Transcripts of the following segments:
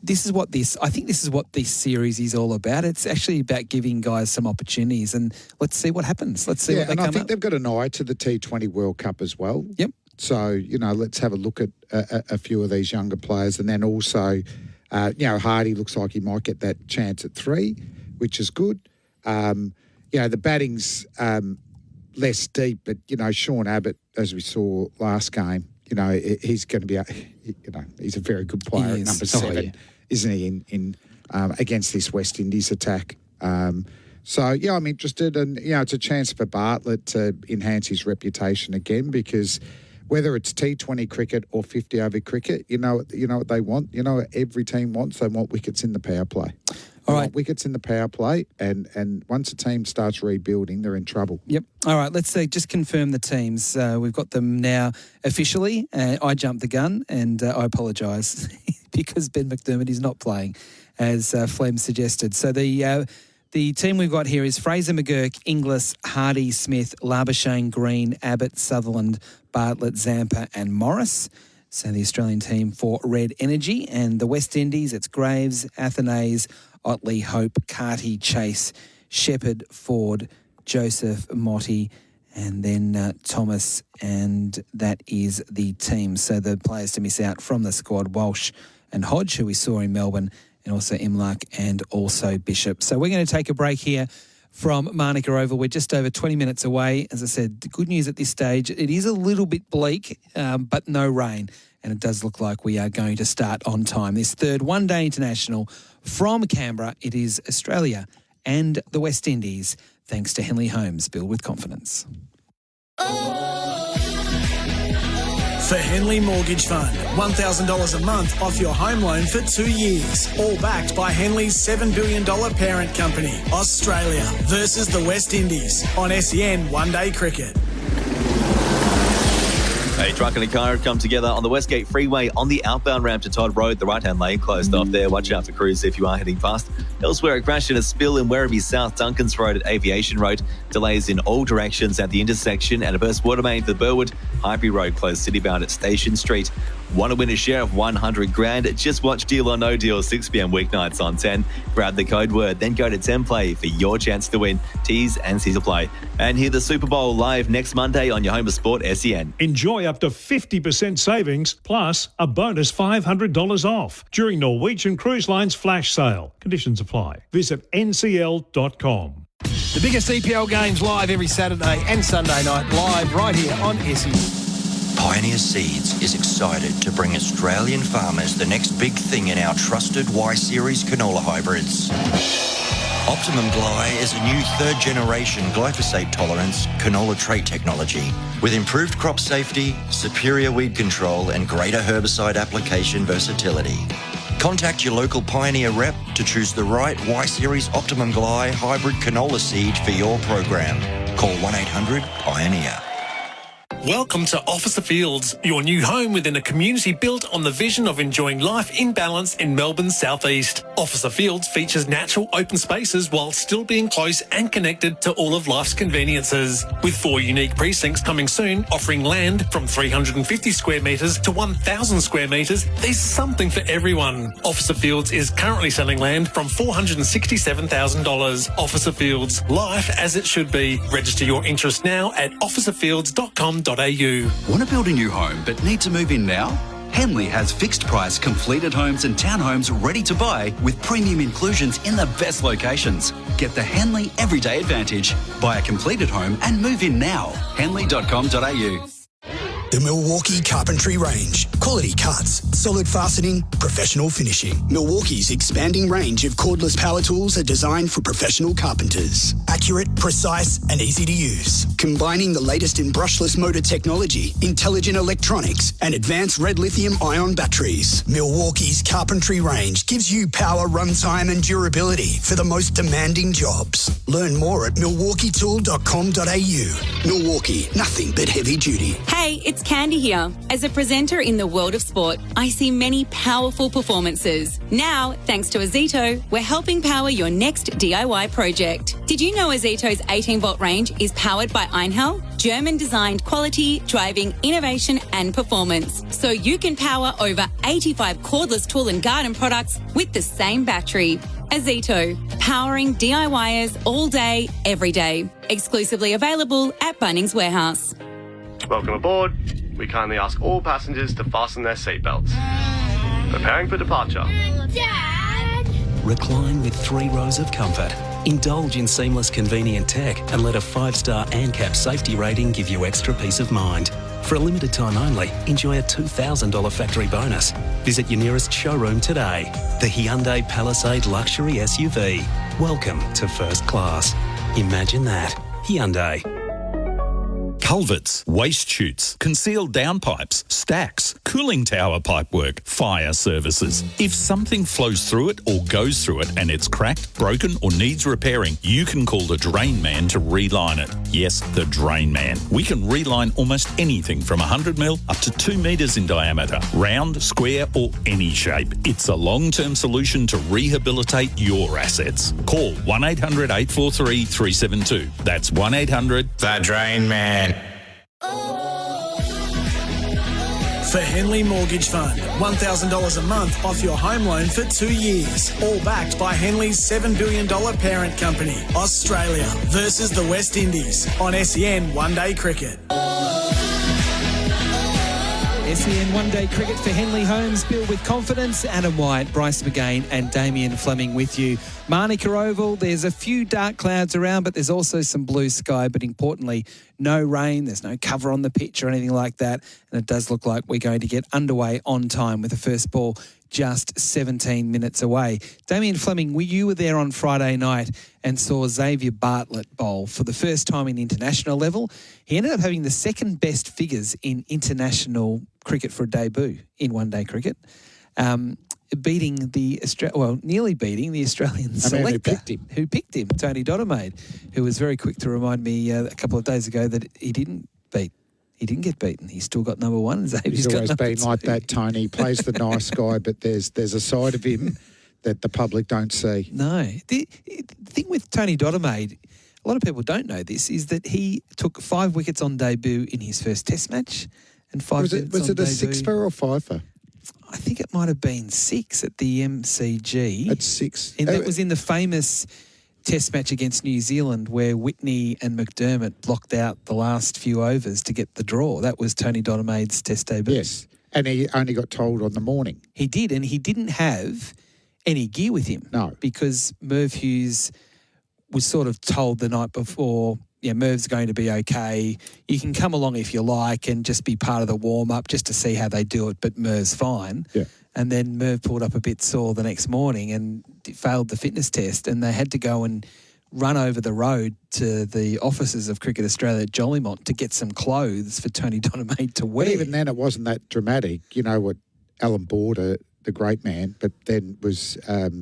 This is what this series is all about. It's actually about giving guys some opportunities, and let's see what happens. Let's see what they come up. And I think they've got an eye to the T20 World Cup as well. Yep. So, let's have a look at a few of these younger players. And then also, Hardy looks like he might get that chance at 3, which is good. The batting's less deep, but, Sean Abbott, as we saw last game, he's going to be, he's a very good player at number 7, isn't he, in against this West Indies attack. I'm interested, and, it's a chance for Bartlett to enhance his reputation again, because whether it's T20 cricket or 50-over cricket, you know what they want. You know what every team wants? They want wickets in the power play. All right. Wickets in the power play, and once a team starts rebuilding, they're in trouble. Yep. All right, let's just confirm the teams. We've got them now officially. I jumped the gun, and I apologise because Ben McDermott is not playing, as Flem suggested. So the team we've got here is Fraser, McGurk, Inglis, Hardy, Smith, Labuschagne, Green, Abbott, Sutherland, Bartlett, Zampa and Morris. So the Australian team for Red Energy. And the West Indies, it's Graves, Athanase, Otley, Hope, Carty, Chase, Shepherd, Ford, Joseph, Motti, and then Thomas. And that is the team. So the players to miss out from the squad, Walsh and Hodge, who we saw in Melbourne, and also Imlach and also Bishop. So we're going to take a break here from Manuka Oval. We're just over 20 minutes away. As I said, the good news at this stage, it is a little bit bleak, but no rain. And it does look like we are going to start on time. This third one-day international from Canberra, it is Australia and the West Indies, thanks to Henley Homes, build with confidence. For Henley Mortgage Fund, $1,000 a month off your home loan for 2 years. All backed by Henley's $7 billion parent company, Australia versus the West Indies on SEN One Day Cricket. A truck and a car have come together on the Westgate Freeway on the outbound ramp to Todd Road. The right-hand lane closed off there. Watch out for crews if you are heading past. Elsewhere, a crash in a spill in Werribee South, Duncans Road at Aviation Road. Delays in all directions at the intersection, and a burst water main for Burwood. Highbury Road closed citybound at Station Street. Want to win a share of $100,000? Just watch Deal or No Deal 6 p.m. weeknights on 10. Grab the code word, then go to 10 Play for your chance to win. T's and C's apply. And hear the Super Bowl live next Monday on your home of sport, SEN. Enjoy up to 50% savings plus a bonus $500 off during Norwegian Cruise Line's flash sale. Conditions apply. Visit ncl.com. The biggest EPL games live every Saturday and Sunday night, live right here on SEN. Pioneer Seeds is excited to bring Australian farmers the next big thing in our trusted Y-Series canola hybrids. Optimum Gly is a new third-generation glyphosate tolerance canola trait technology with improved crop safety, superior weed control and greater herbicide application versatility. Contact your local Pioneer rep to choose the right Y-Series Optimum Gly hybrid canola seed for your program. Call 1-800-PIONEER. Welcome to Officer Fields, your new home within a community built on the vision of enjoying life in balance in Melbourne's southeast. Officer Fields features natural open spaces while still being close and connected to all of life's conveniences. With 4 unique precincts coming soon, offering land from 350 square metres to 1,000 square metres, there's something for everyone. Officer Fields is currently selling land from $467,000. Officer Fields, life as it should be. Register your interest now at officerfields.com.au. Want to build a new home but need to move in now? Henley has fixed price completed homes and townhomes ready to buy with premium inclusions in the best locations. Get the Henley Everyday Advantage. Buy a completed home and move in now. Henley.com.au. The Milwaukee Carpentry Range. Quality cuts, solid fastening, professional finishing. Milwaukee's expanding range of cordless power tools are designed for professional carpenters. Accurate, precise, and easy to use. Combining the latest in brushless motor technology, intelligent electronics, and advanced red lithium-ion batteries. Milwaukee's Carpentry Range gives you power, runtime, and durability for the most demanding jobs. Learn more at milwaukeetool.com.au. Milwaukee, nothing but heavy duty. Hey, it's It's Candy here. As a presenter in the world of sport, I see many powerful performances. Now, thanks to Azito, we're helping power your next DIY project. Did you know Azito's 18-volt range is powered by Einhell? German-designed quality, driving, innovation and performance. So you can power over 85 cordless tool and garden products with the same battery. Azito, powering DIYers all day, every day. Exclusively available at Bunnings Warehouse. Welcome aboard. We kindly ask all passengers to fasten their seatbelts. Preparing for departure. Dad! Recline with 3 rows of comfort. Indulge in seamless, convenient tech and let a 5-star ANCAP safety rating give you extra peace of mind. For a limited time only, enjoy a $2,000 factory bonus. Visit your nearest showroom today. The Hyundai Palisade Luxury SUV. Welcome to first class. Imagine that. Hyundai. Culverts, waste chutes, concealed downpipes, stacks, cooling tower pipework, fire services. If something flows through it or goes through it and it's cracked, broken or needs repairing, you can call the Drain Man to reline it. Yes, the Drain Man. We can reline almost anything from 100mm up to 2 metres in diameter, round, square or any shape. It's a long-term solution to rehabilitate your assets. Call 1800 843 372. That's 1800 The Drain Man. For Henley Mortgage Fund, $1,000 a month off your home loan for 2 years. All backed by Henley's $7 billion parent company, Australia versus the West Indies on SEN One Day Cricket. SEN One Day Cricket for Henley Homes, built with confidence. Adam White, Bryce McGain and Damien Fleming with you. Manuka Oval, there's a few dark clouds around, but there's also some blue sky. But importantly, no rain, there's no cover on the pitch or anything like that. And it does look like we're going to get underway on time with the first ball just 17 minutes away. Damien Fleming, you were there on Friday night and saw Xavier Bartlett bowl for the first time in international level. He ended up having the second best figures in international cricket for a debut in one-day cricket, beating nearly beating the Australian selector who picked him, Tony Dottermaid, who was very quick to remind me a couple of days ago that he didn't get beaten. He's still got number one. He's always been like that, Tony. He plays the nice guy, but there's a side of him that the public don't see. No. The thing with Tony Dottermaid, a lot of people don't know this, is that he took 5 wickets on debut in his first Test match and 5 wickets on debut. Was it a six-for or five-for? I think it might have been 6 at the MCG. At 6. And that was in the famous Test match against New Zealand where Whitney and McDermott blocked out the last few overs to get the draw. That was Tony Dottermaid's Test debut. Yes, and he only got told on the morning. He did, and he didn't have any gear with him. No. Because Merv Hughes was sort of told the night before, Merv's going to be okay. You can come along if you like and just be part of the warm-up just to see how they do it, but Merv's fine. Yeah. And then Merv pulled up a bit sore the next morning and failed the fitness test, and they had to go and run over the road to the offices of Cricket Australia at Jolimont to get some clothes for Tony Dottermaid to wear. But even then, it wasn't that dramatic. You know what, Alan Border, the great man, but then was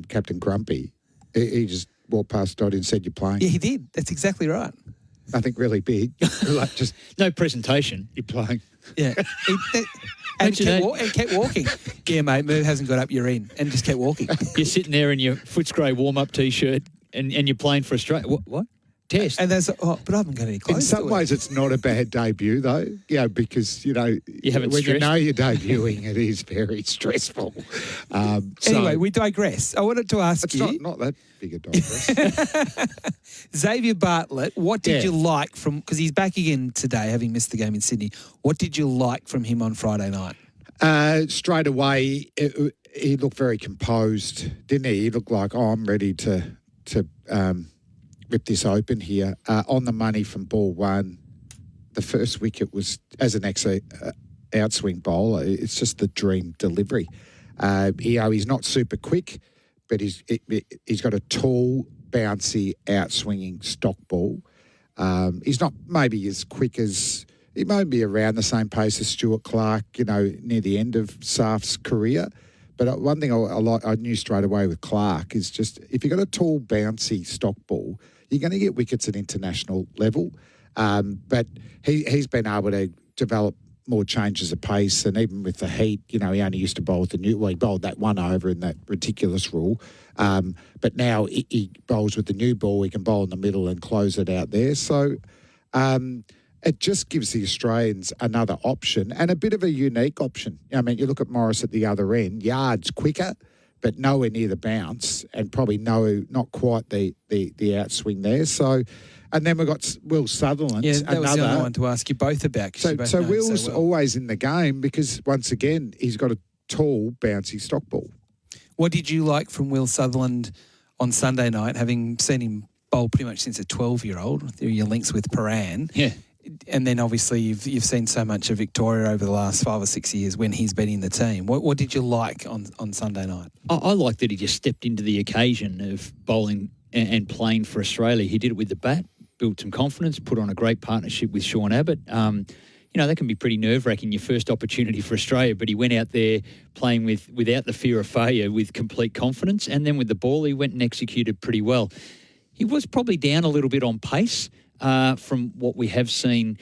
Captain Grumpy. He just walked past Dotty and said, "You're playing." Yeah, he did. That's exactly right. Nothing really big. Just no presentation. You're playing. Yeah. And kept walking. Yeah, mate, Merv hasn't got up, you're in. And just kept walking. You're sitting there in your Footscray warm-up T-shirt and you're playing for Australia. What? Test. And there's, but I haven't got any clothes. In some ways, it's not a bad debut, though. Yeah, because, you haven't when stressed. you know you're debuting, it is very stressful. Anyway, we digress. I wanted to ask you. It's not that big a digress. Xavier Bartlett, what did you like from, because he's back again today, having missed the game in Sydney. What did you like from him on Friday night? Straight away, he looked very composed, didn't he? He looked like, I'm ready to rip this open here. On the money from ball one, the first wicket was, as an outswing bowler, it's just the dream delivery. He's not super quick, but he's got a tall, bouncy, outswinging stock ball. He's not maybe as quick as, he may be around the same pace as Stuart Clark, near the end of Saf's career. But one thing I knew straight away with Clark is just, if you've got a tall, bouncy stock ball, you're going to get wickets at international level. But he's been able to develop more changes of pace, and even with the heat, he only used to bowl with he bowled that one over in that ridiculous rule. But now he bowls with the new ball. He can bowl in the middle and close it out there. So it just gives the Australians another option and a bit of a unique option. I mean, you look at Morris at the other end, yards quicker, but nowhere near the bounce, and probably not quite the outswing there. So, and then we've got Will Sutherland. Yeah, that was the other one to ask you both about. So Will's always in the game because, once again, he's got a tall, bouncy stock ball. What did you like from Will Sutherland on Sunday night, having seen him bowl pretty much since a 12-year-old, through your links with Paran? Yeah. And then obviously you've seen so much of Victoria over the last 5 or 6 years when he's been in the team. What did you like on Sunday night? I like that he just stepped into the occasion of bowling and playing for Australia. He did it with the bat, built some confidence, put on a great partnership with Sean Abbott. That can be pretty nerve-wracking, your first opportunity for Australia, but he went out there playing without the fear of failure, with complete confidence, and then with the ball he went and executed pretty well. He was probably down a little bit on pace from what we have seen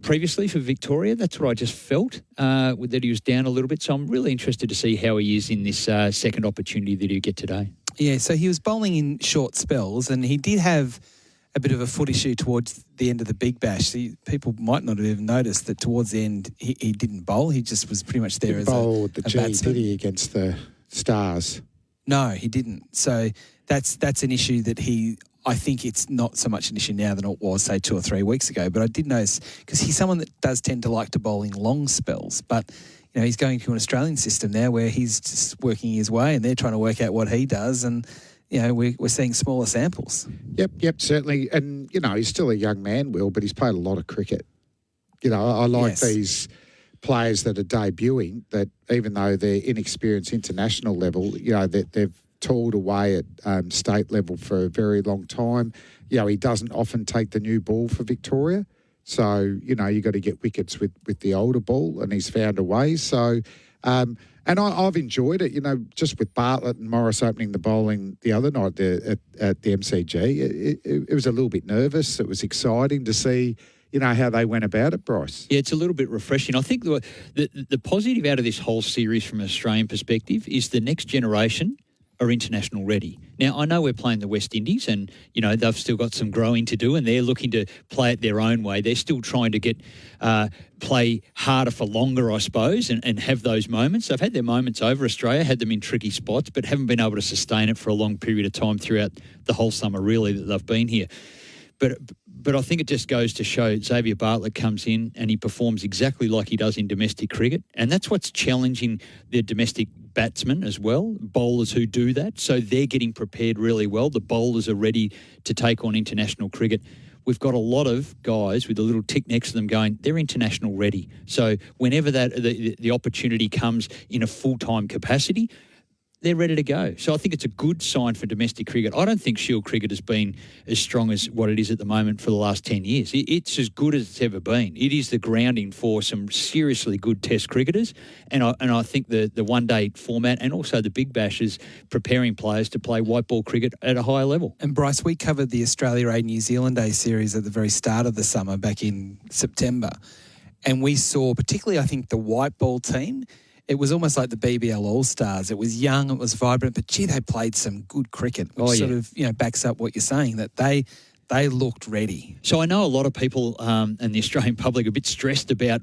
previously for Victoria. That's what I just felt, that he was down a little bit. So I'm really interested to see how he is in this second opportunity that he'll get today. Yeah, so he was bowling in short spells, and he did have a bit of a foot issue towards the end of the Big Bash. People might not have even noticed that towards the end he didn't bowl. He just was pretty much there as bowl a the G, batsman. did he, against the Stars? No, he didn't. So that's an issue that I think it's not so much an issue now than it was, say, 2 or 3 weeks ago. But I did notice, because he's someone that does tend to like to bowl in long spells, but he's going to an Australian system now where he's just working his way, and they're trying to work out what he does, and we're seeing smaller samples. Yep, certainly. And, he's still a young man, Will, but he's played a lot of cricket. I like these players that are debuting, that even though they're inexperienced international level, that they've toiled away at state level for a very long time. He doesn't often take the new ball for Victoria. So, you got to get wickets with the older ball, and he's found a way. So, and I've enjoyed it, just with Bartlett and Morris opening the bowling the other night at the MCG. It was a little bit nervous. It was exciting to see, how they went about it, Bryce. Yeah, it's a little bit refreshing. I think the positive out of this whole series from an Australian perspective is the next generation are international ready. Now, I know we're playing the West Indies, and, they've still got some growing to do, and they're looking to play it their own way. They're still trying to get play harder for longer, I suppose, and have those moments. They've had their moments over Australia, had them in tricky spots, but haven't been able to sustain it for a long period of time throughout the whole summer, really, that they've been here. But I think it just goes to show Xavier Bartlett comes in and he performs exactly like he does in domestic cricket. And that's what's challenging the domestic batsmen as well, bowlers who do that. So they're getting prepared really well. The bowlers are ready to take on international cricket. We've got a lot of guys with a little tick next to them going, they're international ready. So whenever the opportunity comes in a full-time capacity, they're ready to go. So I think it's a good sign for domestic cricket. I don't think Shield cricket has been as strong as what it is at the moment for the last 10 years. It's as good as it's ever been. It is the grounding for some seriously good test cricketers. And I think the one-day format and also the Big Bash is preparing players to play white ball cricket at a higher level. And Bryce, we covered the Australia A New Zealand Day series at the very start of the summer back in September. And we saw, particularly I think the white ball team, it was almost like the BBL All-Stars. It was young, it was vibrant, but gee, they played some good cricket, which sort of backs up what you're saying, that they looked ready. So I know a lot of people and the Australian public are a bit stressed about,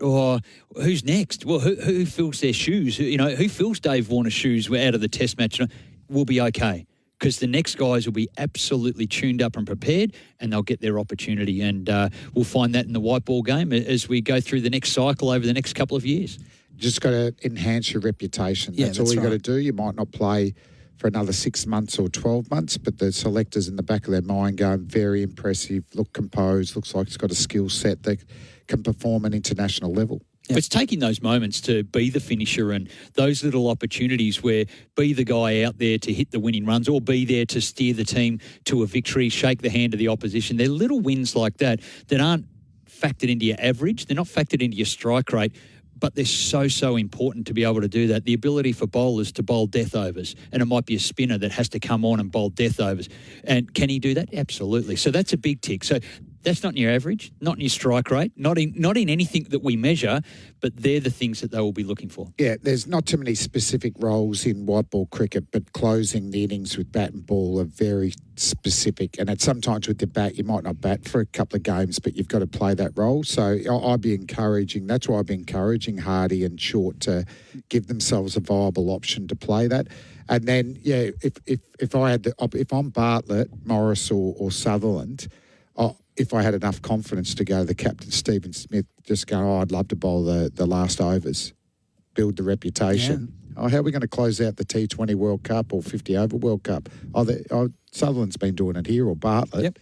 who's next? Well, who fills their shoes? Who fills Dave Warner's shoes out of the Test match? We'll be okay, because the next guys will be absolutely tuned up and prepared, and they'll get their opportunity. And we'll find that in the white ball game as we go through the next cycle over the next couple of years. Just got to enhance your reputation. That's all you got to do. You might not play for another 6 months or 12 months, but the selectors in the back of their mind going, very impressive, look composed, looks like he's got a skill set that can perform at international level. Yep. It's taking those moments to be the finisher and those little opportunities where be the guy out there to hit the winning runs or be there to steer the team to a victory, shake the hand of the opposition. They're little wins like that aren't factored into your average. They're not factored into your strike rate. But they're so important to be able to do that. The ability for bowlers to bowl death overs, and it might be a spinner that has to come on and bowl death overs. And can he do that? Absolutely. So that's a big tick. So That's not in your average, not in your strike rate, not in anything that we measure, but they're the things that they will be looking for. Yeah, there's not too many specific roles in white ball cricket, but closing the innings with bat and ball are very specific. And sometimes with the bat, you might not bat for a couple of games, but you've got to play that role. So I'd be encouraging, that's why I've been encouraging Hardy and Short to give themselves a viable option to play that. And then, yeah, if I'm Bartlett, Morris or Sutherland, if I had enough confidence to go to the captain, Stephen Smith, just go, I'd love to bowl the last overs, build the reputation. Yeah. How are we going to close out the T20 World Cup or 50 over World Cup? Sutherland's been doing it here, or Bartlett. Yep.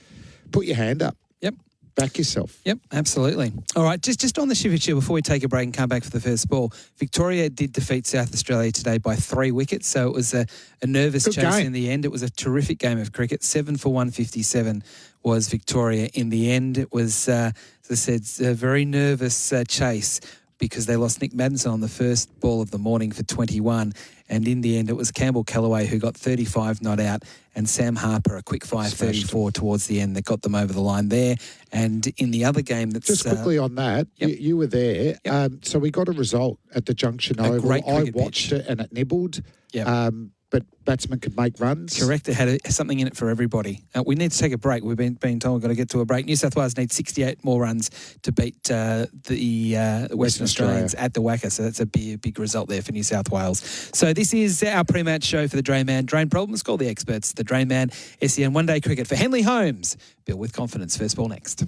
Put your hand up. Yep. Back yourself. Yep, absolutely. All right, just on the Shiver Chill before we take a break and come back for the first ball, Victoria did defeat South Australia today by 3 wickets, so it was a nervous Good chase game. in the end. It was a terrific game of cricket. 7 for 157 was Victoria in the end. It was, as I said, a very nervous chase because they lost Nick Maddinson on the first ball of the morning for 21. And in the end, it was Campbell Callaway who got 35 not out and Sam Harper a quick fire 34 towards the end that got them over the line there. And in the other game that's... Just quickly on that, you were there. Yep. So we got a result at the Junction Oval. Great I cricket watched it and it nibbled. Yep. But batsmen could make runs. Correct. It had something in it for everybody. We need to take a break. We've been told we've got to get to a break. New South Wales needs 68 more runs to beat the Western Australians at the Wacker. So that's a big result there for New South Wales. So this is our pre-match show for the Drain Man. Drain problems, call the experts. The Drain Man, SEN One Day Cricket for Henley Holmes. Build with confidence. First ball next.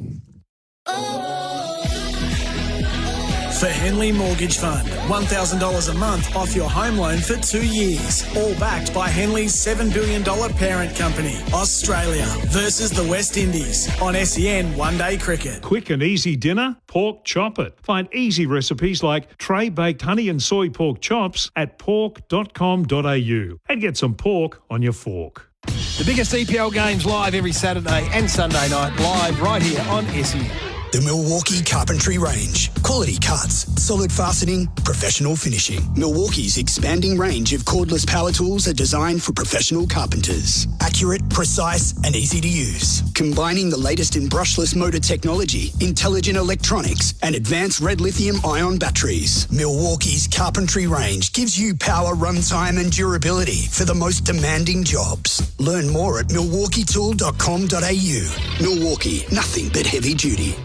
For Henley Mortgage Fund, $1,000 a month off your home loan for 2 years. All backed by Henley's $7 billion parent company, Australia, versus the West Indies on SEN One Day Cricket. Quick and easy dinner? Pork chop it. Find easy recipes like tray-baked honey and soy pork chops at pork.com.au and get some pork on your fork. The biggest EPL games live every Saturday and Sunday night, live right here on SEN. The Milwaukee Carpentry Range. Quality cuts, solid fastening, professional finishing. Milwaukee's expanding range of cordless power tools are designed for professional carpenters. Accurate, precise, and easy to use. Combining the latest in brushless motor technology, intelligent electronics, and advanced red lithium-ion batteries. Milwaukee's Carpentry Range gives you power, runtime, and durability for the most demanding jobs. Learn more at milwaukeetool.com.au. Milwaukee, nothing but heavy duty.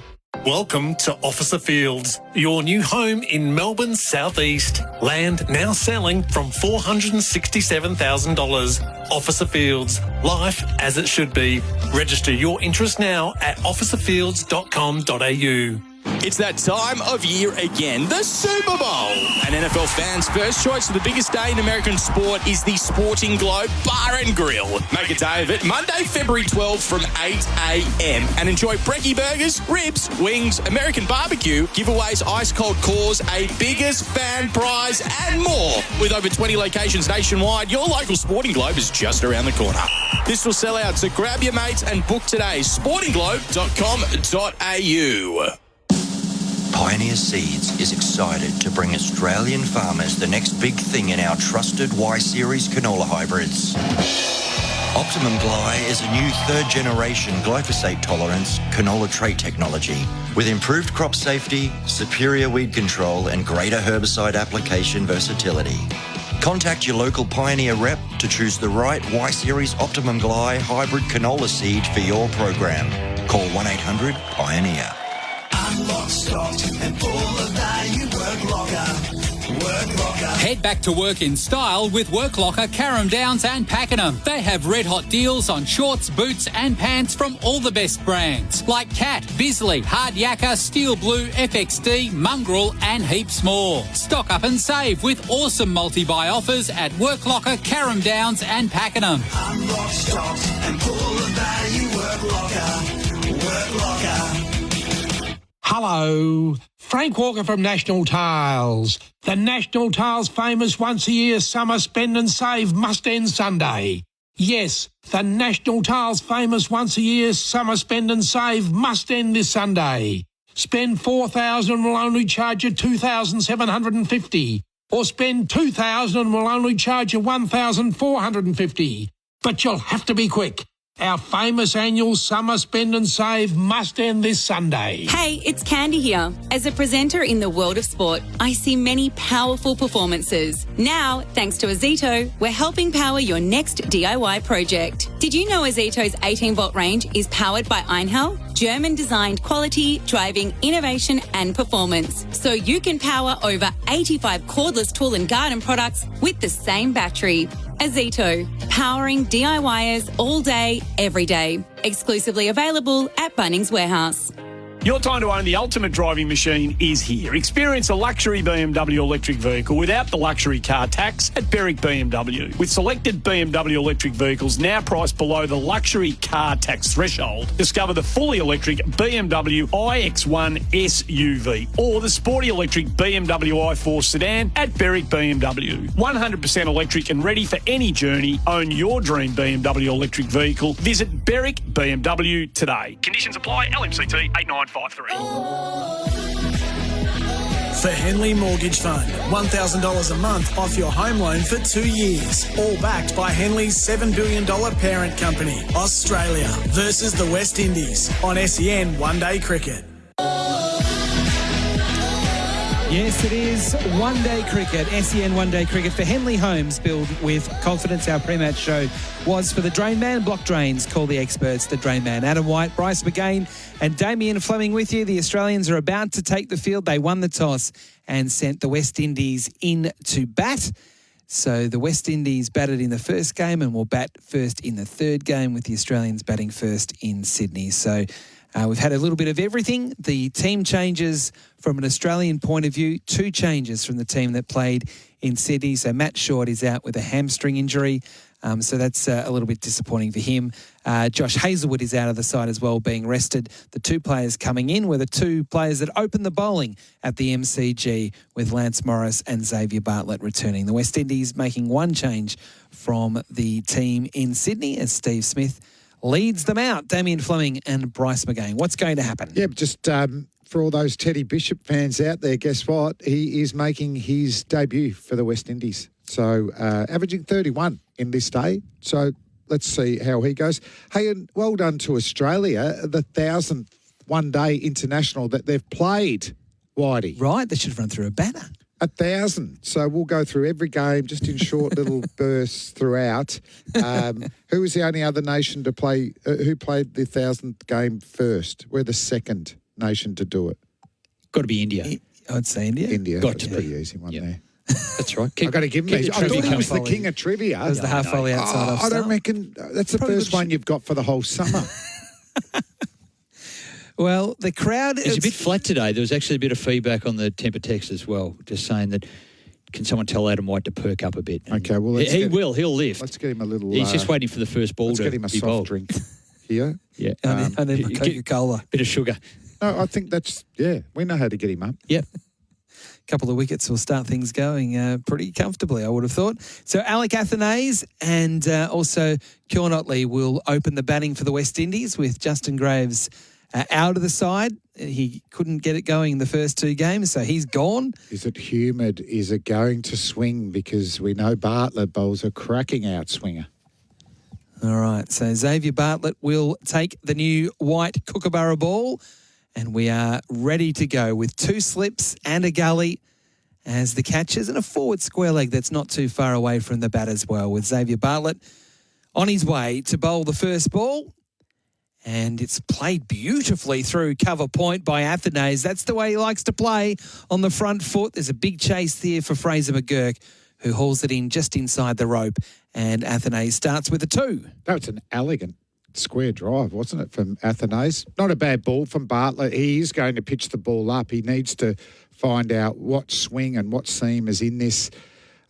Welcome to Officer Fields, your new home in Melbourne's southeast. Land now selling from $467,000. Officer Fields, life as it should be. Register your interest now at officerfields.com.au. It's that time of year again, the Super Bowl. And NFL fans' first choice for the biggest day in American sport is the Sporting Globe Bar and Grill. Make a day of it Monday, February 12th from 8 a.m. and enjoy brekkie burgers, ribs, wings, American barbecue, giveaways, ice cold cores, a biggest fan prize and more. With over 20 locations nationwide, your local Sporting Globe is just around the corner. This will sell out, so grab your mates and book today. sportingglobe.com.au. Pioneer Seeds is excited to bring Australian farmers the next big thing in our trusted Y-Series canola hybrids. Optimum Gly is a new third-generation glyphosate tolerance canola trait technology with improved crop safety, superior weed control, and greater herbicide application versatility. Contact your local Pioneer rep to choose the right Y-Series Optimum Gly hybrid canola seed for your program. Call 1-800-PIONEER. Unlock, stocked, and full of value. Work Locker. Work Locker. Head back to work in style with Work Locker, Carrum Downs and Pakenham. They have red hot deals on shorts, boots and pants from all the best brands like Cat, Bisley, Hard Yakka, Steel Blue, FXD, Mongrel and heaps more. Stock up and save with awesome multi-buy offers at Work Locker, Carrum Downs and Pakenham. Unlock, stocked, and full of value. Work Locker. Work Locker. Hello, Frank Walker from National Tiles. The National Tiles famous once-a-year summer spend and save must end Sunday. Yes, the National Tiles famous once-a-year summer spend and save must end this Sunday. Spend $4,000 and will only charge you $2,750. Or spend $2,000 and will only charge you $1,450. But you'll have to be quick. Our famous annual summer spend and save must end this Sunday. Hey, it's Candy here. As a presenter in the world of sport, I see many powerful performances. Now, thanks to Azito, we're helping power your next DIY project. Did you know Azito's 18-volt range is powered by Einhell? German-designed quality, driving, innovation and performance. So you can power over 85 cordless tool and garden products with the same battery. Azito, powering DIYers all day, every day. Exclusively available at Bunnings Warehouse. Your time to own the ultimate driving machine is here. Experience a luxury BMW electric vehicle without the luxury car tax at Berwick BMW. With selected BMW electric vehicles now priced below the luxury car tax threshold, discover the fully electric BMW iX1 SUV or the sporty electric BMW i4 sedan at Berwick BMW. 100% electric and ready for any journey. Own your dream BMW electric vehicle. Visit Berwick BMW today. Conditions apply. LMCT 8953. For Henley Mortgage Fund, $1,000 a month off your home loan for 2 years. All backed by Henley's $7 billion parent company, Australia versus the West Indies on SEN One Day Cricket. Yes, it is one-day cricket, SEN one-day cricket for Henley Homes. Build with confidence. Our pre-match show was for the Drain Man. Block drains. Call the experts, the Drain Man. Adam White, Bryce McGain and Damien Fleming with you. The Australians are about to take the field. They won the toss and sent the West Indies in to bat. So the West Indies batted in the first game and will bat first in the third game, with the Australians batting first in Sydney. So we've had a little bit of everything. The team changes from an Australian point of view, 2 changes from the team that played in Sydney. So Matt Short is out with a hamstring injury. So that's a little bit disappointing for him. Josh Hazlewood is out of the side as well, being rested. The 2 players coming in were the 2 players that opened the bowling at the MCG, with Lance Morris and Xavier Bartlett returning. The West Indies making 1 change from the team in Sydney as Steve Smith leads them out. Damien Fleming and Bryce McGain. What's going to happen? Yeah, just for all those Teddy Bishop fans out there, guess what? He is making his debut for the West Indies. So averaging 31 in this day. So let's see how he goes. Hey, and well done to Australia, the 1,000th one-day international that they've played, Whitey. Right, they should have run through a banner. 1,000. So we'll go through every game just in short little bursts throughout. Who was the only other nation to play? Who played the 1,000th game first? We're the second nation to do it. Got to be India. I'd say India. India. Got That's to a pretty be. easy one there. That's right. I've got to give him these. I thought he was the king of trivia. That was the half volley outside off I don't stump. reckon that's the first one you've got for the whole summer. Well, the crowd is a bit flat today. There was actually a bit of feedback on the temper text as well, just saying that, can someone tell Adam White to perk up a bit? Okay, well, he'll lift. Let's get him a little. He's just waiting for the first ball let's to get him a be soft bowled. drink here. Yeah. I need my Coca-Cola. Bit of sugar. No, I think that's, we know how to get him up. Yep. Couple of wickets will start things going pretty comfortably, I would have thought. So Alec Athanase and also Keorn Otley will open the batting for the West Indies, with Justin Graves out of the side. He couldn't get it going in the first 2 games, so he's gone. Is it humid? Is it going to swing? Because we know Bartlett bowls a cracking outswinger. All right, so Xavier Bartlett will take the new white Kookaburra ball, and we are ready to go with 2 slips and a gully as the catches, and a forward square leg that's not too far away from the bat as well, with Xavier Bartlett on his way to bowl the first ball. And it's played beautifully through cover point by Athanase. That's the way he likes to play, on the front foot. There's a big chase there for Fraser McGurk, who hauls it in just inside the rope. And Athanase starts with a 2. That's an elegant square drive, wasn't it, from Athanase? Not a bad ball from Bartlett. He is going to pitch the ball up. He needs to find out what swing and what seam is in this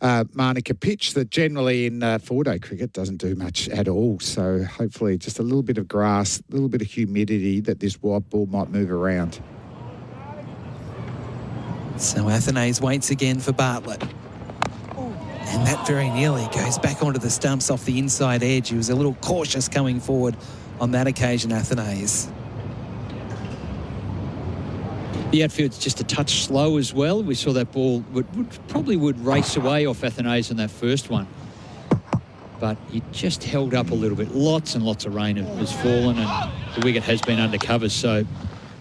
Manuka pitch that generally in 4-day cricket doesn't do much at all. So hopefully just a little bit of grass, a little bit of humidity that this white ball might move around. So Athanase waits again for Bartlett. And that very nearly goes back onto the stumps off the inside edge. He was a little cautious coming forward on that occasion, Athanase. The outfield's just a touch slow as well. We saw that ball would probably race away off Athanase on that first one. but he just held up a little bit. Lots and lots of rain has fallen, and the wicket has been under covers, so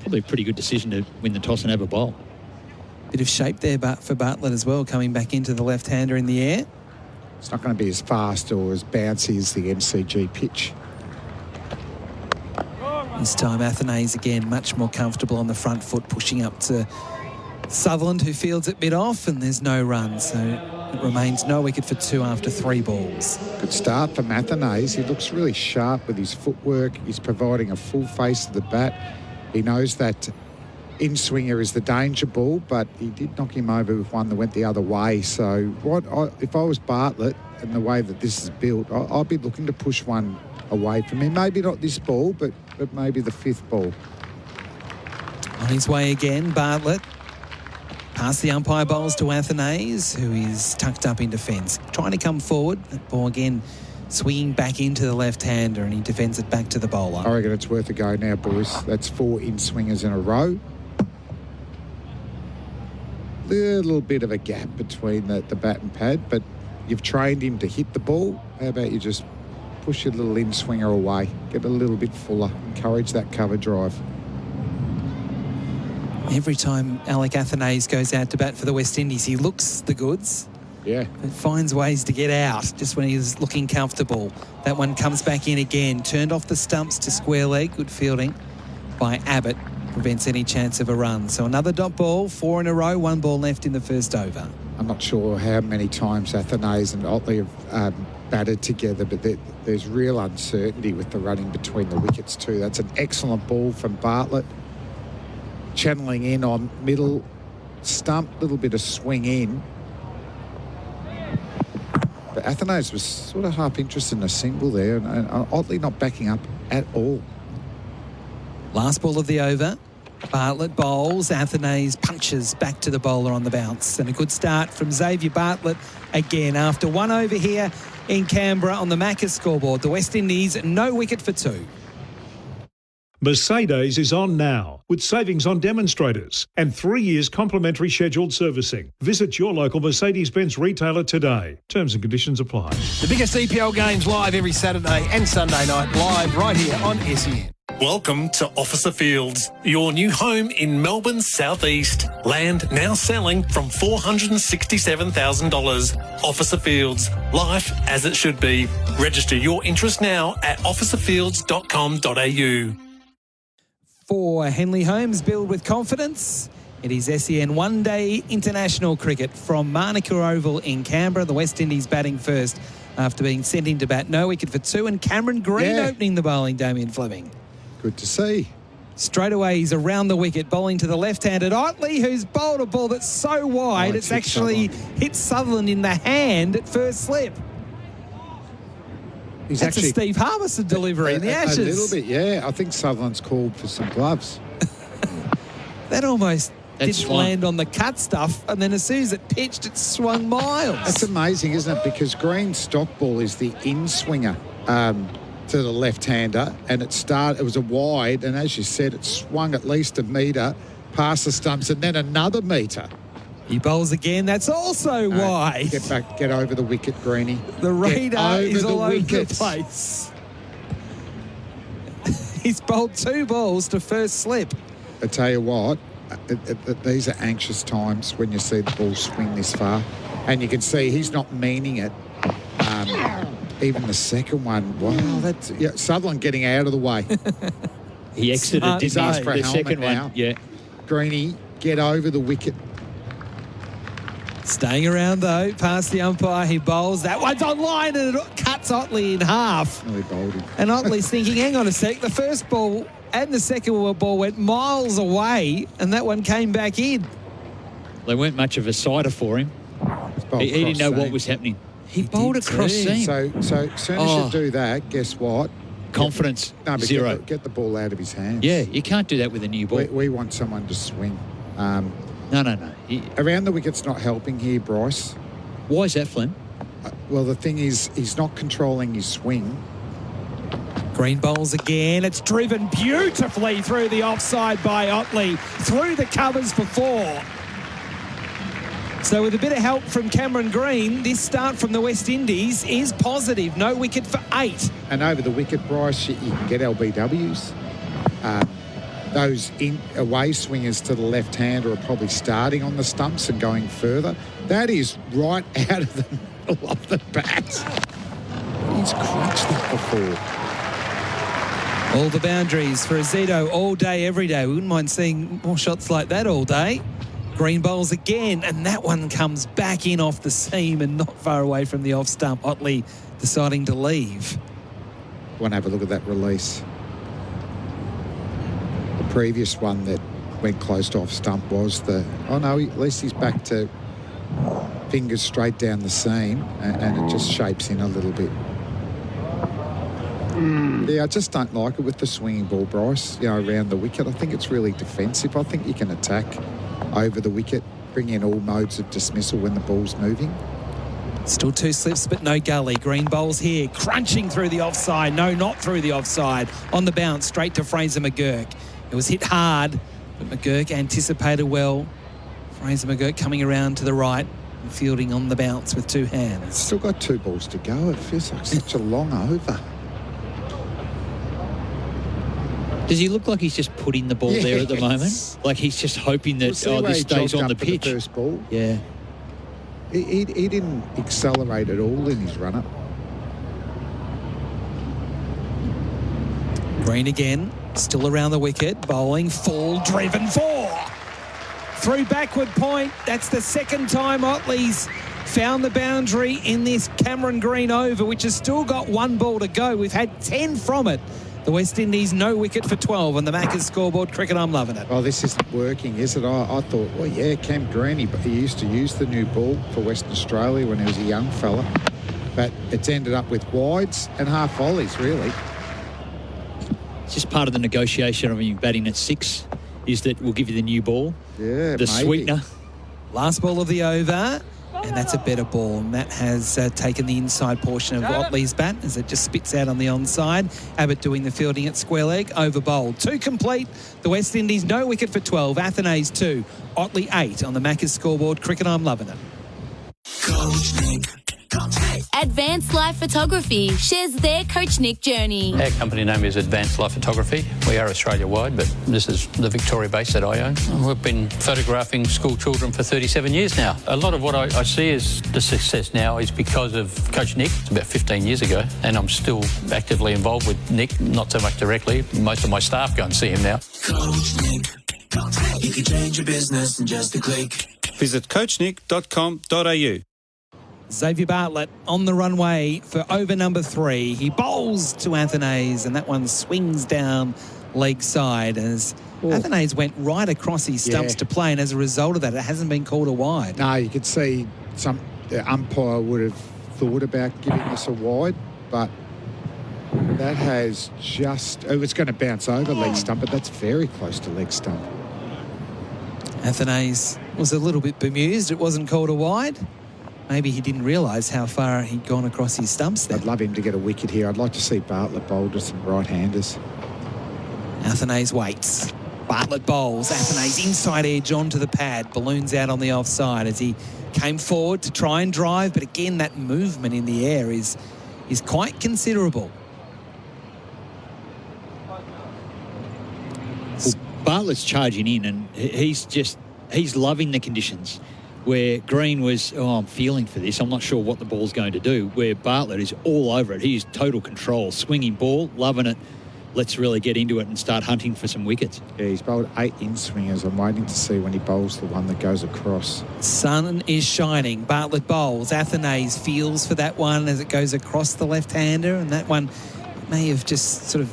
probably a pretty good decision to win the toss and have a bowl. Bit of shape there for Bartlett as well, coming back into the left-hander in the air. It's not going to be as fast or as bouncy as the MCG pitch. This time, Athanase again much more comfortable on the front foot, pushing up to Sutherland, who fields it bit off, and there's no run. So it remains no wicket for 2 after 3 balls. Good start from Athanase. He looks really sharp with his footwork. He's providing a full face to the bat. He knows that in-swinger is the danger ball, but he did knock him over with one that went the other way. So if I was Bartlett and the way that this is built, I'd be looking to push one away from him. Maybe not this ball, but maybe the 5th ball. On his way again, Bartlett. Past the umpire bowls to Athanase, who is tucked up in defence. Trying to come forward. That ball again swinging back into the left-hander, and he defends it back to the bowler. I reckon it's worth a go now, boys. That's 4 in-swingers in a row. Little bit of a gap between the bat and pad, but you've trained him to hit the ball. How about you just push your little in-swinger away, get a little bit fuller, encourage that cover drive. Every time Alec Athanase goes out to bat for the West Indies, he looks the goods. Yeah. But finds ways to get out just when he's looking comfortable. That one comes back in again, turned off the stumps to square leg. Good fielding by Abbott. Prevents any chance of a run. So another dot ball, 4 in a row, 1 ball left in the first over. I'm not sure how many times Athanase and Otley have batted together, but there's real uncertainty with the running between the wickets too. That's an excellent ball from Bartlett. Channeling in on middle stump, little bit of swing in. But Athanase was sort of half interested in a single there, and Otley not backing up at all. Last ball of the over. Bartlett bowls. Athanase punches back to the bowler on the bounce. And a good start from Xavier Bartlett again after 1 over here in Canberra on the Macca's scoreboard. The West Indies, no wicket for 2. Mercedes is on now with savings on demonstrators and 3 years complimentary scheduled servicing. Visit your local Mercedes-Benz retailer today. Terms and conditions apply. The biggest EPL games live every Saturday and Sunday night, live right here on SEN. Welcome to Officer Fields, your new home in Melbourne's southeast. Land now selling from $467,000. Officer Fields, life as it should be. Register your interest now at officerfields.com.au. For Henley Homes, build with confidence. It is SEN one-day international cricket from Manuka Oval in Canberra. The West Indies batting first after being sent in to bat. No wicket for 2, and Cameron Green opening the bowling, Damien Fleming. Good to see. Straight away, he's around the wicket, bowling to the left-handed Otley, who's bowled a ball that's so wide, it's actually hit Sutherland in the hand at first slip. That's actually a Steve Harbison delivery in the Ashes. A little bit, yeah. I think Sutherland's called for some gloves. That almost didn't land on the cut stuff, and then as soon as it pitched, it swung miles. That's amazing, isn't it? Because Green's stock ball is the in-swinger to the left-hander, and it was a wide, and as you said, it swung at least a metre past the stumps and then another metre. He bowls again. That's also wide. Get back, get over the wicket, Greenie. The radar is all over the place. He's bowled 2 balls to first slip. I tell you what, these are anxious times when you see the ball swing this far, and you can see he's not meaning it. Even the second one, wow, that's Sutherland getting out of the way. He exited, didn't he? The second one, yeah. Greenie, get over the wicket. Staying around, though, past the umpire, he bowls. That one's on line, and it cuts Otley in half. Oh, he bowled him. And Otley's thinking, hang on a sec, the first ball and the second ball went miles away, and that one came back in. They weren't much of a sider for him. He didn't know what was happening. He bowled across seam. So as soon as you do that, guess what? Confidence, zero. Get the ball out of his hands. Yeah, you can't do that with a new ball. We want someone to swing. No. Around the wicket's not helping here, Bryce. Why is that, Flem? Well, the thing is, he's not controlling his swing. Green bowls again. It's driven beautifully through the offside by Otley. Through the covers for 4. So with a bit of help from Cameron Green, this start from the West Indies is positive. No wicket for 8. And over the wicket, Bryce, you can get LBWs. Those away swingers to the left-hander are probably starting on the stumps and going further. That is right out of the middle of the bat. He's crunched that before. All the boundaries for Azito all day, every day. We wouldn't mind seeing more shots like that all day. Green bowls again, and that one comes back in off the seam and not far away from the off stump. Otley deciding to leave. Want to have a look at that release. The previous one that went close to off stump was the... Oh, no, at least he's back to fingers straight down the seam, and it just shapes in a little bit. Yeah, I just don't like it with the swinging ball, Bryce, around the wicket. I think it's really defensive. I think you can attack over the wicket, bring in all modes of dismissal when the ball's moving. Still 2 slips, but no gully. Green bowls here, crunching through the offside. No, not through the offside. On the bounce, straight to Fraser McGurk. It was hit hard, but McGurk anticipated well. Fraser McGurk coming around to the right and fielding on the bounce with 2 hands. Still got 2 balls to go. It feels like such a long over. Does he look like he's just putting the ball there at the moment? Like he's just hoping that, this stays on the pitch. The first ball. Yeah. He didn't accelerate at all in his run-up. Green again, still around the wicket, bowling full, driven 4. Through backward point, that's the second time Otley's found the boundary in this Cameron Green over, which has still got 1 ball to go. We've had 10 from it. The West Indies, no wicket for 12 on the Macca's scoreboard. Cricket, I'm loving it. Oh, this isn't working, is it? I thought, well, yeah, Cam Green, he used to use the new ball for Western Australia when he was a young fella. But it's ended up with wides and half volleys, really. It's just part of the negotiation of him batting at 6 is that we'll give you the new ball. Yeah, the sweetener. Last ball of the over. And that's a better ball. And that has taken the inside portion of Otley's bat as it just spits out on the onside. Abbott doing the fielding at square leg. Over bowled. 2 complete. The West Indies, no wicket for 12. Athenaeus 2. Otley 8 on the Macca's scoreboard. Cricket, I'm loving it. Coach Nick. Advanced Life Photography shares their Coach Nick journey. Our company name is Advanced Life Photography. We are Australia-wide, but this is the Victoria base that I own. We've been photographing school children for 37 years now. A lot of what I see as the success now is because of Coach Nick. It's about 15 years ago, and I'm still actively involved with Nick, not so much directly. Most of my staff go and see him now. Coach Nick. You can change your business in just a click. Visit coachnick.com.au. Xavier Bartlett on the runway for over number 3. He bowls to Athenaeus, and that one swings down leg side as Athenaeus went right across his stumps to play, and as a result of that, it hasn't been called a wide. No, you could see the umpire would have thought about giving us a wide, but that has just... it was going to bounce over leg stump, but that's very close to leg stump. Athenaeus was a little bit bemused. It wasn't called a wide. Maybe he didn't realise how far he'd gone across his stumps there. I'd love him to get a wicket here. I'd like to see Bartlett bowl to some right-handers. Athenaeus waits. Bartlett bowls. Athenaeus inside edge onto the pad. Balloons out on the offside as he came forward to try and drive. But again, that movement in the air is quite considerable. Well, Bartlett's charging in, and he's loving the conditions. Where Green was, I'm feeling for this, I'm not sure what the ball's going to do, where Bartlett is all over it. He's total control. Swinging ball, loving it. Let's really get into it and start hunting for some wickets. Yeah, he's bowled 8 in-swingers. I'm waiting to see when he bowls the one that goes across. Sun is shining. Bartlett bowls. Athenaeus feels for that one as it goes across the left-hander, and that one may have just sort of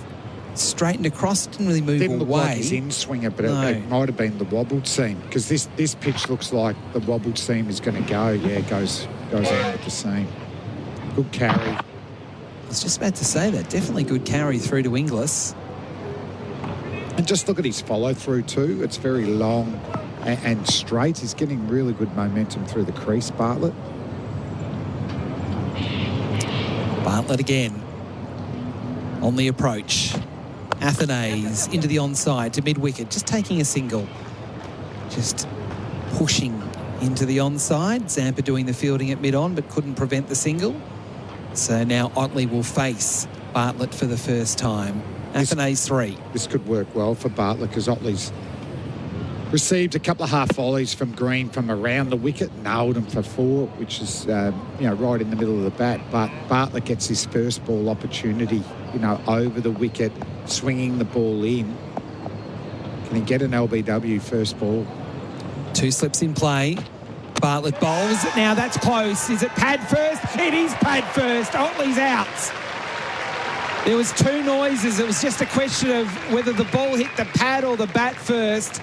straightened across, didn't really move Didn't look away. like his in-swinger, but it might have been the wobbled seam, because this pitch looks like the wobbled seam is going to go. Yeah, it goes in with the seam. Good carry. I was just about to say that. Definitely good carry through to Inglis. And just look at his follow-through too. It's very long and straight. He's getting really good momentum through the crease, Bartlett. Bartlett again on the approach. Athenaeus into the onside to mid-wicket, just taking a single. Just pushing into the onside. Zampa doing the fielding at mid-on but couldn't prevent the single. So now Otley will face Bartlett for the first time. Athenay's 3. This could work well for Bartlett because Otley's received a couple of half volleys from Green from around the wicket, nailed him for 4, which is right in the middle of the bat. But Bartlett gets his first ball opportunity, over the wicket, swinging the ball in. Can he get an LBW first ball? 2 slips in play. Bartlett bowls. Now that's close. Is it pad first? It is pad first. Otley's out. There was 2 noises. It was just a question of whether the ball hit the pad or the bat first.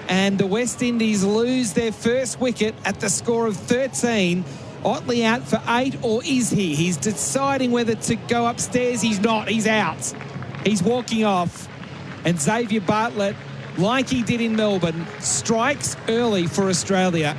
And the West Indies lose their first wicket at the score of 13. Otley out for 8, or is he? He's deciding whether to go upstairs. He's not. He's out. He's walking off. And Xavier Bartlett, like he did in Melbourne, strikes early for Australia.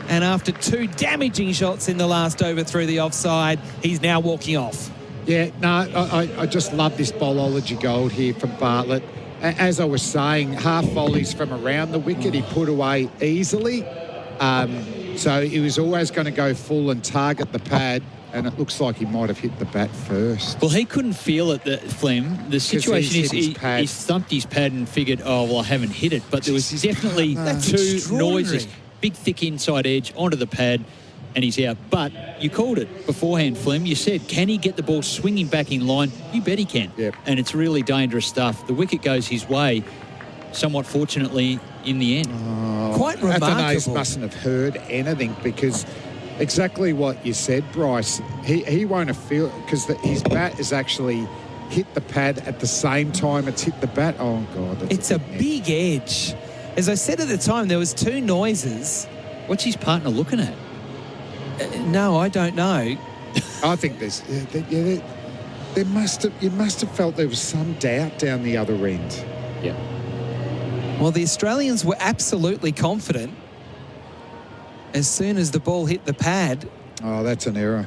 And after 2 damaging shots in the last over through the offside, he's now walking off. Yeah, no, I just love this bowlology gold here from Bartlett. As I was saying, half volleys from around the wicket he put away easily. So he was always going to go full and target the pad, and it looks like he might have hit the bat first. Well, he couldn't feel it, Flem. The situation is he thumped his pad and figured, I haven't hit it. But there was definitely 2 noises. Big, thick inside edge onto the pad, and he's out. But you called it beforehand, Flem. You said, can he get the ball swinging back in line? You bet he can. Yep. And it's really dangerous stuff. The wicket goes his way, somewhat fortunately, in the end. Quite remarkable. Athenay's mustn't have heard anything because exactly what you said, Bryce. He won't have feel because his bat has actually hit the pad at the same time it's hit the bat. Oh, God. It's a big edge. As I said at the time, there was 2 noises. What's his partner looking at? No, I don't know. I think you must have felt there was some doubt down the other end. Yeah. Well, the Australians were absolutely confident as soon as the ball hit the pad. Oh, that's an error.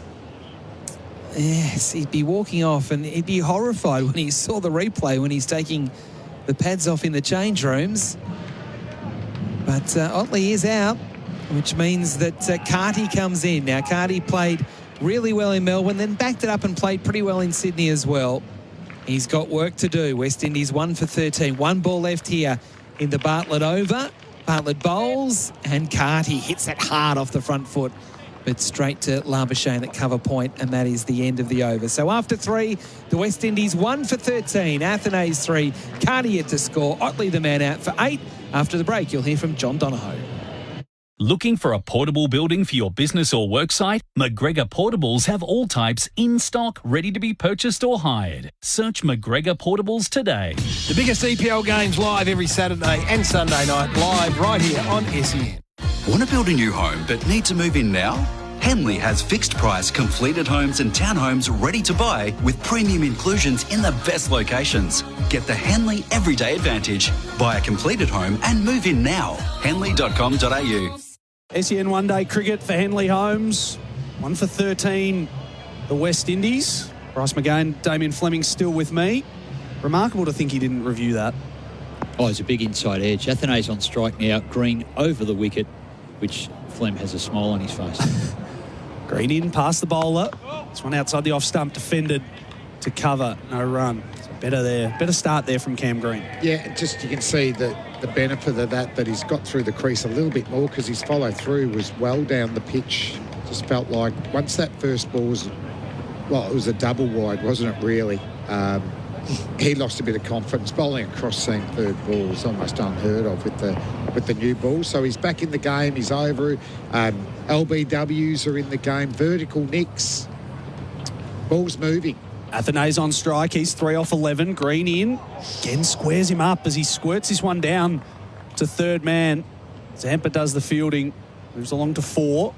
Yes, he'd be walking off and he'd be horrified when he saw the replay when he's taking the pads off in the change rooms. But Otley is out, which means that Carty comes in. Now, Carty played really well in Melbourne, then backed it up and played pretty well in Sydney as well. He's got work to do. West Indies 1 for 13. 1 ball left here in the Bartlett over. Bartlett bowls, and Carty hits it hard off the front foot, but straight to Labuschagne at cover point, and that is the end of the over. So after 3, the West Indies 1 for 13. Athenay's 3. Carty yet to score. Otley the man out for 8. After the break, you'll hear from John Donohoe. Looking for a portable building for your business or worksite? McGregor Portables have all types in stock, ready to be purchased or hired. Search McGregor Portables today. The biggest EPL games live every Saturday and Sunday night, live right here on SEN. Want to build a new home but need to move in now? Henley has fixed price completed homes and townhomes ready to buy with premium inclusions in the best locations. Get the Henley Everyday Advantage. Buy a completed home and move in now. Henley.com.au. SEN one-day cricket for Henley Homes. 1 for 13, the West Indies. Bryce McGain, Damien Fleming still with me. Remarkable to think he didn't review that. Oh, it's a big inside edge. Athenay's on strike now. Green over the wicket, which Flem has a smile on his face. Green in, past the bowler. This one outside the off-stump, defended to cover, no run. So better there. Better start there from Cam Green. Yeah, just you can see the benefit of that he's got through the crease a little bit more because his follow-through was well down the pitch. Just felt like once that first ball was, it was a double wide, wasn't it really? He lost a bit of confidence. Bowling across seam third ball is almost unheard of with the new ball. So he's back in the game. He's over. LBWs are in the game. Vertical nicks. Ball's moving. Athenay's on strike. He's 3 off 11. Green in. Again squares him up as he squirts this one down to third man. Zampa does the fielding. Moves along to 4.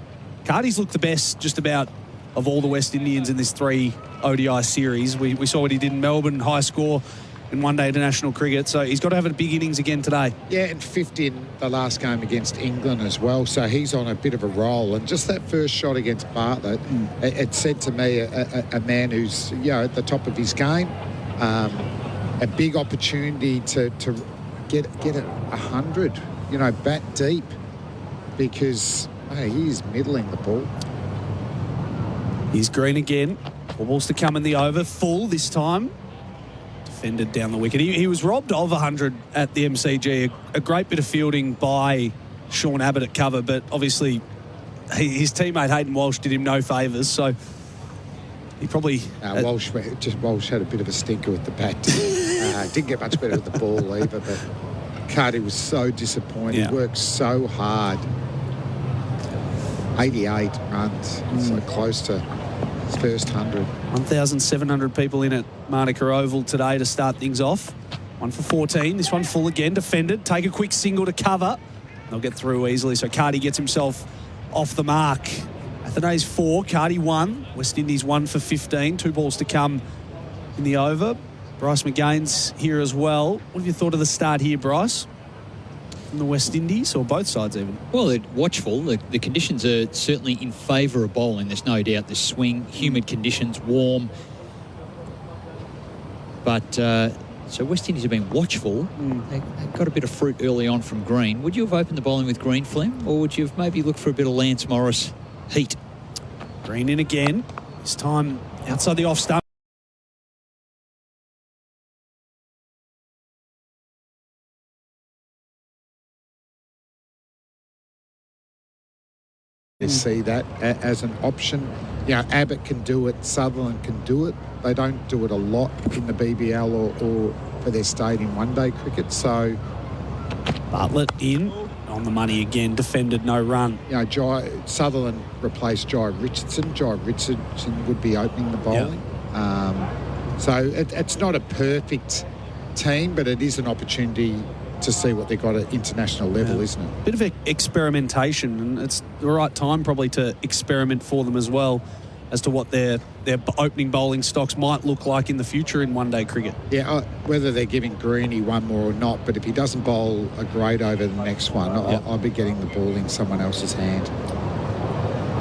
Carty's looked the best just about of all the West Indians in this 3 ODI series. We saw what he did in Melbourne, high score in one-day international cricket. So he's got to have a big innings again today. Yeah, and 50 in the last game against England as well. So he's on a bit of a roll. And just that first shot against Bartlett, it said to me a man who's at the top of his game, a big opportunity to get 100, bat deep, because Hey, he's middling the ball. Here's Green again. Four balls to come in the over. Full this time. Defended down the wicket. He was robbed of 100 at the MCG. A great bit of fielding by Sean Abbott at cover, but obviously his teammate Hayden Walsh did him no favours, so he probably... Walsh had a bit of a stinker with the bat. Didn't get much better with the ball either, but Cardi was so disappointed. Yeah. He worked so hard. 88 runs, so close to his first 100. 1,700 people in at Monica Oval today to start things off. 1 for 14. This one full again, defended. Take a quick single to cover. They'll get through easily, so Cardi gets himself off the mark. Athenaeus 4, Cardi 1. West Indies 1 for 15. 2 balls to come in the over. Bryce McGain's here as well. What have you thought of the start here, Bryce? From the West Indies, or both sides even? Well, they're watchful. The conditions are certainly in favour of bowling. There's no doubt. The swing, humid conditions, warm. But, so West Indies have been watchful. They got a bit of fruit early on from Green. Would you have opened the bowling with Green, Flem? Or would you have maybe looked for a bit of Lance Morris heat? Green in again. This time outside the off stump. They see that as an option. You know, Abbott can do it, Sutherland can do it. They don't do it a lot in the BBL or for their stadium one-day cricket. So Bartlett in on the money again, defended, no run. You know, Sutherland replaced Jai Richardson. Jai Richardson would be opening the bowling. Yep. So it's not a perfect team, but it is an opportunity to see what they've got at international level, isn't it? Bit of experimentation, and it's the right time probably to experiment for them as well as to what their opening bowling stocks might look like in the future in one-day cricket. Yeah, whether they're giving Greeny one more or not, but if he doesn't bowl a grade over the next one, I'll be getting the ball in someone else's hand.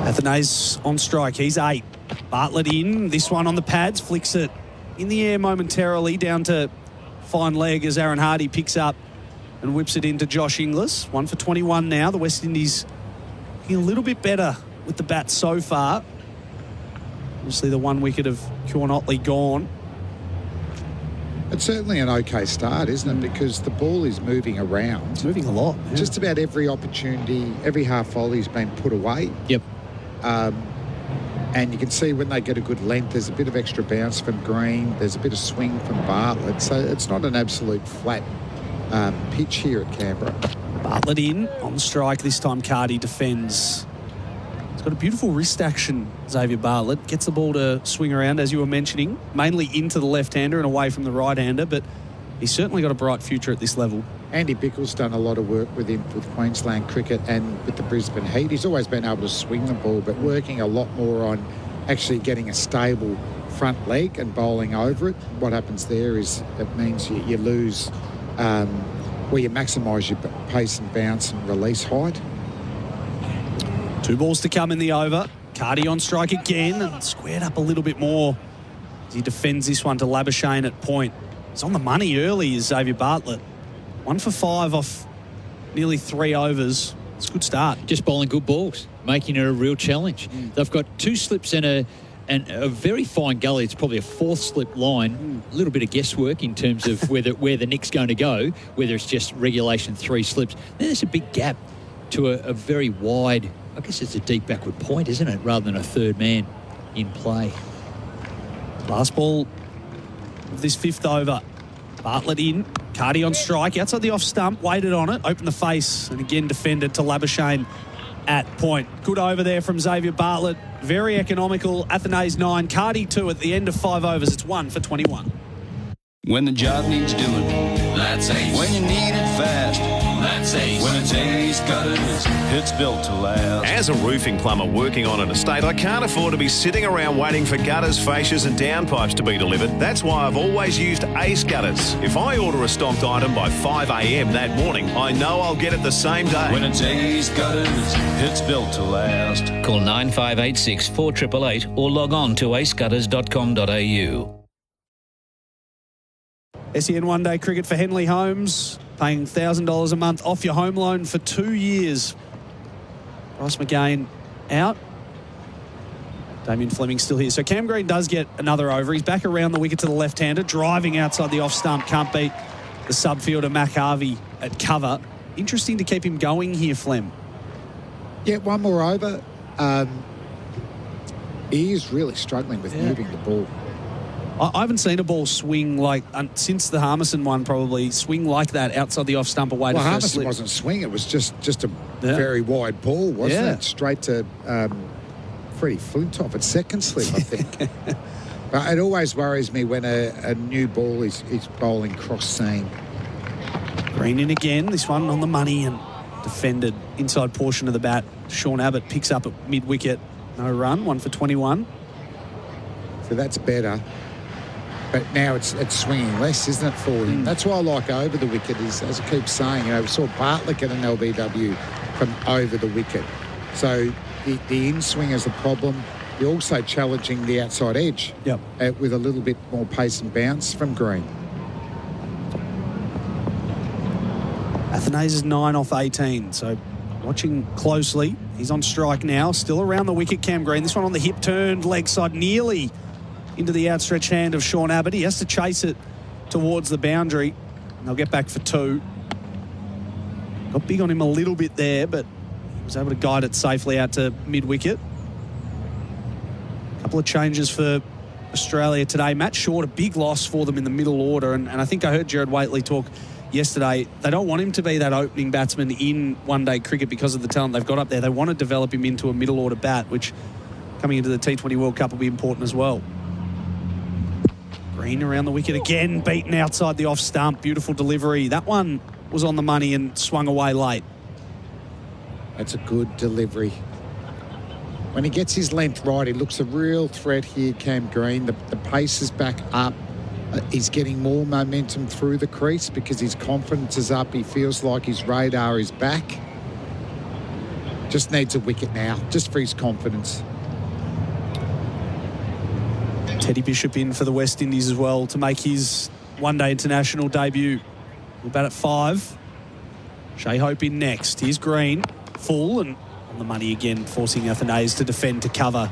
Athenaeus on strike. He's 8. Bartlett in. This one on the pads. Flicks it in the air momentarily down to fine leg as Aaron Hardy picks up and whips it into Josh Inglis. 1 for 21 now. The West Indies looking a little bit better with the bat so far. Obviously, the 1 wicket of Kewan Otley gone. It's certainly an okay start, isn't it? Because the ball is moving around. It's moving a lot. Yeah. Just about every opportunity, every half volley's been put away. Yep. And you can see when they get a good length, there's a bit of extra bounce from Green. There's a bit of swing from Bartlett. So it's not an absolute flat pitch here at Canberra. Bartlett in on strike. This time Cardi defends. He's got a beautiful wrist action, Xavier Bartlett. Gets the ball to swing around, as you were mentioning, mainly into the left-hander and away from the right-hander, but he's certainly got a bright future at this level. Andy Bickle's done a lot of work with him with Queensland cricket and with the Brisbane Heat. He's always been able to swing the ball, but working a lot more on actually getting a stable front leg and bowling over it. What happens there is it means you lose... where you maximise your pace and bounce and release height. 2 balls to come in the over. Cardi on strike again and squared up a little bit more as he defends this one to Labuschagne at point. He's on the money early, is Xavier Bartlett. 1 for 5 off nearly 3 overs. It's a good start. Just bowling good balls, making it a real challenge. They've got 2 slips and a very fine gully. It's probably a 4th slip line. A little bit of guesswork in terms of where the nick's going to go, whether it's just regulation 3 slips. Then there's a big gap to a very wide, I guess it's a deep backward point, isn't it, rather than a third man in play. Last ball of this 5th over. Bartlett in. Cardi on strike. Outside the off stump. Waited on it. Opened the face. And again defended to Labuschagne at point. Good over there from Xavier Bartlett. Very economical. Athenaeus 9. Cardi 2 at the end of 5 overs. It's 1 for 21. When the job needs doing, that's Ace. When you need it fast, that's Ace. When it's Ace Gutters, it's built to last. As a roofing plumber working on an estate, I can't afford to be sitting around waiting for gutters, fascias and downpipes to be delivered. That's why I've always used Ace Gutters. If I order a stocked item by 5 a.m. that morning, I know I'll get it the same day. When it's Ace Gutters, it's built to last. Call 9586 4888 or log on to acegutters.com.au. SEN One Day Cricket for Henley Holmes, paying $1,000 a month off your home loan for 2 years. Bryce McGain out. Damien Fleming still here. So Cam Green does get another over. He's back around the wicket to the left-hander, driving outside the off-stump. Can't beat the subfielder, Mac Harvey, at cover. Interesting to keep him going here, Flem. Yeah, one more over. He is really struggling with moving the ball. I haven't seen a ball swing like, since the Harmison one probably, swing like that outside the off-stump away to first slip. Harmison wasn't swing. It was just a very wide ball, wasn't it? Straight to Freddie Flintoff at second slip, I think. But it always worries me when a new ball is bowling cross-seam. Green in again. This one on the money and defended inside portion of the bat. Sean Abbott picks up at mid-wicket. No run, 1 for 21. So that's better. But now it's swinging less, isn't it, for him? That's why I like over the wicket is, as I keep saying, we saw Bartlett get an LBW from over the wicket. So the in-swing is a problem. You're also challenging the outside edge with a little bit more pace and bounce from Green. Athanase is 9 off 18, so watching closely. He's on strike now, still around the wicket, Cam Green. This one on the hip, turned leg side, nearly into the outstretched hand of Sean Abbott. He has to chase it towards the boundary. And they'll get back for 2. Got big on him a little bit there, but he was able to guide it safely out to mid-wicket. Couple of changes for Australia today. Matt Short, a big loss for them in the middle order, and I think I heard Jared Waitley talk yesterday. They don't want him to be that opening batsman in one-day cricket because of the talent they've got up there. They want to develop him into a middle order bat, which coming into the T20 World Cup will be important as well. Green around the wicket again, beaten outside the off stump. Beautiful delivery. That one was on the money and swung away late. That's a good delivery. When he gets his length right, he looks a real threat here, Cam Green. The pace is back up. He's getting more momentum through the crease because his confidence is up. He feels like his radar is back. Just needs a wicket now, just for his confidence. Teddy Bishop in for the West Indies as well to make his one-day international debut. We'll bat at 5. Shea Hope in next. Here's Green, full and on the money again, forcing Athanase to defend to cover.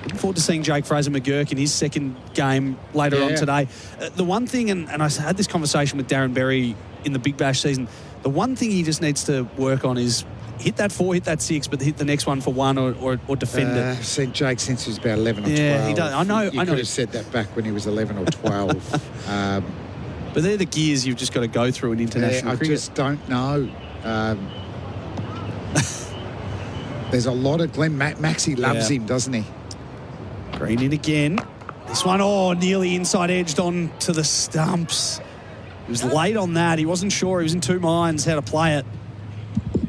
Looking forward to seeing Jake Fraser-McGurk in his second game later on today. The one thing, and I had this conversation with Darren Berry in the Big Bash season, the one thing he just needs to work on is hit that 4, hit that 6, but hit the next one for 1 or defend it. I've seen Jake since he was about 11 or 12. Yeah, he does. I know. You could have said that back when he was 11 or 12. But they're the gears you've just got to go through in international cricket. I just don't know. There's a lot of Glenn Maxey loves him, doesn't he? Green in again. This one, nearly inside edged on to the stumps. He was late on that. He wasn't sure. He was in 2 minds how to play it.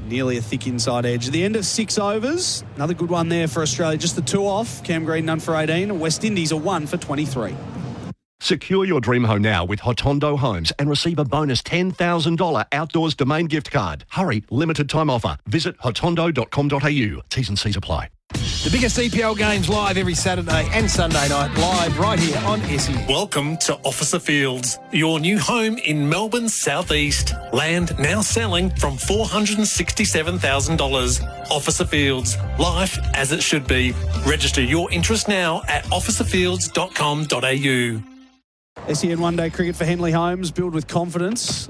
Nearly a thick inside edge. At the end of 6 overs, another good one there for Australia. Just the 2 off. Cam Green, none for 18. West Indies are 1 for 23. Secure your dream home now with Hotondo Homes and receive a bonus $10,000 outdoors domain gift card. Hurry, limited time offer. Visit hotondo.com.au. T's and C's apply. The biggest EPL games live every Saturday and Sunday night, live right here on SEN. Welcome to Officer Fields, your new home in Melbourne's southeast. Land now selling from $467,000. Officer Fields, life as it should be. Register your interest now at officerfields.com.au. SEN one-day cricket for Henley Holmes, build with confidence.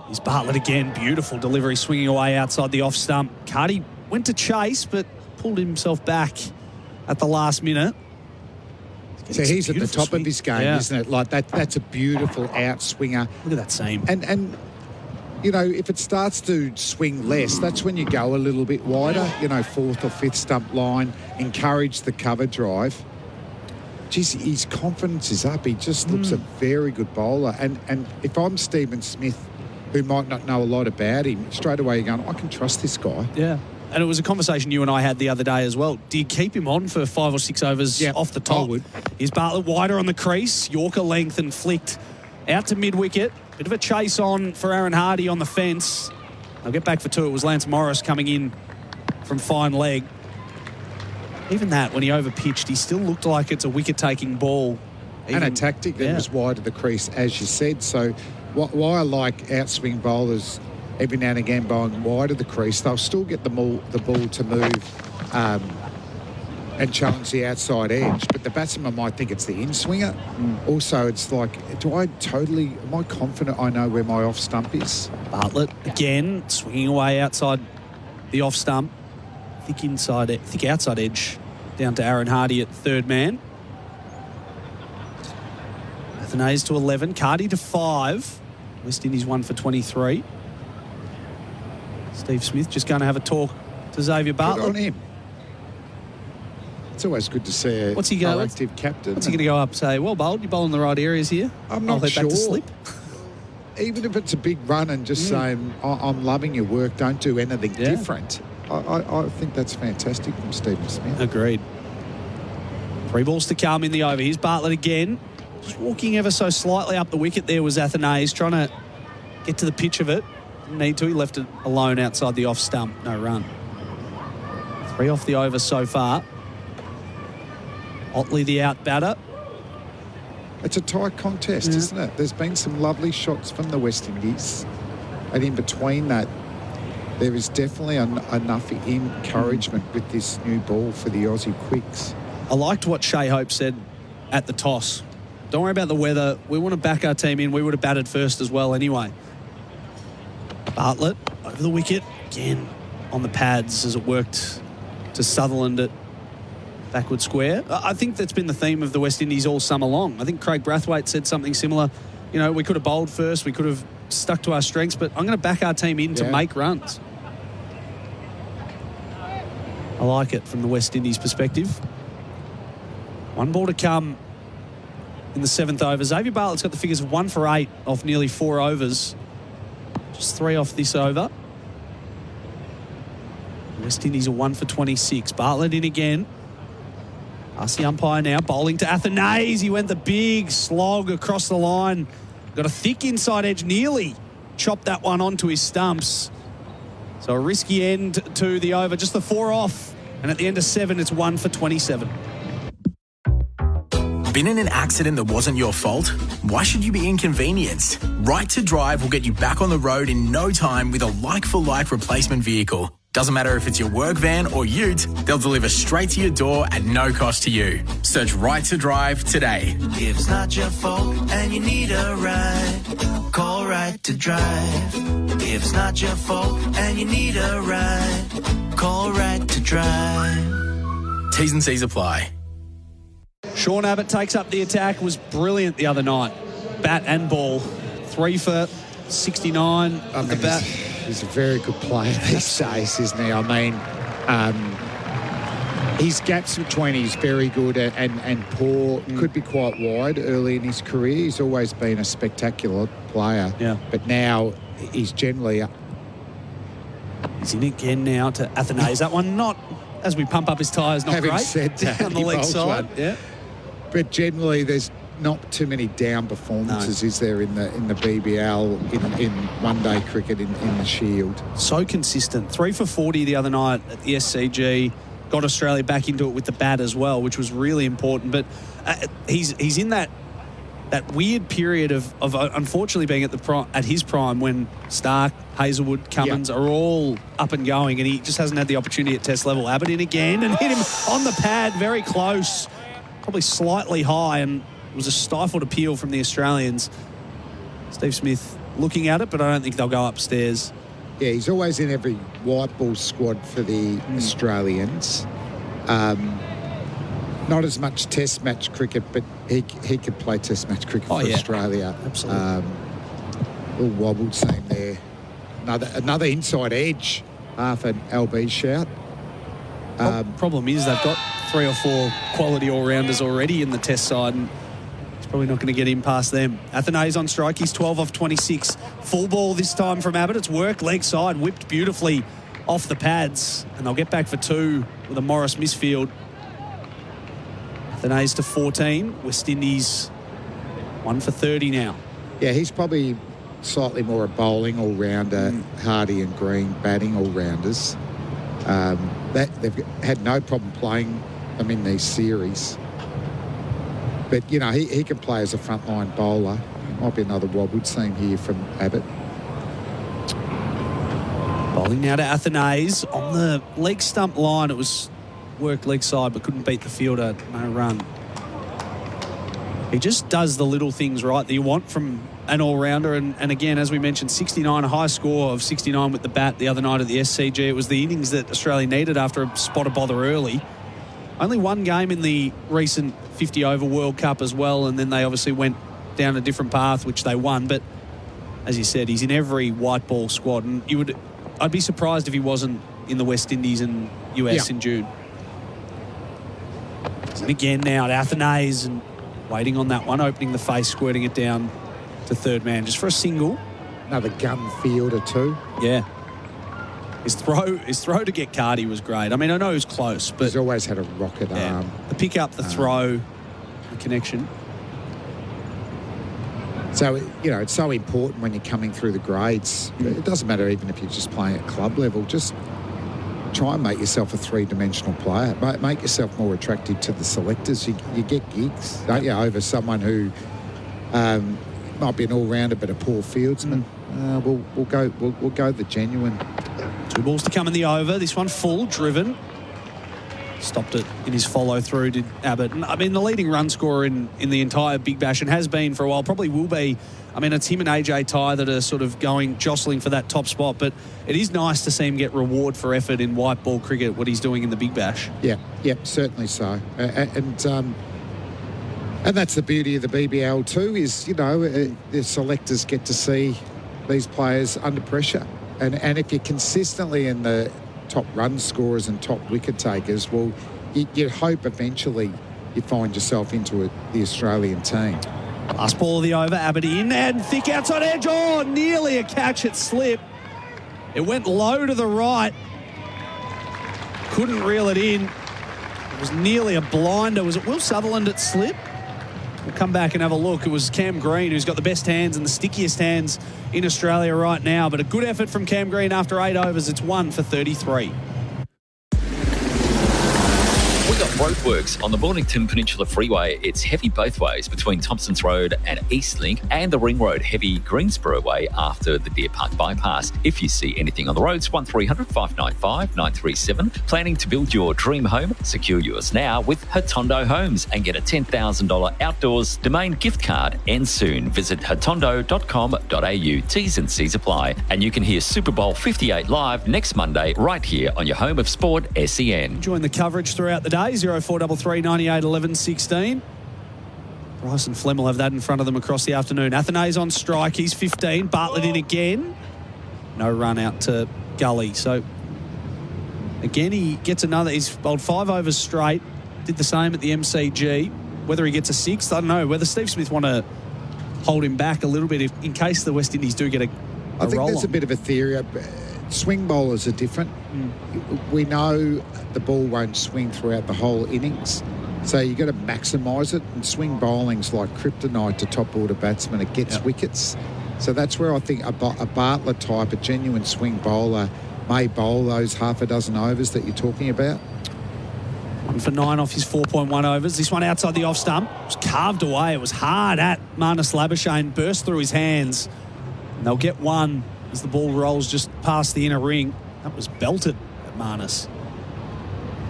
Here's Bartlett again, beautiful delivery, swinging away outside the off stump. Cardi went to chase, but pulled himself back at the last minute. So he's at the top of his game, isn't it? Like that's a beautiful out swinger. Look at that seam. And you know, if it starts to swing less, that's when you go a little bit wider, 4th or 5th stump line, encourage the cover drive. Geez, his confidence is up. He just looks a very good bowler. And if I'm Stephen Smith, who might not know a lot about him, straight away you're going, I can trust this guy. Yeah. And it was a conversation you and I had the other day as well. Do you keep him on for 5 or 6 overs off the top? I would. Here's Bartlett wider on the crease. Yorker length and flicked out to mid-wicket. Bit of a chase on for Aaron Hardy on the fence. They'll get back for 2. It was Lance Morris coming in from fine leg. Even that, when he overpitched, he still looked like it's a wicket-taking ball. And a tactic that was wide of the crease, as you said. So why I like outswing bowlers every now and again going wide of the crease, they'll still get the ball to move and challenge the outside edge. But the batsman might think it's the in-swinger. Also, it's like, am I confident I know where my off stump is? Bartlett, again, swinging away outside the off stump. Thick outside edge down to Aaron Hardy at third man. Athanaze to 11, Cardi to 5. West Indies 1 for 23. Steve Smith just going to have a talk to Xavier Bartlett. Good on him. It's always good to see a proactive captain. What's he going to go up and say, well bowled, you're bowling the right areas here? I'm not sure. Back to slip. Even if it's a big run and just saying, I'm loving your work, don't do anything different. I think that's fantastic from Stephen Smith. Agreed. 3 balls to come in the over. Here's Bartlett again. Just walking ever so slightly up the wicket there was Athanaze, trying to get to the pitch of it. Didn't need to. He left it alone outside the off stump. No run. 3 off the over so far. Otley the out batter. It's a tight contest, isn't it? There's been some lovely shots from the West Indies. And in between that, there is definitely enough encouragement with this new ball for the Aussie quicks. I liked what Shea Hope said at the toss. Don't worry about the weather. We want to back our team in. We would have batted first as well anyway. Bartlett over the wicket. Again on the pads as it worked to Sutherland at backward square. I think that's been the theme of the West Indies all summer long. I think Craig Brathwaite said something similar. You know, we could have bowled first. We could have stuck to our strengths, but I'm going to back our team in to make runs. I like it from the West Indies perspective. 1 ball to come in the 7th over. Xavier Bartlett's got the figures of 1 for 8 off nearly 4 overs. Just 3 off this over. West Indies are 1 for 26. Bartlett in again. Ask the umpire now. Bowling to Athanaze. He went the big slog across the line. Got a thick inside edge. Nearly chopped that one onto his stumps. So a risky end to the over. Just the 4 off. And at the end of 7, it's 1 for 27. Been in an accident that wasn't your fault? Why should you be inconvenienced? Right to Drive will get you back on the road in no time with a like-for-like replacement vehicle. Doesn't matter if it's your work van or ute, they'll deliver straight to your door at no cost to you. Search Right to Drive today. If it's not your fault and you need a ride, call Right to Drive. If it's not your fault and you need a ride, call Right to Drive. T's and C's apply. Sean Abbott takes up the attack. Was brilliant the other night. Bat and ball. 3 for 69 at the bat. He's a very good player these days, isn't he? I mean, his gaps between he's very good and poor could be quite wide early in his career. He's always been a spectacular player. Yeah. But now he's generally... He's in again now to Athanaze. That one not, as we pump up his tyres, not Having great. said that, on the he leg bowls side. one. Yeah. But generally, there's not too many down performances, is there, in the BBL, in one-day cricket, in the Shield? So consistent. 3 for 40 the other night at the SCG. Got Australia back into it with the bat as well, which was really important. But he's in that weird period of unfortunately being at his prime when Stark, Hazelwood, Cummins are all up and going, and he just hasn't had the opportunity at Test level. Abbott in again and hit him on the pad, very close, probably slightly high, and it was a stifled appeal from the Australians. Steve Smith looking at it, but I don't think they'll go upstairs. Yeah, he's always in every white ball squad for the Australians. Not as much Test match cricket, but he could play Test match cricket for Australia. Absolutely. Little wobble seam there. Another inside edge, half an LB shout. Problem is they've got 3 or 4 quality all-rounders already in the Test side, and it's probably not going to get in past them. Athanaze on strike. He's 12 off 26. Full ball this time from Abbott. It's worked leg side, whipped beautifully off the pads, and they'll get back for 2 with a Morris misfield. Athanaze to 14. West Indies 1 for 30 now. Yeah, he's probably slightly more a bowling all-rounder. Hardy and Green batting all-rounders. They've had no problem playing them in these series. But, you know, he can play as a frontline bowler. Might be another wobbled seam here from Abbott. Bowling now to Athanase on the leg stump line. It was worked leg side but couldn't beat the fielder. No run. He just does the little things right that you want from an all-rounder. And again, as we mentioned, 69, a high score of 69 with the bat the other night at the SCG. It was the innings that Australia needed after a spot of bother early. Only one game in the recent 50-over World Cup as well, and then they obviously went down a different path, which they won. But as you said, he's in every white ball squad, and I'd be surprised if he wasn't in the West Indies and US in June. And again now at Athanase, and waiting on that one, opening the face, squirting it down to third man just for a single. Another gun fielder too. Yeah. His throw to get Cardi was great. I mean, I know he was close, but he's always had a rocket arm. The pick up, the throw, the connection. So, it's so important when you're coming through the grades. It doesn't matter even if you're just playing at club level. Just try and make yourself a three-dimensional player. Make yourself more attractive to the selectors. You get gigs, don't you, over someone who might be an all-rounder but a poor fieldsman. We'll go the genuine. 2 balls to come in the over. This one full, driven. Stopped it in his follow-through, did Abbott. And, I mean, the leading run scorer in the entire Big Bash, and has been for a while, probably will be. I mean, it's him and AJ Ty that are sort of jostling for that top spot, but it is nice to see him get reward for effort in white ball cricket, what he's doing in the Big Bash. Yeah, certainly so. And that's the beauty of the BBL too, is, the selectors get to see these players under pressure. And if you're consistently in the top run scorers and top wicket takers, well, you'd hope eventually you find yourself into the Australian team. Last ball of the over, Abbott in, and thick outside edge. Oh, nearly a catch at slip. It went low to the right. Couldn't reel it in. It was nearly a blinder. Was it Will Sutherland at slip? We'll come back and have a look. It was Cam Green, who's got the best hands and the stickiest hands in Australia right now. But a good effort from Cam Green after 8 overs. It's 1 for 33. We got roadworks on the Mornington Peninsula Freeway. It's heavy both ways between Thompsons Road and Eastlink, and the Ring Road heavy Greensboro Way after the Deer Park bypass. If you see anything on the roads, 1300 595 937. Planning to build your dream home? Secure yours now with Hotondo Homes and get a $10,000 outdoors domain gift card. Ends soon. Visit hotondo.com.au. T's and C's apply. And you can hear Super Bowl 58 live next Monday right here on your home of sport, SEN. Join the coverage throughout the day. 0433 98 11 16. Bryce and Flem will have that in front of them across the afternoon. Athanase on strike. He's 15. Bartlett in again. No run out to Gully. So, again, he gets another. He's bowled 5 overs straight. Did the same at the MCG. Whether he gets a 6th, I don't know. Whether Steve Smith want to hold him back a little bit in case the West Indies do get a I think roll there's on. a bit of a theory. Swing bowlers are different. We know the ball won't swing throughout the whole innings, so you've got to maximise it, and swing bowling's like kryptonite to top order batsmen. It gets wickets. So that's where I think a Bartlett type, a genuine swing bowler, may bowl those half a dozen overs that you're talking about. 1 for 9 off his 4.1 overs. This one outside the off stump. It was carved away. It was hard at Marnus Labuschagne. Burst through his hands. And they'll get one as the ball rolls just past the inner ring. That was belted at Marnus.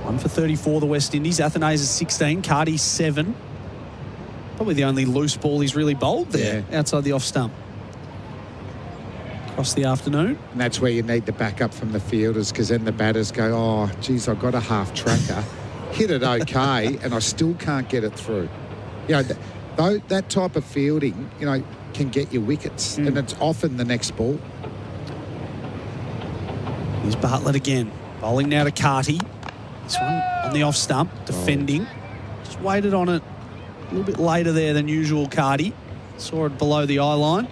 1 for 34, the West Indies. Athanase is 16. Cardi 7. Probably the only loose ball he's really bowled there outside the off stump. Across the afternoon. And that's where you need the backup from the fielders, because then the batters go, oh, geez, I've got a half tracker. Hit it okay, and I still can't get it through. That type of fielding, can get you wickets, and it's often the next ball. Here's Bartlett again. Bowling now to Carty. This one on the off stump, defending. Just waited on it a little bit later there than usual, Carty. Saw it below the eye line.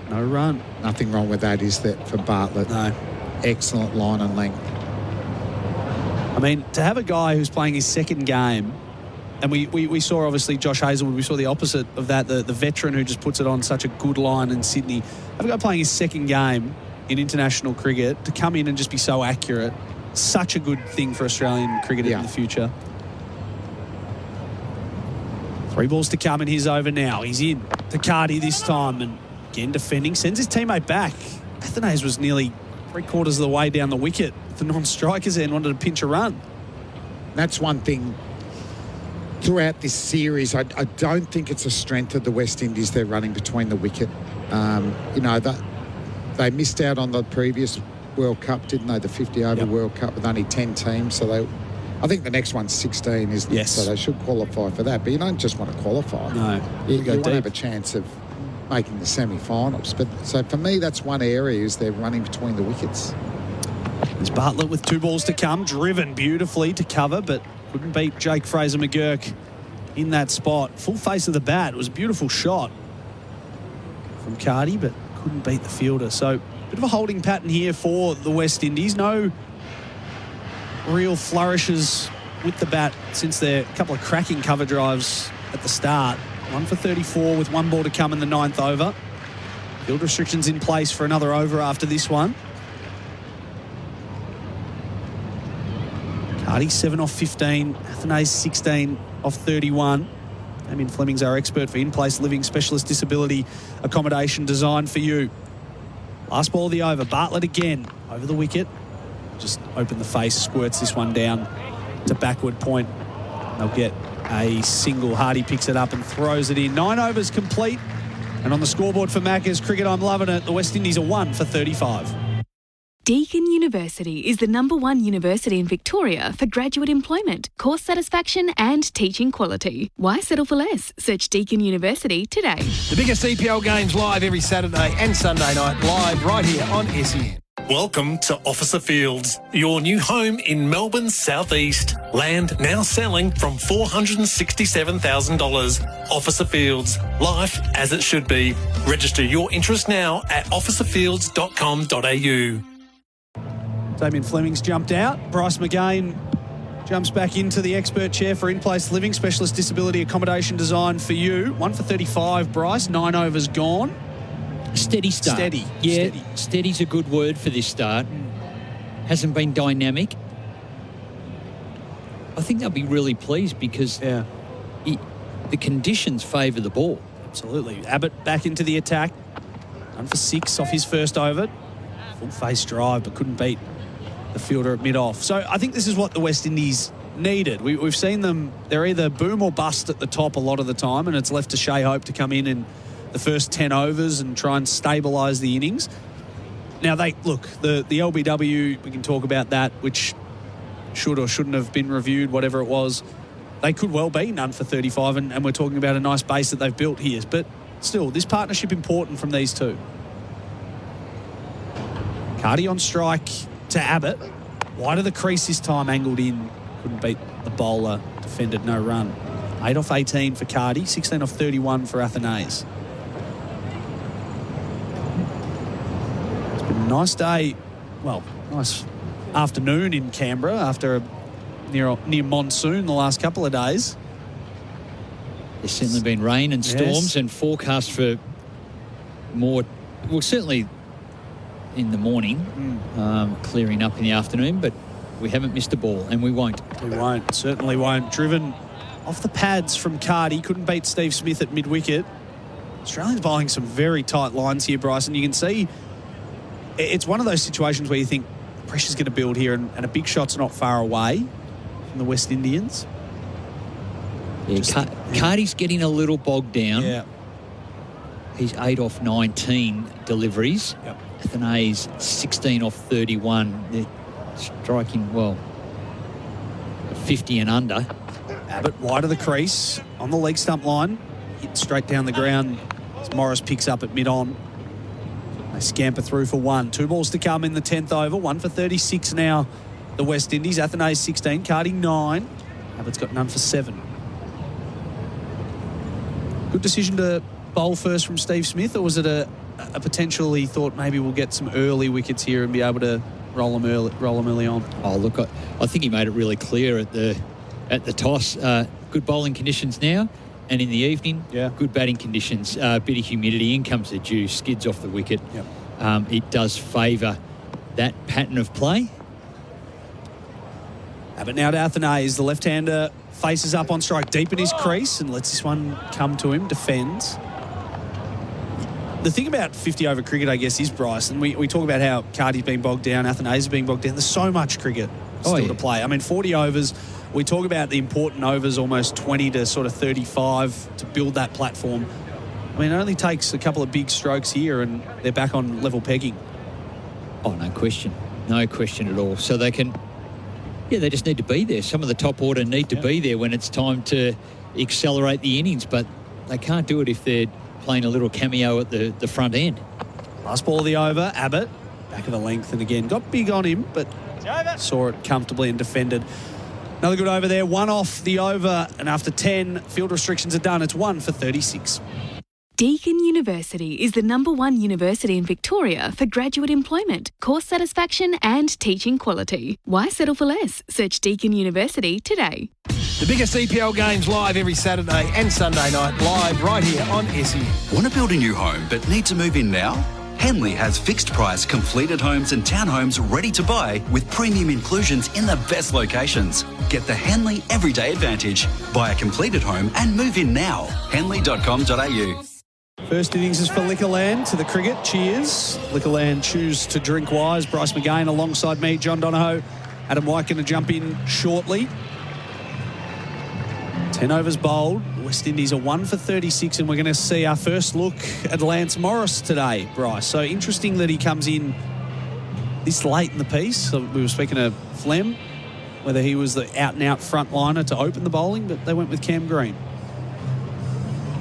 No run. Nothing wrong with that, is that, for Bartlett? No. Excellent line and length. I mean, to have a guy who's playing his second game, and we saw, obviously, Josh Hazelwood, we saw the opposite of that, the veteran who just puts it on such a good line in Sydney. Have a guy playing his second game in international cricket to come in and just be so accurate. Such a good thing for Australian cricket in the future. 3 balls to come in his over now. He's in to Cardi this time, and again defending. Sends his teammate back. Athanase was nearly 3/4 of the way down the wicket. The non-strikers end wanted to pinch a run. That's one thing throughout this series. I don't think it's a strength of the West Indies. They're running between the wicket. They missed out on the previous World Cup, didn't they? The 50-over World Cup with only 10 teams. So I think the next one's 16, isn't it? So they should qualify for that. But you don't just want to qualify. No. You want to have a chance of making the semi-finals. But so for me, that's one area is they're running between the wickets. There's Bartlett with 2 balls to come, driven beautifully to cover, but couldn't beat Jake Fraser-McGurk in that spot. Full face of the bat. It was a beautiful shot from Cardi, but couldn't beat the fielder. So bit of a holding pattern here for the West Indies. No real flourishes with the bat since their couple of cracking cover drives at the start. 1 for 34 with 1 ball to come in the 9th over. Field restrictions in place for another over after this one. Cardi 7 off 15. Athanase 16 off 31. Damien Fleming's our expert for in-place living specialist disability accommodation designed for you. Last ball of the over. Bartlett again over the wicket. Just open the face, squirts this one down to backward point. They'll get a single. Hardy picks it up and throws it in. 9 overs complete. And on the scoreboard for Macca's Cricket, I'm loving it. The West Indies are 1 for 35. Deakin University is the #1 university in Victoria for graduate employment, course satisfaction and teaching quality. Why settle for less? Search Deakin University today. The biggest EPL games live every Saturday and Sunday night, live right here on SEN. Welcome to Officer Fields, your new home in Melbourne's southeast. Land now selling from $467,000. Officer Fields, life as it should be. Register your interest now at officerfields.com.au. Damien Fleming's jumped out. Bryce McGain jumps back into the expert chair for in-place living specialist disability accommodation designed for you. 1 for 35, Bryce. 9 overs gone. Steady start. Steady. Yeah, steady's a good word for this start. Hasn't been dynamic. I think they'll be really pleased because the conditions favour the ball. Absolutely. Abbott back into the attack. 1 for 6 off his first over. Full face drive, but couldn't beat the fielder at mid-off. So I think this is what the West Indies needed. We've seen them, they're either boom or bust at the top a lot of the time, and it's left to Shea Hope to come in the first 10 overs and try and stabilise the innings. Now, the LBW, we can talk about that, which should or shouldn't have been reviewed, whatever it was. They could well be none for 35, and we're talking about a nice base that they've built here. But still, this partnership important from these two. Cardi on strike to Abbott. Wide of the crease this time, angled in. Couldn't beat the bowler. Defended, no run. 8 off 18 for Cardi. 16 off 31 for Athanase. It's been a nice day. Well, nice afternoon in Canberra after a near monsoon the last couple of days. There's certainly been rain and storms and forecast for more. Well, certainly in the morning, clearing up in the afternoon, but we haven't missed a ball, and we won't. We won't, certainly won't. Driven off the pads from Cardi, couldn't beat Steve Smith at mid-wicket. Australians bowling some very tight lines here, Bryson. You can see it's one of those situations where you think pressure's going to build here, and a big shot's not far away from the West Indians. Yeah, Cardi's getting a little bogged down. Yeah. He's 8 off 19 deliveries. Yep. Athanase 16 off 31. They're striking, 50 and under. Abbott wide of the crease on the leg stump line. Hit straight down the ground as Morris picks up at mid-on. They scamper through for 1. 2 balls to come in the 10th over. 1 for 36 now, the West Indies. Athanase 16, Cardi 9. Abbott's got none for 7. Good decision to bowl first from Steve Smith, or was it a potential he thought maybe we'll get some early wickets here and be able to roll them early on? Oh, look, I think he made it really clear at the toss. Good bowling conditions now, and in the evening, good batting conditions. Bit of humidity, in comes the dew, skids off the wicket. Yep. It does favour that pattern of play. Abbott now to Athanase. The left-hander faces up on strike deep in his crease and lets this one come to him, defends. The thing about 50 over cricket, I guess, is, Bryce, and we talk about how Cardi's been bogged down, Athanase is being bogged down. There's so much cricket still to play. I mean, 40 overs, we talk about the important overs, almost 20 to sort of 35 to build that platform. I mean, it only takes a couple of big strokes here and they're back on level pegging. Oh, no question. No question at all. So they can, they just need to be there. Some of the top order need to be there when it's time to accelerate the innings, but they can't do it if they're playing a little cameo at the front end. Last ball of the over, Abbott, back of a length, and again, got big on him, but saw it comfortably and defended. Another good over there, one off the over, and after 10, field restrictions are done. It's 1 for 36. Deakin University is the #1 university in Victoria for graduate employment, course satisfaction and teaching quality. Why settle for less? Search Deakin University today. The biggest EPL games live every Saturday and Sunday night, live right here on SEN. Want to build a new home but need to move in now? Henley has fixed price completed homes and townhomes ready to buy with premium inclusions in the best locations. Get the Henley Everyday Advantage. Buy a completed home and move in now. Henley.com.au. First innings is for Liquorland to the cricket. Cheers. Liquorland choose to drink wise. Bryce McGain alongside me, John Donohoe. Adam White going to jump in shortly. 10 overs bowled. West Indies are 1 for 36, and we're going to see our first look at Lance Morris today, Bryce. So interesting that he comes in this late in the piece. So we were speaking to Flem, whether he was the out-and-out frontliner to open the bowling, but they went with Cam Green.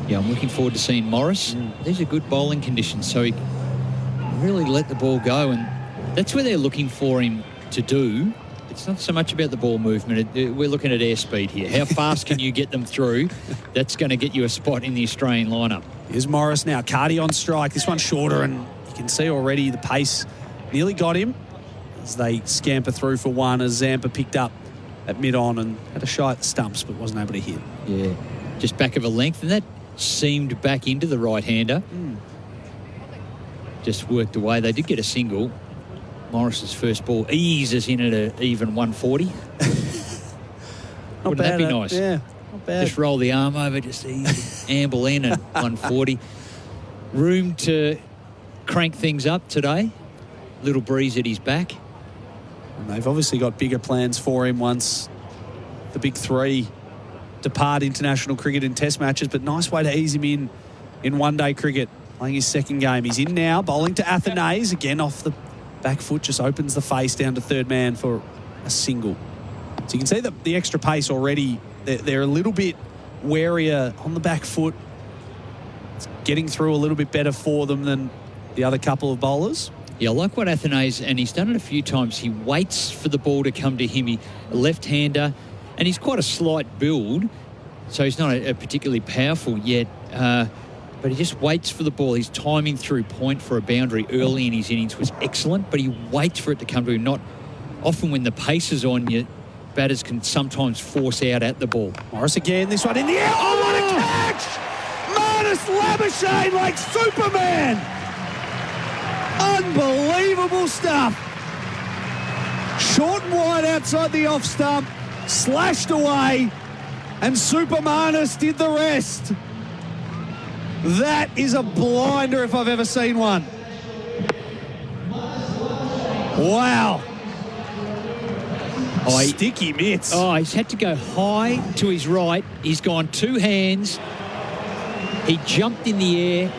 Yeah, I'm looking forward to seeing Morris. These are good bowling conditions, so he really let the ball go, and that's where they're looking for him to do. It's not so much about the ball movement. We're looking at airspeed here. How fast can you get them through? That's going to get you a spot in the Australian lineup. Here's Morris now. Cardi on strike. This one's shorter, and you can see already the pace nearly got him as they scamper through for one, as Zampa picked up at mid-on and had a shy at the stumps but wasn't able to hit. Yeah, just back of a length, and that seamed back into the right-hander. Just worked away. They did get a single. Morris's first ball eases in at an even 140. Wouldn't that be nice? Yeah, not bad. Just roll the arm over, just easy, amble in at 140. Room to crank things up today. Little breeze at his back. And they've obviously got bigger plans for him once the big three depart international cricket in test matches, but nice way to ease him in one-day cricket, playing his second game. He's in now, bowling to Athanase, again off the back foot, just opens the face down to third man for a single. So you can see the extra pace already. They're a little bit warier on the back foot. It's getting through a little bit better for them than the other couple of bowlers. Yeah, I like what Athanase, and he's done it a few times. He waits for the ball to come to him. He's a left-hander, and he's quite a slight build, so he's not a particularly powerful yet, but he just waits for the ball. His timing through point for a boundary early in his innings was excellent, but he waits for it to come to him. Not often when the pace is on you, batters can sometimes force out at the ball. Morris again, this one in the air. Oh, what a catch! Marnus Labuschagne like Superman! Unbelievable stuff. Short and wide outside the off stump, slashed away, and Super Marnus did the rest. That is a blinder if I've ever seen one. Wow. Sticky mitts. Oh, he's had to go high to his right. He's gone two hands. He jumped in the air.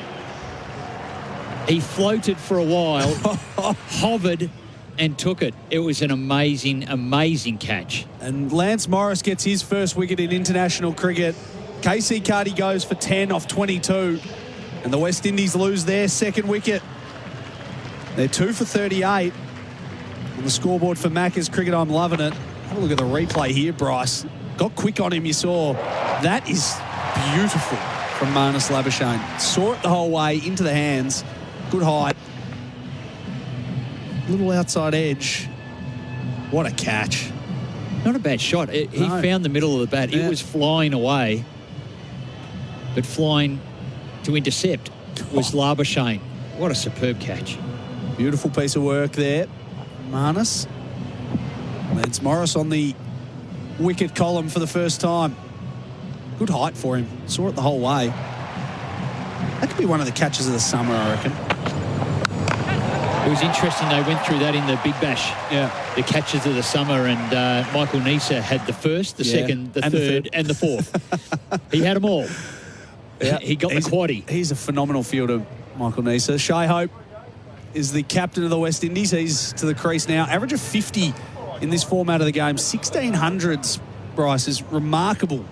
He floated for a while, hovered, and took it. It was an amazing, amazing catch. And Lance Morris gets his first wicket in international cricket. KC Cardi goes for 10 off 22. And the West Indies lose their second wicket. They're 2 for 38. On the scoreboard for Macca's cricket, I'm loving it. Have a look at the replay here, Bryce. Got quick on him, you saw. That is beautiful from Marnus Labuschagne. Saw it the whole way into the hands. Good height. Little outside edge. What a catch. Not a bad shot. He found the middle of the bat. It was flying away, but flying to intercept was Labuschagne. What a superb catch. Beautiful piece of work there. Marnus. Lance Morris on the wicket column for the first time. Good height for him. Saw it the whole way. That could be one of the catches of the summer, I reckon. It was interesting. They went through that in the Big Bash. Yeah. The catches of the summer, and Michael Nisa had the first, the second, the third, and the fourth. He had them all. Yeah. He got the quaddie. He's a phenomenal fielder, Michael Nisa. Shai Hope is the captain of the West Indies. He's to the crease now. Average of 50 in this format of the game. 1600s, Bryce, is remarkable.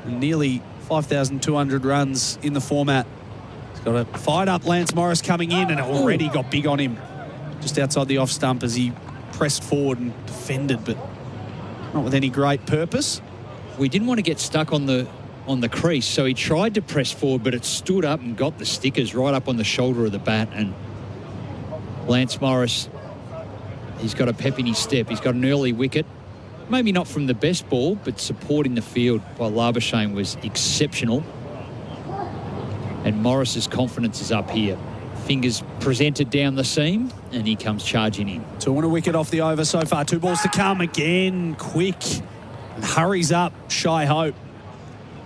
And nearly 5,200 runs in the format. He's got a fired-up Lance Morris coming in and already got big on him just outside the off stump as he pressed forward and defended, but not with any great purpose. We didn't want to get stuck on the crease, so he tried to press forward, but it stood up and got the stickers right up on the shoulder of the bat. And Lance Morris, he's got a pep in his step. He's got an early wicket. Maybe not from the best ball, but supporting the field by Labuschagne was exceptional. And Morris's confidence is up here. Fingers presented down the seam, and he comes charging in. 2 and a wicket off the over so far. 2 balls to come again. Quick. And hurries up Shai Hope.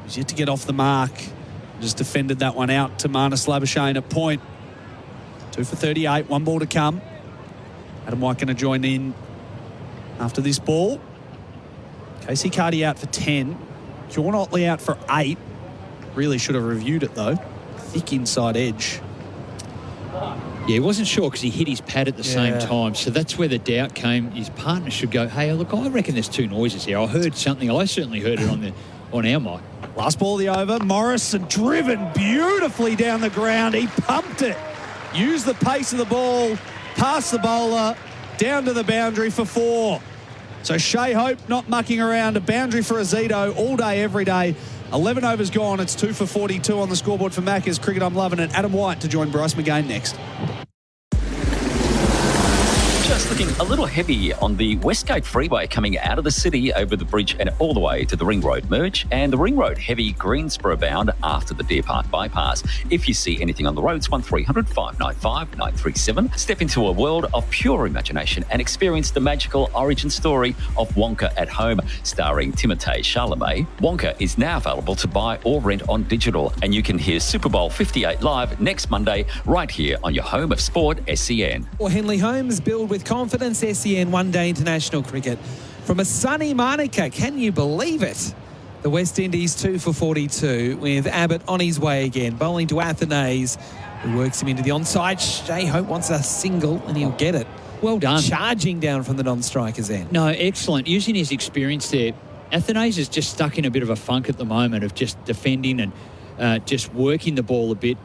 He's yet to get off the mark. Just defended that one out to Marnus Labuschagne at point. 2 for 38. 1 ball to come. Adam White going to join in after this ball. Casey Carty out for 10. John Otley out for 8. Really should have reviewed it, though. Thick inside edge. Yeah, he wasn't sure because he hit his pad at the same time. So that's where the doubt came. His partner should go, hey, look, I reckon there's 2 noises here. I heard something. I certainly heard it on our mic. Last ball of the over. Morrison driven beautifully down the ground. He pumped it. Used the pace of the ball. Past the bowler. Down to the boundary for 4. So Shai Hope not mucking around. A boundary for Azito all day, every day. 11 overs gone. It's 2 for 42 on the scoreboard for Macca's Cricket. I'm loving it. Adam White to join Bryce McGain next. Just looking a little heavy on the Westgate Freeway coming out of the city over the bridge and all the way to the Ring Road merge, and the Ring Road heavy Greensboro bound after the Deer Park bypass. If you see anything on the roads, 1300 595 937. Step into a world of pure imagination and experience the magical origin story of Wonka at Home, starring Timothée Chalamet. Wonka is now available to buy or rent on digital, and you can hear Super Bowl 58 live next Monday right here on your home of sport, SEN. Or Henley Homes, build with confidence, SEN One Day International Cricket. From a sunny Monica, can you believe it? The West Indies 2 for 42 with Abbott on his way again, bowling to Athanase, who works him into the onside. Shai Hope wants a single and he'll get it. Well done. Charging down from the non-striker's end. No, excellent. Using his experience there. Athanase is just stuck in a bit of a funk at the moment of just defending and just working the ball a bit,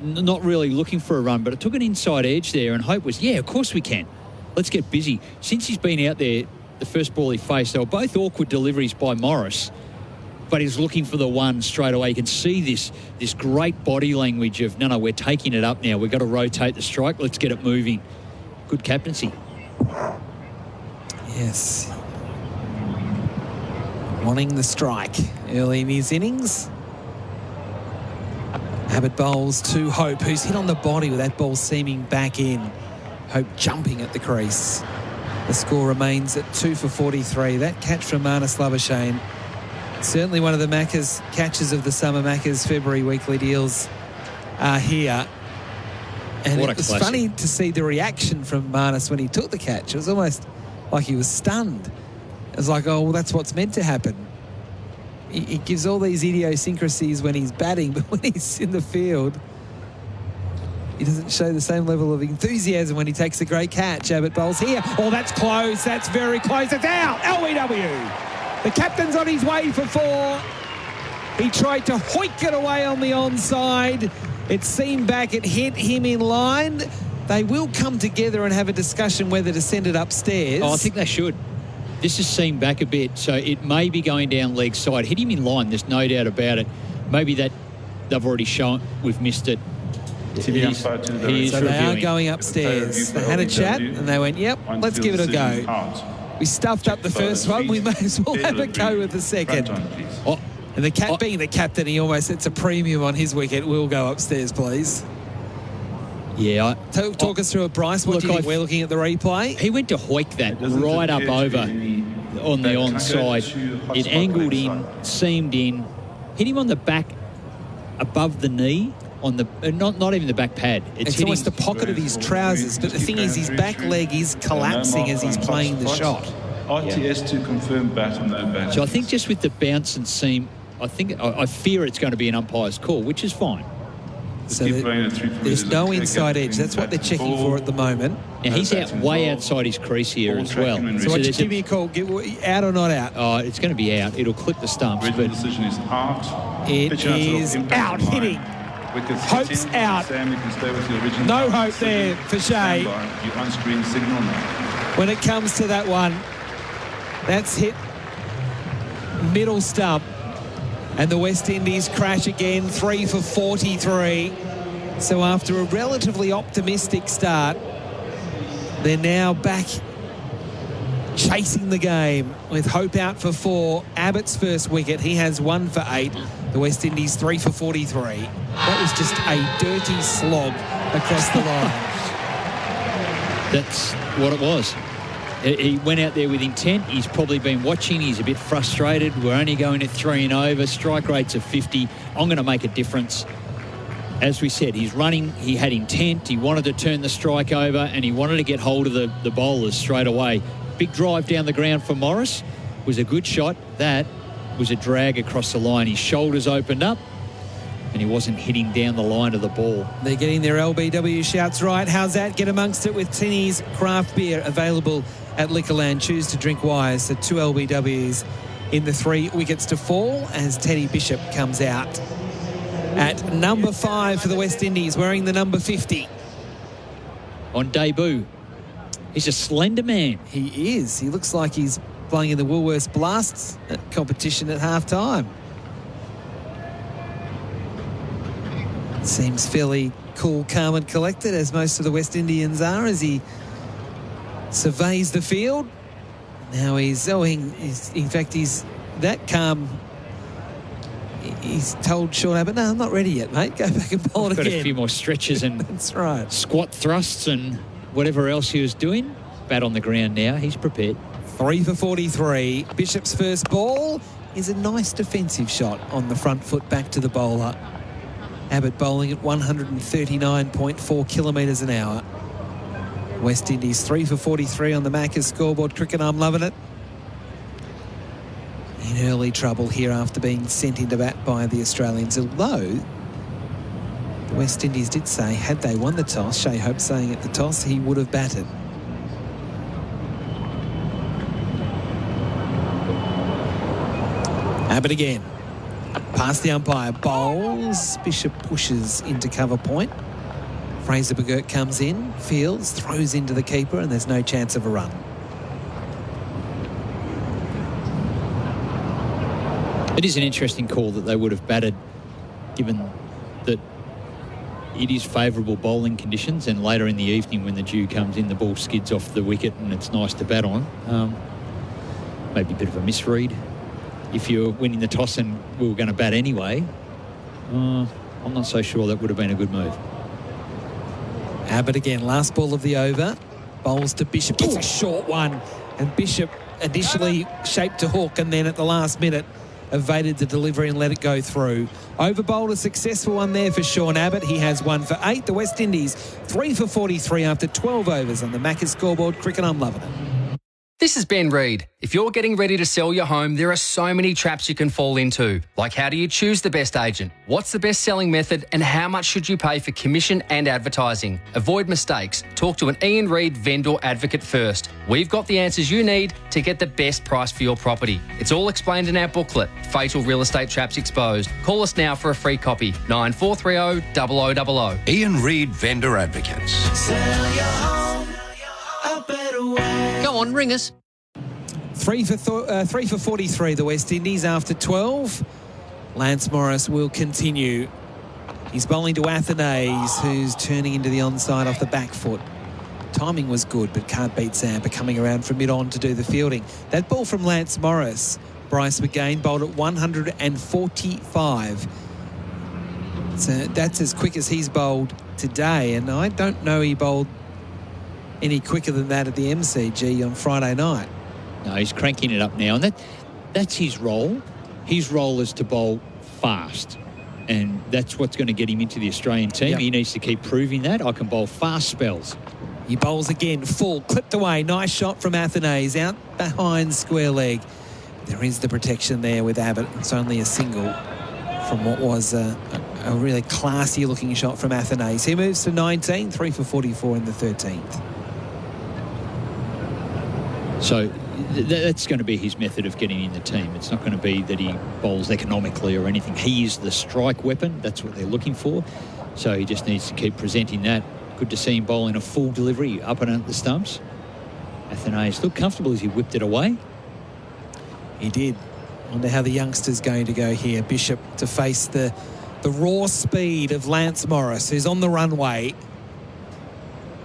not really looking for a run, but it took an inside edge there, and Hope was, of course we can. Let's get busy. Since he's been out there, the first ball he faced, they were both awkward deliveries by Morris, but he's looking for the one straight away. You can see this great body language of, no, we're taking it up now. We've got to rotate the strike. Let's get it moving. Good captaincy. Yes. Wanting the strike early in his innings. Abbott bowls to Hope, who's hit on the body with that ball seaming back in. Hope jumping at the crease. The score remains at 2 for 43. That catch from Marnus Labuschagne, certainly one of the Macca's catches of the summer. Macca's February weekly deals are here. And what it was funny to see the reaction from Marnus when he took the catch. It was almost like he was stunned. It was like, oh, well, that's what's meant to happen. He gives all these idiosyncrasies when he's batting, but when he's in the field, he doesn't show the same level of enthusiasm when he takes a great catch. Abbott bowls here. Oh, that's close. That's very close. It's out. LBW. The captain's on his way for 4. He tried to hoik it away on the onside. It seemed back. It hit him in line. They will come together and have a discussion whether to send it upstairs. Oh, I think they should. This has seemed back a bit, so it may be going down leg side. Hit him in line, there's no doubt about it. Maybe that they've already shown, we've missed it. So they are going upstairs. They had a chat and they went, yep, let's give it a go. We stuffed up the first one, we may as well have a go with the second. And the being the captain, he almost sets a premium on his wicket. We'll go upstairs, please. Yeah. Talk us through it, Bryce. What do you think? We're looking at the replay. He went to hoik that right up over on the onside. It angled in, seamed in, hit him on the back above the knee, on the not even the back pad. It's almost the pocket of his trousers, but the thing is his back leg is collapsing as he's playing the shot. ITS to confirm bat and no bat. So I think just with the bounce and seam, I fear it's going to be an umpire's call, which is fine. So there's no inside edge. That's what they're checking for at the moment. Now, he's way outside his crease here as well. So give me a call. Out or not out? Oh, it's going to be out. It'll clip the stumps. The decision is out. It is out, hitting. Hope's out. Sam, you can stay with the original. No hope there for Shea. You on-screen signal now. When it comes to that one, that's hit middle stump. And the West Indies crash again, 3 for 43. So after a relatively optimistic start, they're now back chasing the game with Hope out for 4. Abbott's first wicket, he has 1 for 8. The West Indies 3 for 43. That was just a dirty slog across the line. That's what it was. He went out there with intent. He's probably been watching. He's a bit frustrated. We're only going at 3 and over. Strike rates of 50. I'm going to make a difference. As we said, he's running. He had intent. He wanted to turn the strike over, and he wanted to get hold of the bowlers straight away. Big drive down the ground for Morris. Was a good shot. That was a drag across the line. His shoulders opened up, and he wasn't hitting down the line of the ball. They're getting their LBW shouts right. How's that? Get amongst it with Tinny's craft beer, available at Liquorland. Choose to drink wise. So 2 LBWs in the 3 wickets to fall as Teddy Bishop comes out at number 5 for the West Indies, wearing the number 50. On debut. He's a slender man. He is. He looks like he's playing in the Woolworths Blasts competition at half-time. Seems fairly cool, calm and collected, as most of the West Indians are, as he surveys the field. Now he's that calm. He's told Sean Abbott, no, I'm not ready yet, mate. Go back and bowl it again. Got a few more stretches and that's right. Squat thrusts and whatever else he was doing. Bat on the ground now. He's prepared. 3 for 43. Bishop's first ball is a nice defensive shot on the front foot back to the bowler. Abbott bowling at 139.4 kilometres an hour. West Indies 3 for 43 on the Macca's scoreboard. Cricket, I'm loving it. In early trouble here after being sent into bat by the Australians, although the West Indies did say, had they won the toss, Shea Hope saying at the toss, he would have batted. Abbott again. Past the umpire, bowls. Bishop pushes into cover point. Fraser Bourgurt comes in, fields, throws into the keeper, and there's no chance of a run. It is an interesting call that they would have batted, given that it is favourable bowling conditions, and later in the evening when the dew comes in, the ball skids off the wicket and it's nice to bat on. Maybe a bit of a misread. If you're winning the toss and we were going to bat anyway, I'm not so sure that would have been a good move. Abbott again, last ball of the over. Bowls to Bishop. It's a short one. And Bishop initially shaped to hook and then at the last minute evaded the delivery and let it go through. Over bowled a successful one there for Sean Abbott. He has 1 for 8. The West Indies 3 for 43 after 12 overs on the Macca's scoreboard. Cricket, I'm loving it. This is Ben Reid. If you're getting ready to sell your home, there are so many traps you can fall into. Like, how do you choose the best agent? What's the best selling method? And how much should you pay for commission and advertising? Avoid mistakes. Talk to an Ian Reid vendor advocate first. We've got the answers you need to get the best price for your property. It's all explained in our booklet, Fatal Real Estate Traps Exposed. Call us now for a free copy, 9430 0000. Ian Reid Vendor Advocates. Sell your home a better way. Go on, ring us. 3 for 43, the West Indies after 12. Lance Morris will continue. He's bowling to Athanase, who's turning into the onside off the back foot. Timing was good, but can't beat Zampa coming around from mid-on to do the fielding. That ball from Lance Morris. Bryce McGain bowled at 145. So that's as quick as he's bowled today, and I don't know he bowled any quicker than that at the MCG on Friday night. No, he's cranking it up now, and that's his role. His role is to bowl fast And that's what's going to get him into the Australian team. Yep. He needs to keep proving that. I can bowl fast spells. He bowls again, full, clipped away. Nice shot from Athanase, out behind square leg. There is the protection there with Abbott. It's only a single from what was a really classy-looking shot from Athanase. He moves to 19, 3 for 44 in the 13th. So that's going to be his method of getting in the team. It's not going to be that he bowls economically or anything. He is the strike weapon. That's what they're looking for. So he just needs to keep presenting that. Good to see him bowling a full delivery up and out the stumps. Athanase looked comfortable as he whipped it away. He did. Wonder how the youngster's going to go here. Bishop to face the raw speed of Lance Morris, who's on the runway.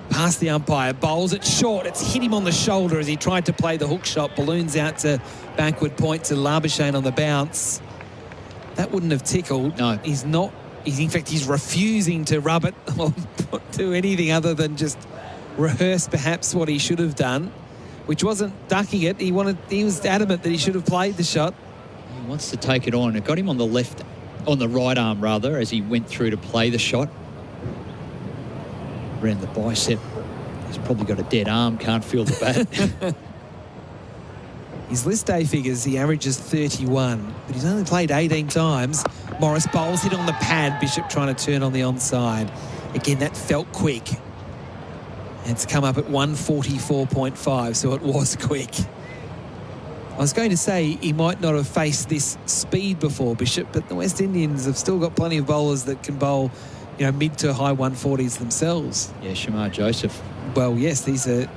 Past the umpire, bowls it short. It's hit him on the shoulder as he tried to play the hook shot. Balloons out to backward point to Labuschagne on the bounce. That wouldn't have tickled. No. He's not. In fact, he's refusing to rub it or do anything other than just rehearse perhaps what he should have done, which wasn't ducking it. He was adamant that he should have played the shot. He wants to take it on. It got him on the right arm rather, as he went through to play the shot. Around the bicep. He's probably got a dead arm, can't feel the bat. His list day figures, he averages 31, but he's only played 18 times. Morris bowls hit on the pad. Bishop trying to turn on the onside. Again, that felt quick. It's come up at 144.5, so it was quick. I was going to say he might not have faced this speed before, Bishop, but the West Indians have still got plenty of bowlers that can bowl, mid to high 140s themselves. Yeah, Shamar Joseph. Well, yes, he's the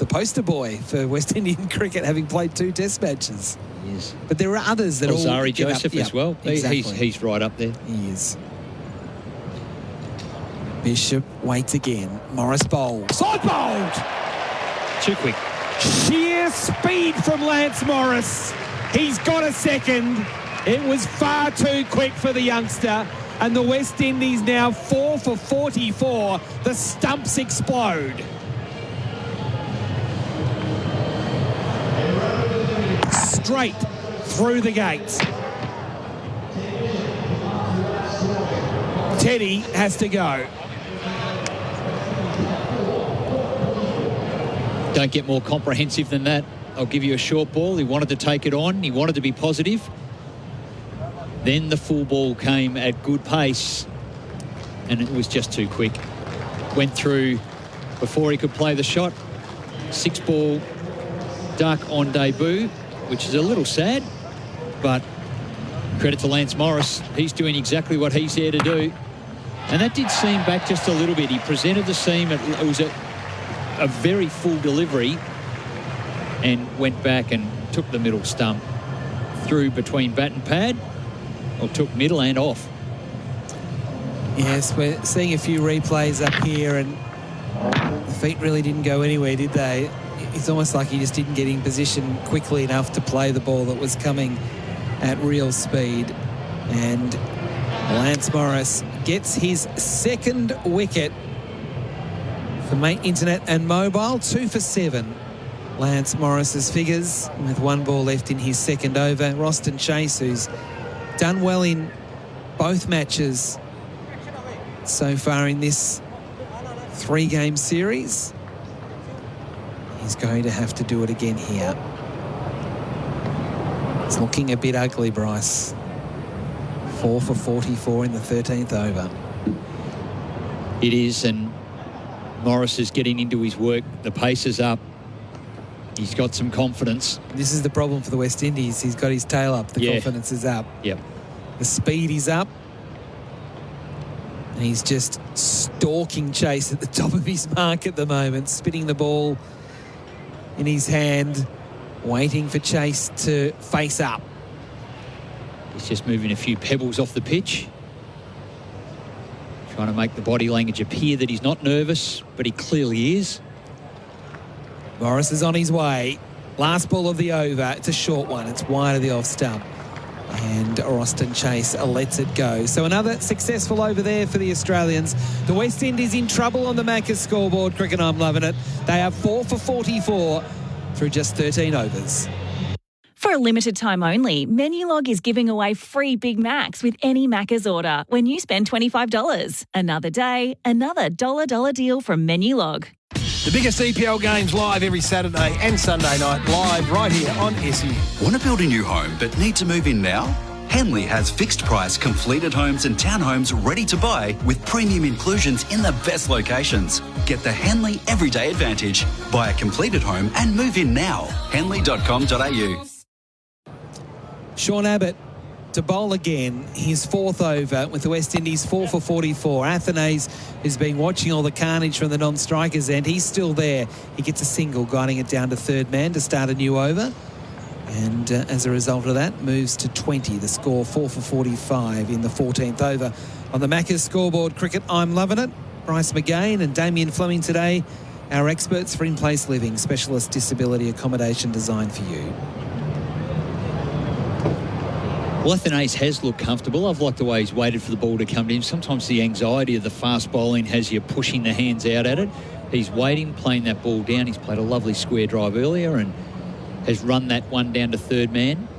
poster boy for West Indian cricket, having played 2 test matches. He is. But there are others that all Zari give Joseph up. as well. Exactly. He's right up there. He is. Bishop waits again. Morris bowls. Side bowled! Too quick. Sheer speed from Lance Morris. He's got a second. It was far too quick for the youngster. And the West Indies now 4 for 44. The stumps explode. Straight through the gates. Teddy has to go. Don't get more comprehensive than that. I'll give you a short ball. He wanted to take it on. He wanted to be positive. Then the full ball came at good pace, and it was just too quick. Went through before he could play the shot. 6-ball duck on debut, which is a little sad, but credit to Lance Morris. He's doing exactly what he's there to do. And that did seem back just a little bit. He presented the seam. It was a very full delivery and went back and took the middle stump through between bat and pad, or took middle and off. Yes, we're seeing a few replays up here, and the feet really didn't go anywhere, did they? It's almost like he just didn't get in position quickly enough to play the ball that was coming at real speed. And Lance Morris gets his second wicket for Mate Internet and Mobile. 2 for 7. Lance Morris's figures with 1 ball left in his second over. Roston Chase, who's done well in both matches so far in this 3-game series. He's going to have to do it again here. It's looking a bit ugly, Bryce. 4 for 44 in the 13th over. It is, and Morris is getting into his work. The pace is up. He's got some confidence. This is the problem for the West Indies. He's got his tail up. The confidence is up. Yep. The speed is up. And he's just stalking Chase at the top of his mark at the moment, spinning the ball in his hand, waiting for Chase to face up. He's just moving a few pebbles off the pitch, trying to make the body language appear that he's not nervous, but he clearly is. Morris is on his way. Last ball of the over. It's a short one. It's wide of the off stump. And Roston Chase lets it go. So another successful over there for the Australians. The West Indies in trouble on the Macca's scoreboard. Cricket, I'm loving it. They are 4 for 44 through just 13 overs. For a limited time only, Menulog is giving away free Big Macs with any Macca's order when you spend $25. Another day, another $dollar deal from Menulog. The biggest EPL games live every Saturday and Sunday night, live right here on SEN. Want to build a new home but need to move in now? Henley has fixed price completed homes and townhomes ready to buy with premium inclusions in the best locations. Get the Henley Everyday Advantage. Buy a completed home and move in now. Henley.com.au. Sean Abbott to bowl again, his fourth over with the West Indies 4 for 44. Athanase, who's been watching all the carnage from the non-strikers end, he's still there. He gets a single, guiding it down to third man to start a new over. And as a result of that, moves to 20. The score 4 for 45 in the 14th over. On the Macca's scoreboard cricket, I'm loving it. Bryce McGain and Damien Fleming today, our experts for in-place living, specialist disability accommodation designed for you. Well, Athanase has looked comfortable. I've liked the way he's waited for the ball to come to him. Sometimes the anxiety of the fast bowling has you pushing the hands out at it. He's waiting, playing that ball down. He's played a lovely square drive earlier and has run that one down to third man.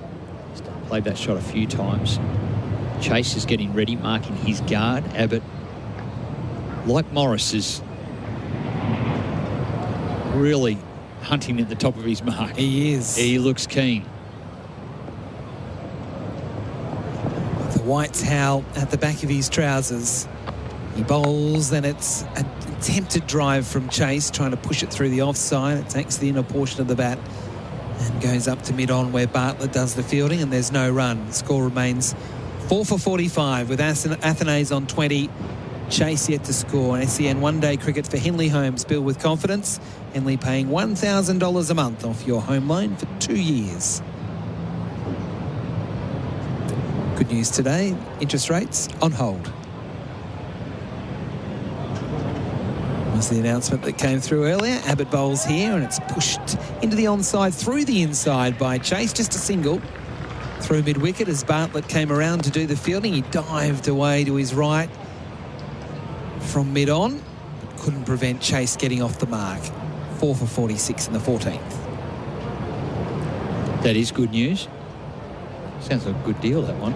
He's played that shot a few times. Chase is getting ready, marking his guard. Abbott, like Morris, is really hunting at the top of his mark. He is. He looks keen. White towel at the back of his trousers. He bowls, and it's an attempted drive from Chase, trying to push it through the offside. It takes the inner portion of the bat and goes up to mid-on where Bartlett does the fielding, and there's no run. The score remains 4 for 45 with Athanase on 20. Chase yet to score. And SEN one-day cricket for Henley Homes. Build with confidence. Henley paying $1,000 a month off your home loan for 2 years. Good news today, interest rates on hold. Was the announcement that came through earlier. Abbott bowls here, and it's pushed into the onside, through the inside by Chase, just a single. Through mid-wicket as Bartlett came around to do the fielding. He dived away to his right from mid-on. Couldn't prevent Chase getting off the mark. 4 for 46 in the 14th. That is good news. Sounds like a good deal, that one.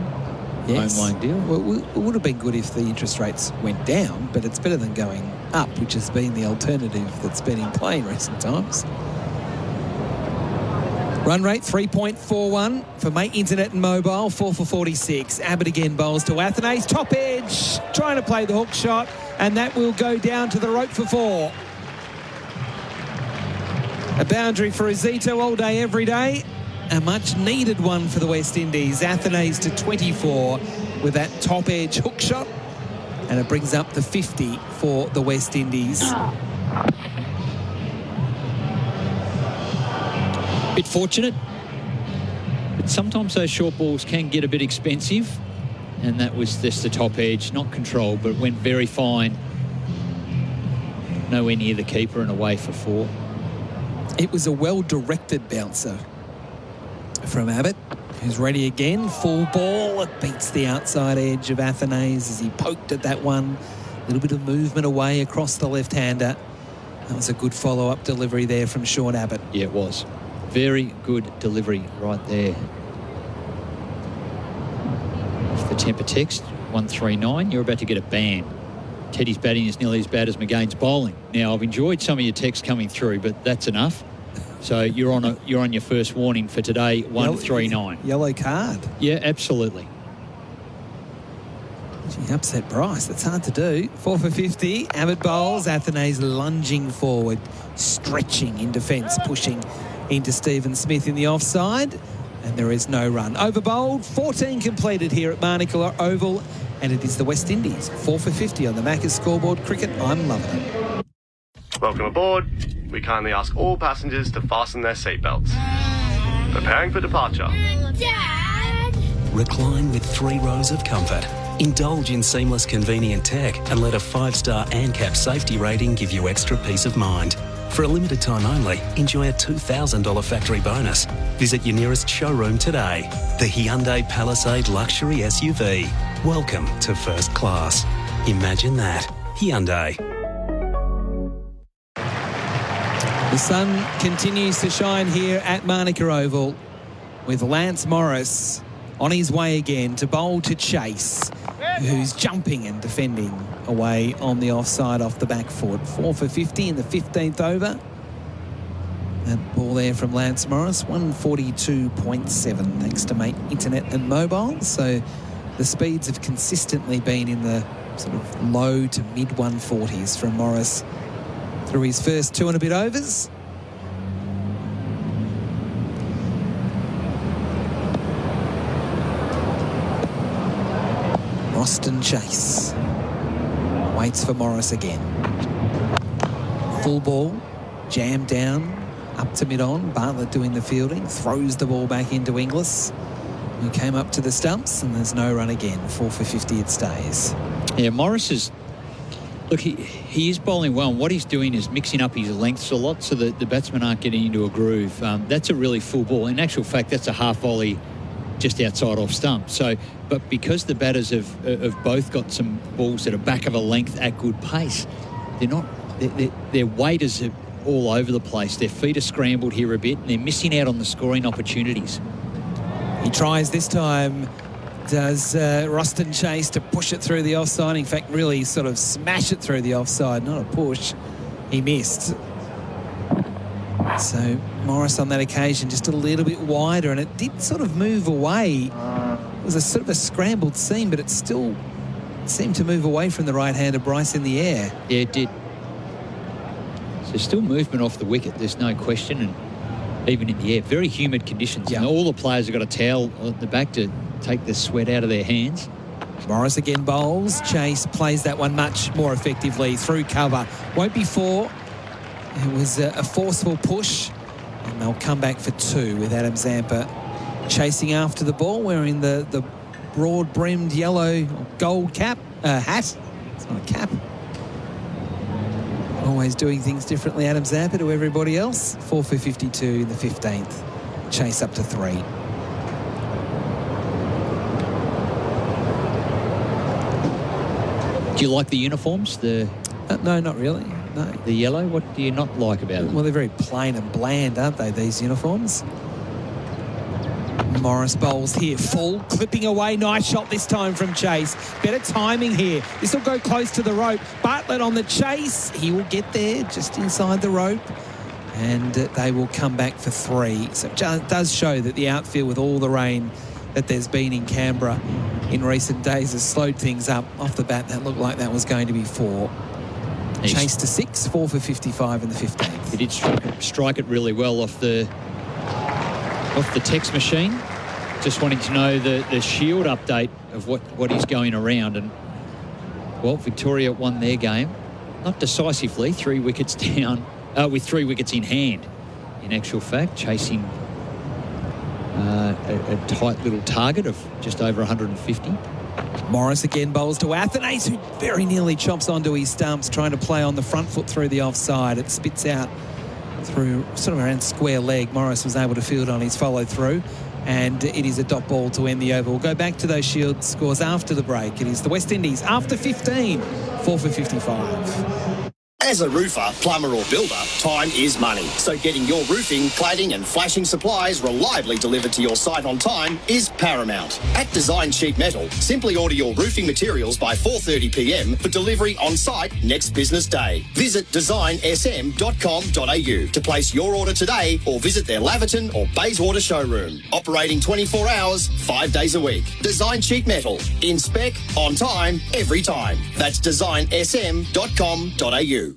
Yes. Home loan deal. Well, it would have been good if the interest rates went down, but it's better than going up, which has been the alternative that's been in play in recent times. Run rate 3.41 for Mate Internet and Mobile, 4 for 46. Abbott again bowls to Athanase. Top edge, trying to play the hook shot, and that will go down to the rope for 4. A boundary for Azito all day, every day. A much-needed one for the West Indies. Athanase to 24 with that top edge hook shot. And it brings up the 50 for the West Indies. Bit fortunate, but sometimes those short balls can get a bit expensive. And that was just the top edge, not controlled, but went very fine. Nowhere near the keeper and away for 4. It was a well-directed bouncer from Abbott, who's ready again. Full ball. It beats the outside edge of Athanase as he poked at that one. A little bit of movement away across the left-hander. That was a good follow-up delivery there from Sean Abbott. Yeah, it was. Very good delivery right there. For the temper text, 139, you're about to get a ban. Teddy's batting is nearly as bad as McGain's bowling. Now, I've enjoyed some of your texts coming through, but that's enough. So you're on your first warning for today, 139. Yellow card. Yeah, absolutely. Gee, upset Bryce. That's hard to do. 4 for 50. Abbott bowls. Athanase lunging forward, stretching in defence, pushing into Stephen Smith in the offside. And there is no run. Over bowled. 14 completed here at Barnacle Oval. And it is the West Indies. 4 for 50 on the Macca's scoreboard cricket. I'm loving it. Welcome aboard. We kindly ask all passengers to fasten their seatbelts. Preparing for departure. Dad! Recline with 3 rows of comfort. Indulge in seamless, convenient tech and let a 5-star ANCAP safety rating give you extra peace of mind. For a limited time only, enjoy a $2,000 factory bonus. Visit your nearest showroom today. The Hyundai Palisade Luxury SUV. Welcome to first class. Imagine that. Hyundai. The sun continues to shine here at Manuka Oval. with Lance Morris on his way again to bowl to Chase, who's jumping and defending away on the offside off the back foot. 4 for 50 in the 15th over. That ball there from Lance Morris, 142.7 thanks to Mate Internet and Mobile. So the speeds have consistently been in the sort of low to mid 140s from Morris through his first 2 and a bit overs. Roston Chase waits for Morris again. Full ball, jammed down, up to mid-on. Bartlett doing the fielding, throws the ball back into Inglis, who came up to the stumps, and there's no run again. 4 for 50 it stays. Yeah, Morris is... Look, he is bowling well, and what he's doing is mixing up his lengths a lot so that the batsmen aren't getting into a groove. That's a really full ball. In actual fact, that's a half volley just outside off stump. So, but because the batters have both got some balls that are back of a length at good pace, they're not... Their weight is all over the place. Their feet are scrambled here a bit, and they're missing out on the scoring opportunities. He tries this time, does Roston Chase, to push it through the offside. In fact, really sort of smash it through the offside, not a push. He missed. So Morris on that occasion just a little bit wider, and it did sort of move away. It was a sort of a scrambled seam, but it still seemed to move away from the right-hander Bryce in the air. Yeah, it did. So still movement off the wicket, there's no question, and even in the air, very humid conditions. Yeah. And all the players have got a towel at the back to take the sweat out of their hands. Morris again bowls. Chase plays that one much more effectively through cover. Won't be 4. It was a forceful push, and they'll come back for 2 with Adam Zampa chasing after the ball, wearing the broad-brimmed yellow gold hat. It's not a cap. Always doing things differently, Adam Zampa, to everybody else. 4 for 52 in the 15th. Chase up to 3. Do you like the uniforms? No, not really. No. The yellow? What do you not like about them? Well, they're very plain and bland, aren't they, these uniforms? Morris bowls here, full, clipping away. Nice shot this time from Chase. Better timing here. This will go close to the rope. Bartlett on the chase. He will get there just inside the rope, and they will come back for 3. So it does show that the outfield, with all the rain that there's been in Canberra in recent days, has slowed things up. Off the bat, that looked like that was going to be 4. Chase to 6, 4 for 55 in the 15th. He did strike it really well off the text machine. Just wanting to know the Shield update of what is going around. And, well, Victoria won their game. Not decisively, 3 wickets down, with 3 wickets in hand. In actual fact, chasing a tight little target of just over 150. Morris again bowls to Athanase, who very nearly chops onto his stumps, trying to play on the front foot through the offside. It spits out through sort of around square leg. Morris was able to field on his follow through, and it is a dot ball to end the over. We'll go back to those Shield scores after the break. It is the West Indies after 15, 4 for 55. As a roofer, plumber or builder, time is money. So getting your roofing, cladding and flashing supplies reliably delivered to your site on time is paramount. At Design Sheet Metal, simply order your roofing materials by 4:30 p.m. for delivery on site next business day. Visit designsm.com.au to place your order today, or visit their Laverton or Bayswater showroom. Operating 24 hours, 5 days a week. Design Sheet Metal. In spec, on time, every time. That's designsm.com.au.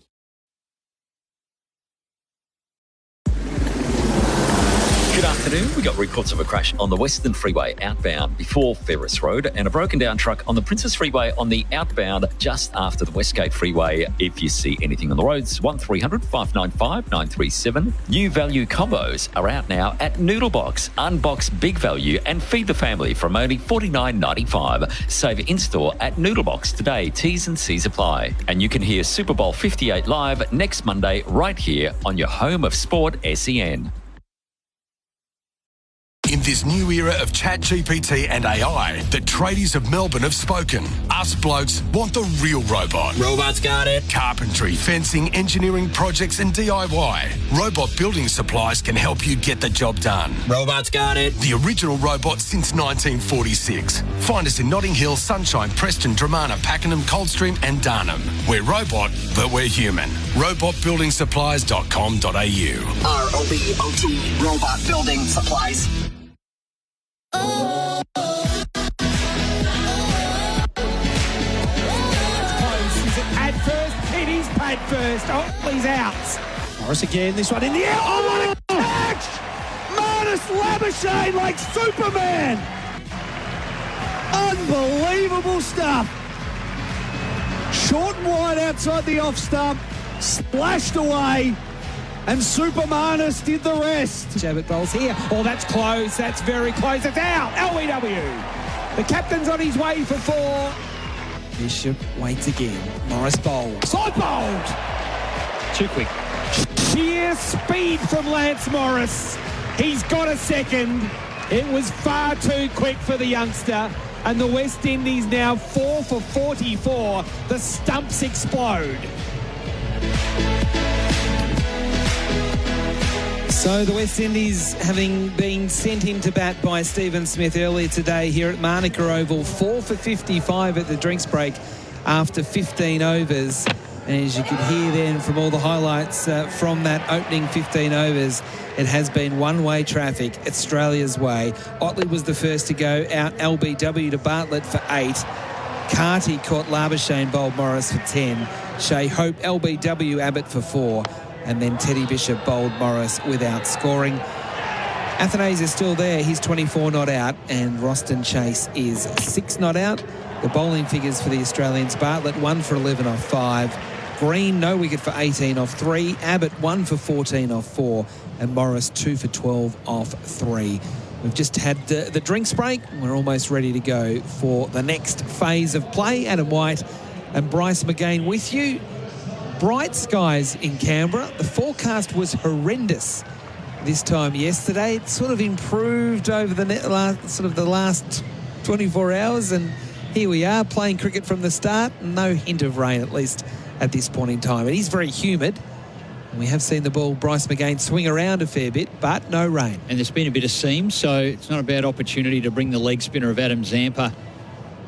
Good afternoon. We got reports of a crash on the Western Freeway outbound before Ferris Road, and a broken down truck on the Princess Freeway on the outbound just after the Westgate Freeway. If you see anything on the roads, 1300 595 937. New value combos are out now at Noodlebox. Unbox big value and feed the family from only $49.95. Save in-store at Noodlebox today. T's and C's apply. And you can hear Super Bowl 58 live next Monday right here on your home of sport, SEN. In this new era of ChatGPT and AI, the tradies of Melbourne have spoken. Us blokes want the real robot. Robots got it. Carpentry, fencing, engineering projects and DIY. Robot building supplies can help you get the job done. Robots got it. The original robot since 1946. Find us in Notting Hill, Sunshine, Preston, Dramana, Pakenham, Coldstream and Darnham. We're robot, but we're human. Robotbuildingsupplies.com.au. ROBOT Robot Building Supplies. Pad first. It is pad first. Oh, he's out. Morris again. This one in the air. Oh, what a catch! Marnus Labuschagne like Superman. Unbelievable stuff. Short and wide outside the off stump. Splashed away. And Super Marnus did the rest. Jabbett bowls here. Oh, that's close. That's very close. It's out. LBW. The captain's on his way for 4. Bishop waits again. Morris bowls. Side bowled. Too quick. Sheer speed from Lance Morris. He's got a second. It was far too quick for the youngster. And the West Indies now 4 for 44. The stumps explode. So the West Indies, having been sent into bat by Stephen Smith earlier today here at Manuka Oval, 4 for 55 at the drinks break after 15 overs. And as you could hear then from all the highlights from that opening 15 overs, it has been one-way traffic, Australia's way. Otley was the first to go out, LBW to Bartlett for 8. Carty caught Labuschagne, bowled Morris for 10. Shea Hope, LBW, Abbott for 4. And then Teddy Bishop bowled Morris without scoring. Athanase is still there. He's 24 not out. And Roston Chase is 6 not out. The bowling figures for the Australians. Bartlett 1 for 11 off 5. Green no wicket for 18 off 3. Abbott 1 for 14 off 4. And Morris 2 for 12 off 3. We've just had the drinks break. We're almost ready to go for the next phase of play. Adam White and Bryce McGain with you. Bright skies in Canberra. The forecast was horrendous this time yesterday. It sort of improved over the last 24 hours, and here we are playing cricket from the start. No hint of rain, at least at this point in time. It is very humid. We have seen the ball, Bryce McGain, swing around a fair bit, but no rain. And there's been a bit of seam, so it's not a bad opportunity to bring the leg spinner of Adam Zampa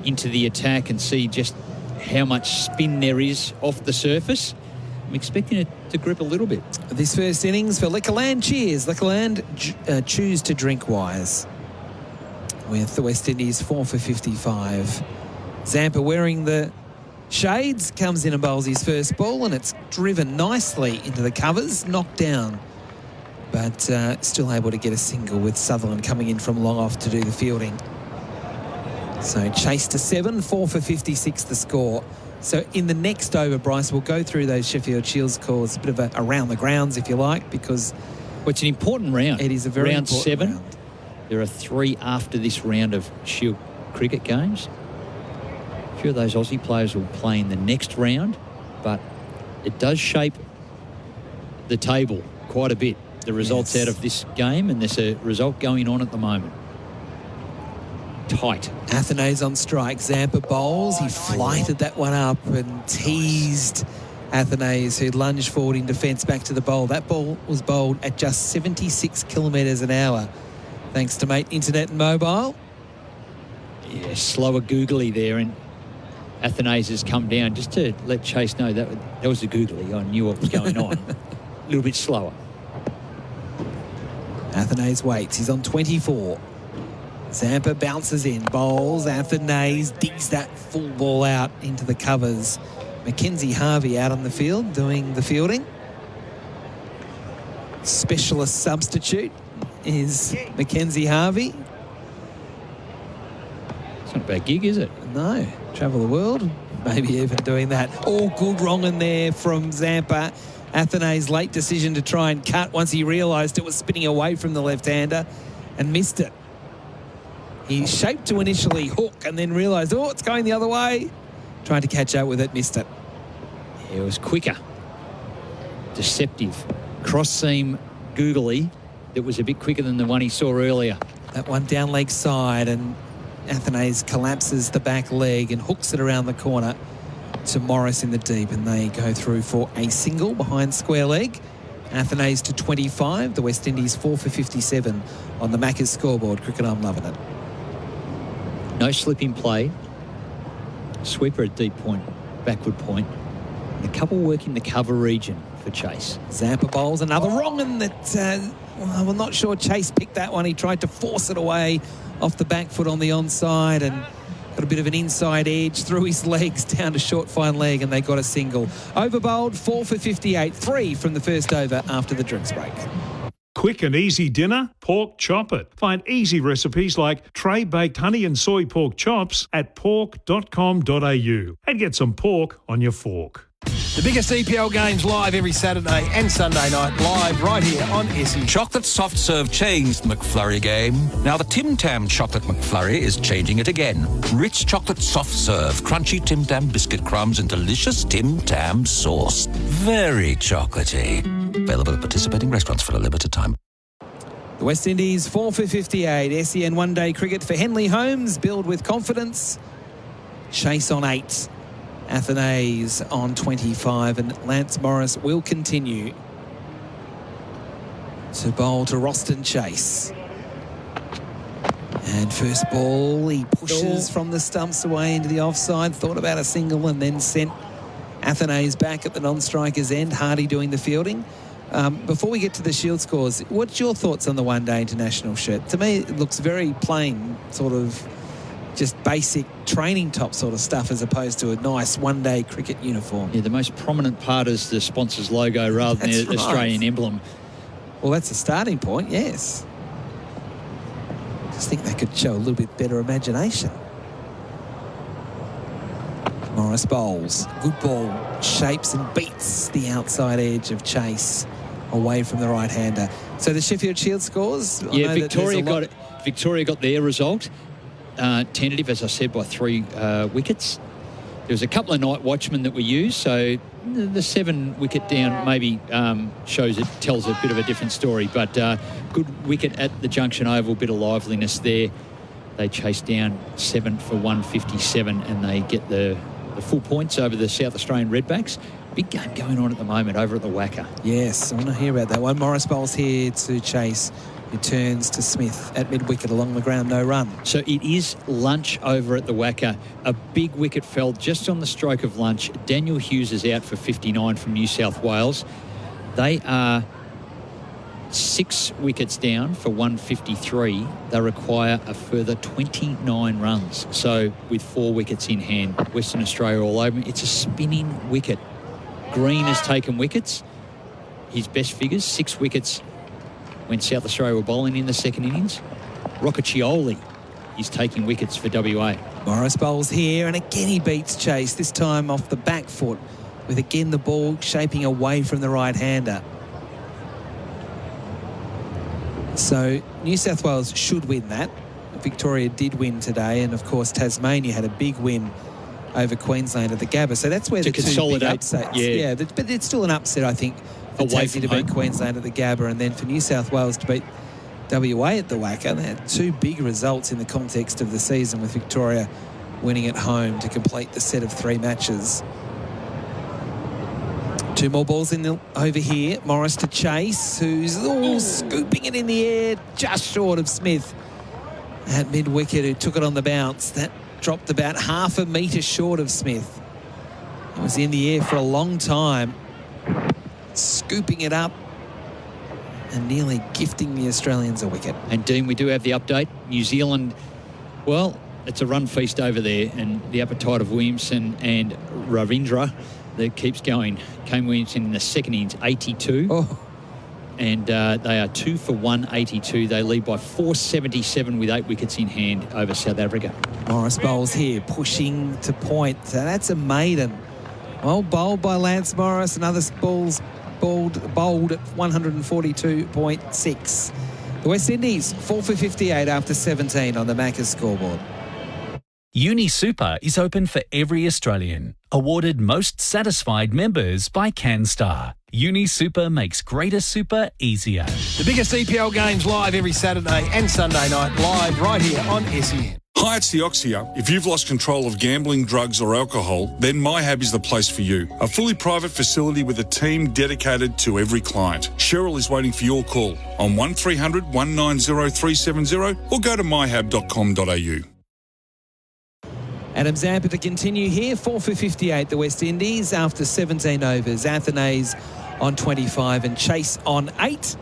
into the attack and see just how much spin there is off the surface. I'm expecting it to grip a little bit. This first innings for Liquorland. Cheers. Liquorland, choose to drink wise. With the West Indies 4 for 55. Zampa wearing the shades, comes in and bowls his first ball, and it's driven nicely into the covers, knocked down. But still able to get a single with Sutherland coming in from long off to do the fielding. So Chase to 7, 4 for 56 the score. So in the next over, Bryce, we'll go through those Sheffield Shield scores, a bit of a around the grounds, if you like, because... Well, it's an important round. It is a very round important 7. round. There are 3 after this round of Shield cricket games. A few of those Aussie players will play in the next round, but it does shape the table quite a bit, the results out of this game, and there's a result going on at the moment. Tight. Athanase on strike. Zampa bowls. He flighted that one up and teased Athanase, who lunged forward in defence back to the bowl. That ball was bowled at just 76 kilometres an hour, thanks to mate Internet and Mobile. Yeah, slower googly there, and Athanase has come down just to let Chase know that was a googly. I knew what was going on. A little bit slower. Athanase waits. He's on 24. Zampa bounces in, bowls. Athanase digs that full ball out into the covers. Mackenzie Harvey out on the field doing the fielding. Specialist substitute is Mackenzie Harvey. It's not a bad gig, is it? No. Travel the world. Maybe even doing that. All good wrong in there from Zampa. Athanase late decision to try and cut once he realised it was spinning away from the left-hander and missed it. He shaped to initially hook and then realised, oh, it's going the other way. Trying to catch up with it, missed it. Yeah, it was quicker. Deceptive. Cross-seam googly that was a bit quicker than the one he saw earlier. That one down leg side, and Athanase collapses the back leg and hooks it around the corner to Morris in the deep, and they go through for a single behind square leg. Athanase to 25, the West Indies 4 for 57 on the Macca's scoreboard. Cricket, I'm loving it. No slip in play. Sweeper at deep point, backward point. And a couple working the cover region for Chase. Zampa bowls another wrong, and that, I'm not sure Chase picked that one. He tried to force it away off the back foot on the onside and got a bit of an inside edge through his legs down to short fine leg, and they got a single. Over bowled 4 for 58, 3 from the first over after the drinks break. Quick and easy dinner? Pork Chop It. Find easy recipes like tray-baked honey and soy pork chops at pork.com.au and get some pork on your fork. The biggest EPL games live every Saturday and Sunday night, live right here on SEN. Chocolate soft serve changed the McFlurry game. Now the Tim Tam chocolate McFlurry is changing it again. Rich chocolate soft serve, crunchy Tim Tam biscuit crumbs and delicious Tim Tam sauce. Very chocolatey. Available at participating restaurants for a limited time. The West Indies 4 for 58. SEN one-day cricket for Henley Holmes. Build with confidence. Chase on 8. Athanase on 25, and Lance Morris will continue to bowl to Roston Chase. And first ball, he pushes from the stumps away into the offside, thought about a single and then sent Athanase back at the non-striker's end. Hardy doing the fielding. Before we get to the Shield scores, what's your thoughts on the one-day international shirt? To me, it looks very plain, sort of just basic training top sort of stuff as opposed to a nice one-day cricket uniform. Yeah, the most prominent part is the sponsor's logo rather than the Australian emblem. Well, that's a starting point, yes. Just think they could show a little bit better imagination. Morris bowls. Good ball. Shapes and beats the outside edge of Chase away from the right-hander. So the Sheffield Shield scores? Yeah, Victoria got their result. Tentative, as I said, by 3 wickets. There was a couple of night watchmen that were used, so the 7 wicket down maybe tells a bit of a different story. But good wicket at the Junction Oval, bit of liveliness there. They chase down 7 for 157, and they get the full points over the South Australian Redbacks. Big game going on at the moment over at the Wacker. Yes, I want to hear about that one. Morris bowls here to Chase. Returns to Smith at mid-wicket along the ground, no run. So it is lunch over at the Wacker. A big wicket fell just on the stroke of lunch. Daniel Hughes is out for 59 from New South Wales. They are 6 wickets down for 153. They require a further 29 runs. So with 4 wickets in hand, Western Australia all over. It's a spinning wicket. Green has taken wickets. His best figures, 6 wickets when South Australia were bowling in the second innings. Roccacioli is taking wickets for WA. Morris bowls here, and again he beats Chase, this time off the back foot, with again the ball shaping away from the right-hander. So New South Wales should win that. Victoria did win today, and of course Tasmania had a big win over Queensland at the Gabba. So that's where the two big upsets. Yeah, but it's still an upset, I think, for Tassie to beat Queensland at the Gabba, and then for New South Wales to beat WA at the Wacker. They had 2 big results in the context of the season, with Victoria winning at home to complete the set of 3 matches. 2 more balls over here. Morris to Chase, who's scooping it in the air just short of Smith at mid-wicket, who took it on the bounce. That dropped about half a metre short of Smith. It was in the air for a long time, scooping it up and nearly gifting the Australians a wicket. And Dean, we do have the update. New Zealand, well, it's a run feast over there, and the appetite of Williamson and Ravindra that keeps going. Kane Williamson in the second innings, 82. And they are 2 for 182. They lead by 477 with 8 wickets in hand over South Africa. Morris bowls here, pushing to point. So that's a maiden. Well bowled by Lance Morris. Another ball's bowled at 142.6. The West Indies 4 for 58 after 17 on the Macca's scoreboard. Uni Super is open for every Australian. Awarded Most Satisfied Members by CanStar. Uni Super makes greater super easier. The biggest EPL games live every Saturday and Sunday night, live right here on SEN. Hi, it's the Oxia. If you've lost control of gambling, drugs or alcohol, then MyHab is the place for you. A fully private facility with a team dedicated to every client. Cheryl is waiting for your call on 1300 190 370 or go to myhab.com.au. Adam Zampa to continue here, 4 for 58, the West Indies after 17 overs. Athanase on 25 and Chase on 8.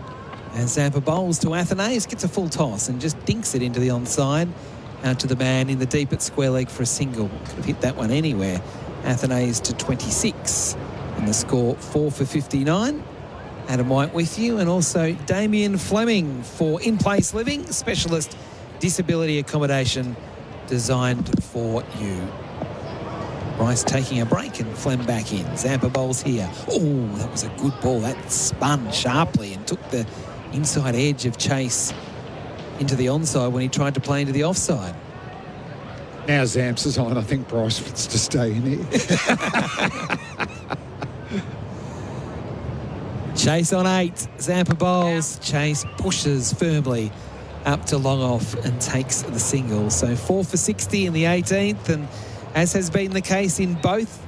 And Zampa bowls to Athanase, gets a full toss and just dinks it into the onside. Out to the man in the deep at square leg for a single. Could have hit that one anywhere. Athanase to 26. And the score 4 for 59. Adam White with you, and also Damien Fleming for in-place living, specialist disability accommodation designed for you. Bryce taking a break and Flem back in. Zampa bowls here. Oh, that was a good ball. That spun sharply and took the inside edge of Chase into the onside when he tried to play into the offside. Now Zamps is on. I think Bryce wants to stay in here. Chase on 8. Zampa bowls. Chase pushes firmly up to long off and takes the single. So 4 for 60 in the 18th, and as has been the case in both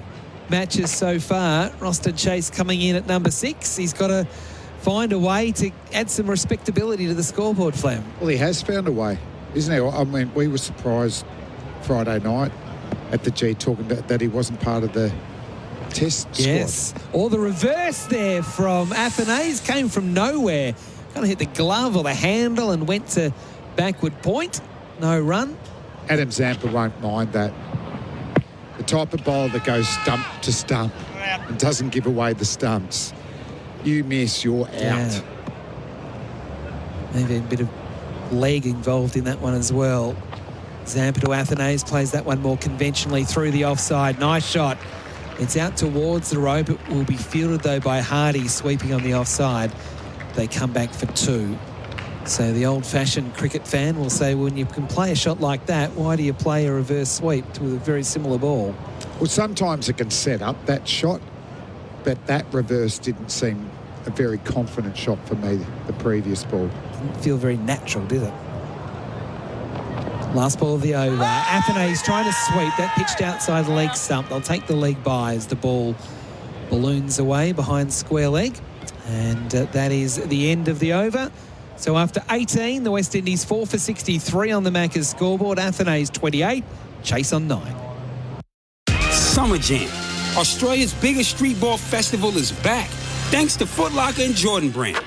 matches so far, Roston Chase coming in at number 6. He's got to find a way to add some respectability to the scoreboard, Flam. Well, he has found a way, isn't he? I mean, we were surprised Friday night at the G talking about that he wasn't part of the test squad. Yes, or the reverse there from Athanase, came from nowhere. Kind of hit the glove or the handle and went to backward point. No run. Adam Zampa won't mind that. The type of bowler that goes stump to stump and doesn't give away the stumps. You miss, you're out. Yeah. Maybe a bit of leg involved in that one as well. Zampa to Athanase, plays that one more conventionally through the offside. Nice shot. It's out towards the rope. It will be fielded, though, by Hardy, sweeping on the offside. They come back for 2. So the old-fashioned cricket fan will say, well, when you can play a shot like that, why do you play a reverse sweep to a very similar ball? Well, sometimes it can set up that shot, but that reverse didn't seem a very confident shot for me, the previous ball. Didn't feel very natural, did it? Last ball of the over. Athanase trying to sweep. That pitched outside the leg stump. They'll take the leg by as the ball balloons away behind square leg. And that is the end of the over. So after 18, the West Indies 4 for 63 on the Macca's scoreboard. Athanase 28, Chase on 9. Summer Jam, Australia's biggest street ball festival, is back, thanks to Foot Locker and Jordan Brand.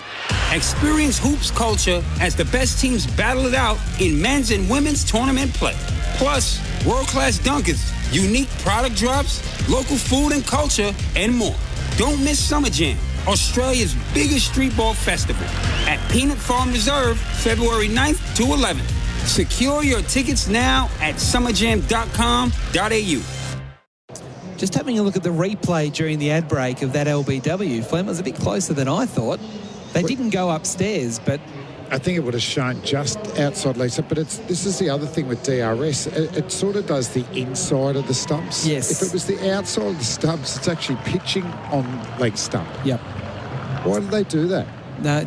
Experience hoops culture as the best teams battle it out in men's and women's tournament play. Plus, world-class dunkers, unique product drops, local food and culture, and more. Don't miss Summer Jam, Australia's biggest street ball festival, at Peanut Farm Reserve, February 9th to 11th. Secure your tickets now at summerjam.com.au. Just having a look at the replay during the ad break of that LBW, Flem was a bit closer than I thought. They didn't go upstairs, but I think it would have shown just outside Lisa, but this is the other thing with DRS. It sort of does the inside of the stumps. Yes. If it was the outside of the stumps, it's actually pitching on leg stump. Yep. Why did they do that? No,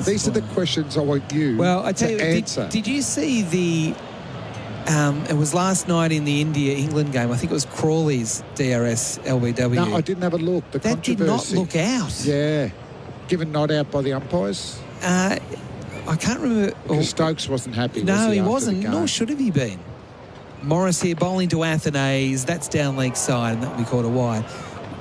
these are the questions I want you I tell to you, answer. Did you see the... it was last night in the India-England game. I think it was Crawley's DRS LBW. No, I didn't have a look. The that did not look out. Yeah. Given not out by the umpires? I can't remember. Because Stokes wasn't happy. No, was he after wasn't. the game? Nor should have he been. Morris here bowling to Athanase. That's down leg side, and that will be called a wide.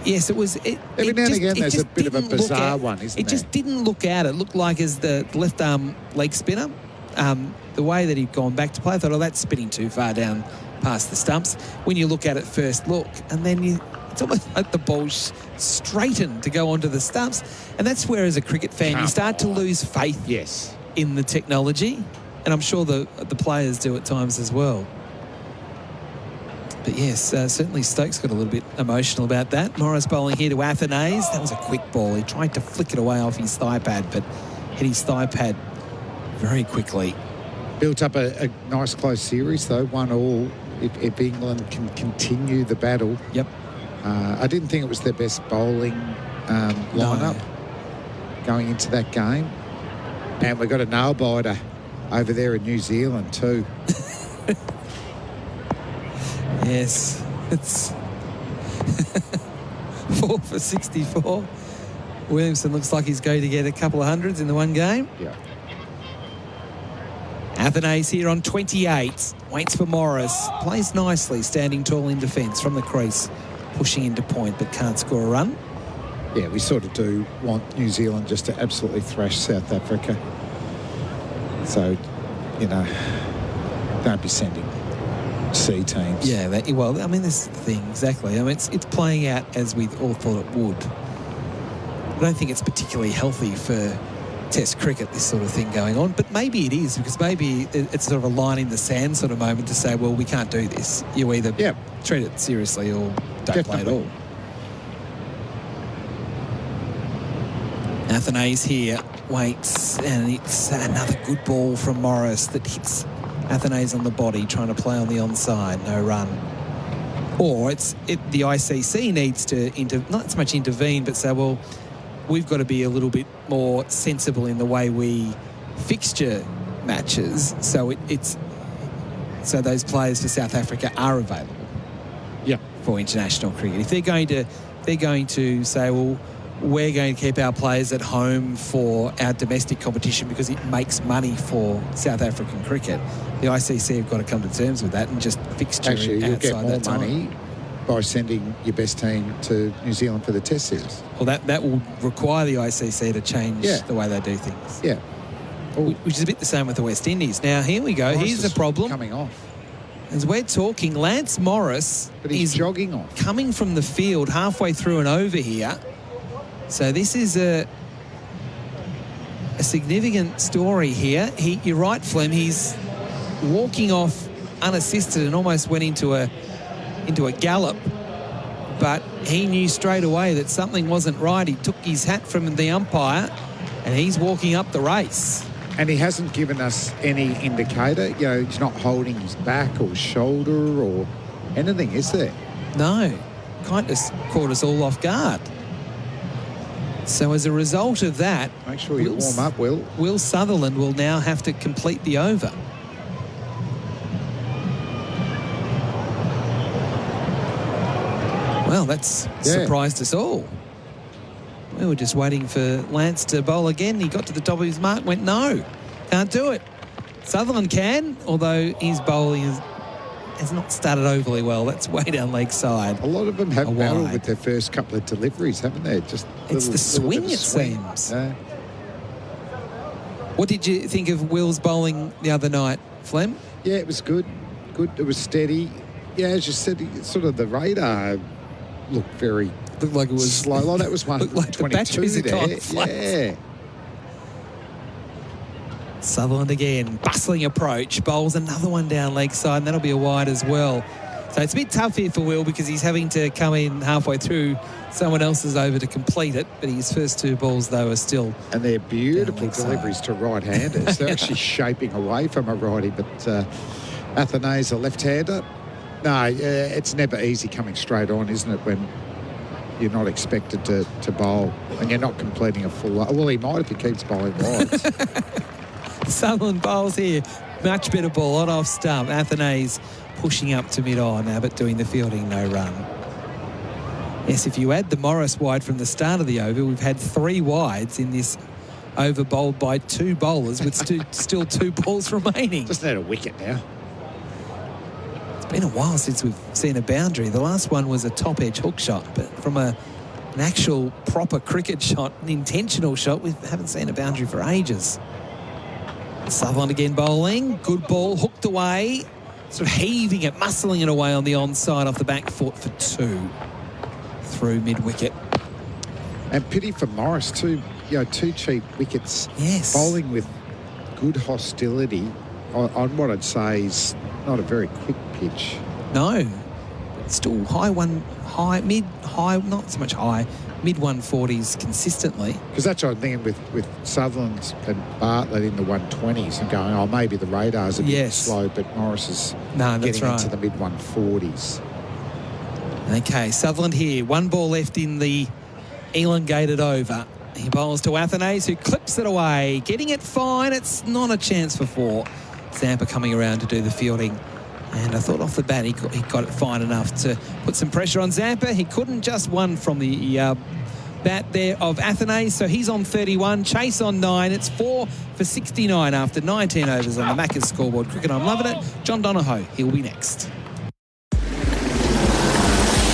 Yes, it was. Every now and again, there's a bit of a bizarre one, isn't it? It just didn't look out. It looked like as the left arm leg spinner. The way that he'd gone back to play, I thought, that's spinning too far down past the stumps. When you look at it first look, and then it's almost like the ball's straightened to go onto the stumps. And that's where, as a cricket fan, you start to lose faith in the technology. And I'm sure the players do at times as well. But yes, certainly Stokes got a little bit emotional about that. Morris bowling here to Athanase. That was a quick ball. He tried to flick it away off his thigh pad, but hit his thigh pad very quickly. Built up a nice close series, though, 1-1. If England can continue the battle. Yep. I didn't think it was their best bowling lineup going into that game. And we've got a nail-biter over there in New Zealand too. Yes, it's 4 for 64. Williamson looks like he's going to get a couple of hundreds in the one game. Yeah. Athanase here on 28. Waits for Morris. Plays nicely, standing tall in defence from the crease. Pushing into point, but can't score a run. Yeah, we sort of do want New Zealand just to absolutely thrash South Africa. So, don't be sending C teams. Yeah, this is the thing, exactly. It's playing out as we all thought it would. I don't think it's particularly healthy for Test cricket, this sort of thing going on, but maybe it is, because maybe it's sort of a line in the sand sort of moment to say, well, we can't do this. You either treat it seriously or don't play at all. Athanase here waits, and it's another good ball from Morris that hits Athanase on the body, trying to play on the onside, no run. Or the ICC needs to not so much intervene, but say, well, we've got to be a little bit more sensible in the way we fixture matches, so so those players for South Africa are available. Yeah. For international cricket, if they're going to say, well, we're going to keep our players at home for our domestic competition because it makes money for South African cricket, the ICC have got to come to terms with that and just fixture Actually, you'll get outside more that time. money by sending your best team to New Zealand for the Test series. Well, that will require the ICC to change the way they do things. Yeah. Which is a bit the same with the West Indies. Now, here we go. Here's the problem. Coming off. As we're talking, Lance Morris is jogging on. Coming from the field halfway through and over here. So this is a significant story here. You're right, Flem. He's walking off unassisted and almost went into a gallop. But he knew straight away that something wasn't right. He took his hat from the umpire and he's walking up the race. And he hasn't given us any indicator. He's not holding his back or shoulder or anything, is there? No. Kind of caught us all off guard. So as a result of that... Make sure you warm up, Will. Will Sutherland will now have to complete the over. Well, that's surprised us all. We were just waiting for Lance to bowl again. He got to the top of his mark, went, no, can't do it. Sutherland can, although his bowling has not started overly well. That's way down leg side. A lot of them have battled with their first couple of deliveries, haven't they? It's the swing, it seems. Yeah. What did you think of Will's bowling the other night, Flem? Yeah, it was good. Good. It was steady. Yeah, as you said, sort of the radar looked like it was slow. Like that was one. Looked like the batteries had gone flat. Yeah. Sutherland again, bustling approach, bowls another one down leg side, and that'll be a wide as well. So it's a bit tough here for Will because he's having to come in halfway through someone else's over to complete it, but his first two balls, though, are still... And they're beautiful deliveries to right-handers. They're actually shaping away from a righty, but Athanase, a left-hander. No, it's never easy coming straight on, isn't it, when you're not expected to bowl and you're not completing a full... Well, he might if he keeps bowling wides. Sutherland bowls here. Much better ball on off stump. Athanase pushing up to mid-on. Abbott doing the fielding, no run. Yes, if you add the Morris wide from the start of the over, we've had 3 wides in this over bowled by 2 bowlers with still 2 balls remaining. Just need a wicket now. It's been a while since we've seen a boundary. The last one was a top-edge hook shot, but from an actual proper cricket shot, an intentional shot, we haven't seen a boundary for ages. Sutherland again bowling. Good ball, hooked away. Sort of heaving it, muscling it away on the onside off the back foot for 2. Through mid-wicket. And pity for Morris, 2 cheap wickets. Yes. Bowling with good hostility on what I'd say is not a very quick pitch. No. Still mid-high, not so much high, mid-140s consistently. Because that's what I'm thinking with Sutherland and Bartlett in the 120s and going, maybe the radar's a bit slow, but Morris is getting into the mid-140s. Okay, Sutherland here. One ball left in the elongated over. He bowls to Athanase, who clips it away. Getting it fine. It's not a chance for 4. Zampa coming around to do the fielding. And I thought off the bat he got it fine enough to put some pressure on Zampa. He couldn't, just one from the bat there of Athanase. So he's on 31. Chase on 9. It's 4 for 69 after 19 overs on the Macca's scoreboard. Cricket, I'm loving it. John Donohoe, he'll be next.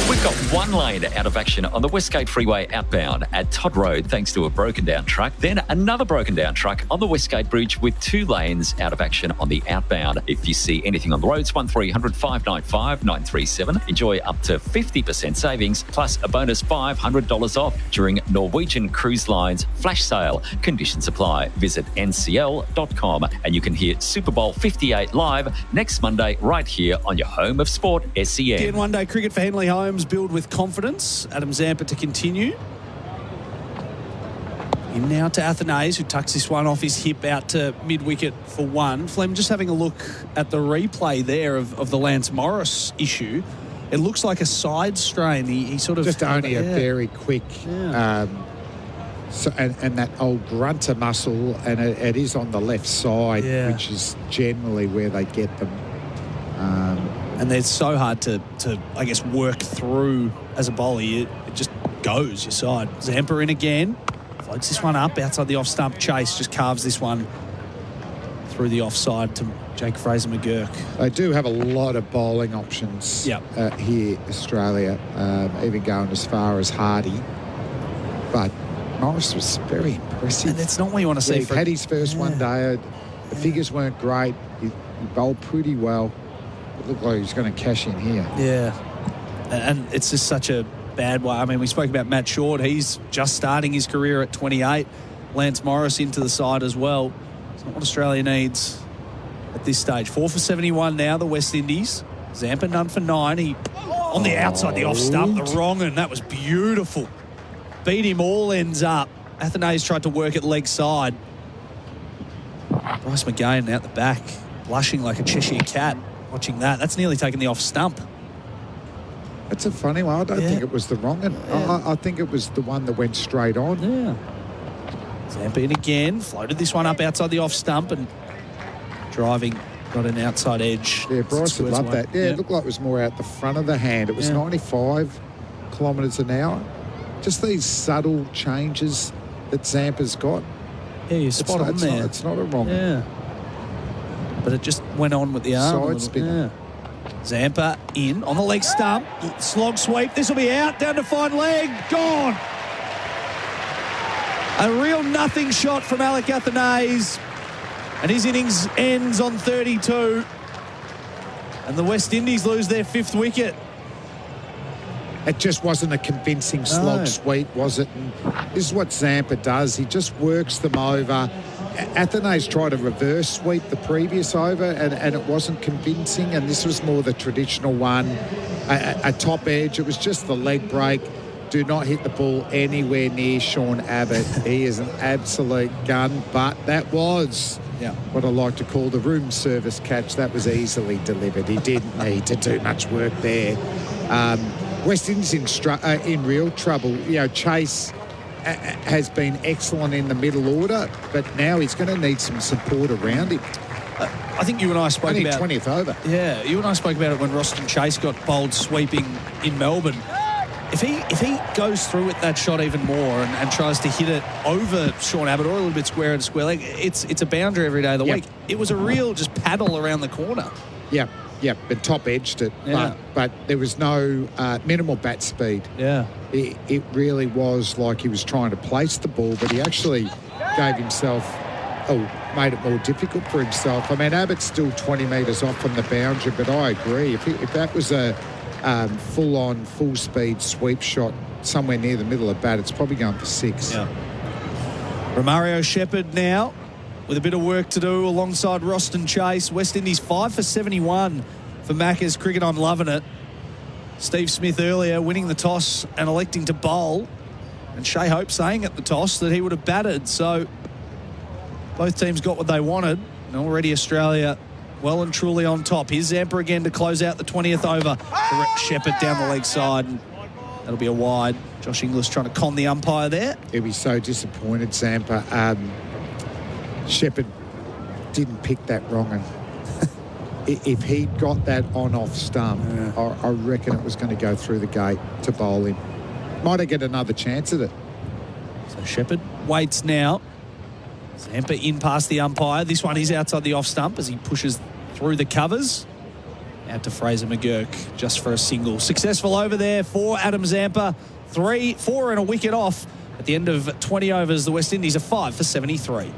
We've got one lane out of action on the Westgate Freeway outbound at Todd Road thanks to a broken down truck. Then another broken down truck on the Westgate Bridge with 2 lanes out of action on the outbound. If you see anything on the roads, 1300 595 937. Enjoy up to 50% savings plus a bonus $500 off during Norwegian Cruise Line's flash sale. Conditions apply. Visit ncl.com and you can hear Super Bowl 58 live next Monday right here on your home of sport, SEN. Again, one day cricket for Henley Holmes. Build with confidence. Adam Zampa to continue. In now to Athanase, who tucks this one off his hip out to mid-wicket for 1. Flem, just having a look at the replay there of the Lance Morris issue. It looks like a side strain. He sort of... Just only a very quick... So, and that old grunter muscle, and it is on the left side, which is generally where they get them. And they're so hard to, I guess, work through as a bowler. It just goes your side. Zampa in again. Floats this one up outside the off-stump. Chase just carves this one through the offside to Jake Fraser McGurk. They do have a lot of bowling options here, Australia, even going as far as Hardy. But Morris was very impressive. And it's not what you want to see. He had his first one day. The figures weren't great. He bowled pretty well. It looked like he was going to cash in here. Yeah. And it's just such a bad way. I mean, we spoke about Matt Short. He's just starting his career at 28. Lance Morris into the side as well. It's not what Australia needs at this stage. 4 for 71 now, the West Indies. Zampa none for 9. He on the outside, the off stump, the wrong, and that was beautiful. Beat him all ends up. Athanase tried to work it leg side. Bryce McGain out the back, blushing like a Cheshire cat. Watching that, that's nearly taken the off stump. That's a funny one. I don't think it was the wrong one. I think it was the one that went straight on. Yeah. Zampa in again, floated this one up outside the off stump and driving, got an outside edge. Yeah, Bryce would love that. Yeah, it looked like it was more out the front of the hand. It was 95 kilometres an hour. Just these subtle changes that Zampa's got. Yeah, you're spot on there. It's not a wrong one. Yeah. But it just went on with the arm. Side spinner. Yeah. Zampa in on the leg stump. Slog sweep. This will be out. Down to fine leg. Gone. A real nothing shot from Alec Athanase. And his innings ends on 32. And the West Indies lose their 5th wicket. It just wasn't a convincing slog sweep, was it? And this is what Zampa does. He just works them over. Athanase tried a reverse sweep the previous over and it wasn't convincing, and this was more the traditional one, a top edge. It was just the leg break. Do not hit the ball anywhere near Sean Abbott. He is an absolute gun, but that was what I like to call the room service catch. That was easily delivered. He didn't need to do much work there. West Indies in real trouble. You know, Chase has been excellent in the middle order, but now he's going to need some support around him. I think you and I spoke about 20th over. Yeah, you and I spoke about it when Roston Chase got bowled sweeping in Melbourne. If he goes through with that shot even more and tries to hit it over Sean Abbott or a little bit square to square leg, it's a boundary every day of the week. It was a real just paddle around the corner. Yep, but top edged it, but there was no minimal bat speed. Yeah. It really was like he was trying to place the ball, but he actually gave himself, made it more difficult for himself. I mean, Abbott's still 20 metres off from the boundary, but I agree. If that was a full-on, full-speed sweep shot somewhere near the middle of bat, it's probably going for 6. Yeah. Romario Shepherd now, with a bit of work to do alongside Roston Chase. West Indies 5 for 71 for Macca's cricket. I'm loving it. Steve Smith earlier winning the toss and electing to bowl. And Shea Hope saying at the toss that he would have batted. So both teams got what they wanted. And already Australia well and truly on top. Here's Zampa again to close out the 20th over. Shepherd down the leg side. And that'll be a wide. Josh Inglis trying to con the umpire there. He'll be so disappointed, Zampa. Shepherd didn't pick that wrong. And if he'd got that on-off stump, I reckon it was going to go through the gate to bowl him. Might have get another chance at it. So Shepherd waits now. Zampa in past the umpire. This one is outside the off stump as he pushes through the covers. Out to Fraser McGurk just for a single. Successful over there for Adam Zampa. 3, 4 and a wicket off. At the end of 20 overs, the West Indies are 5 for 73.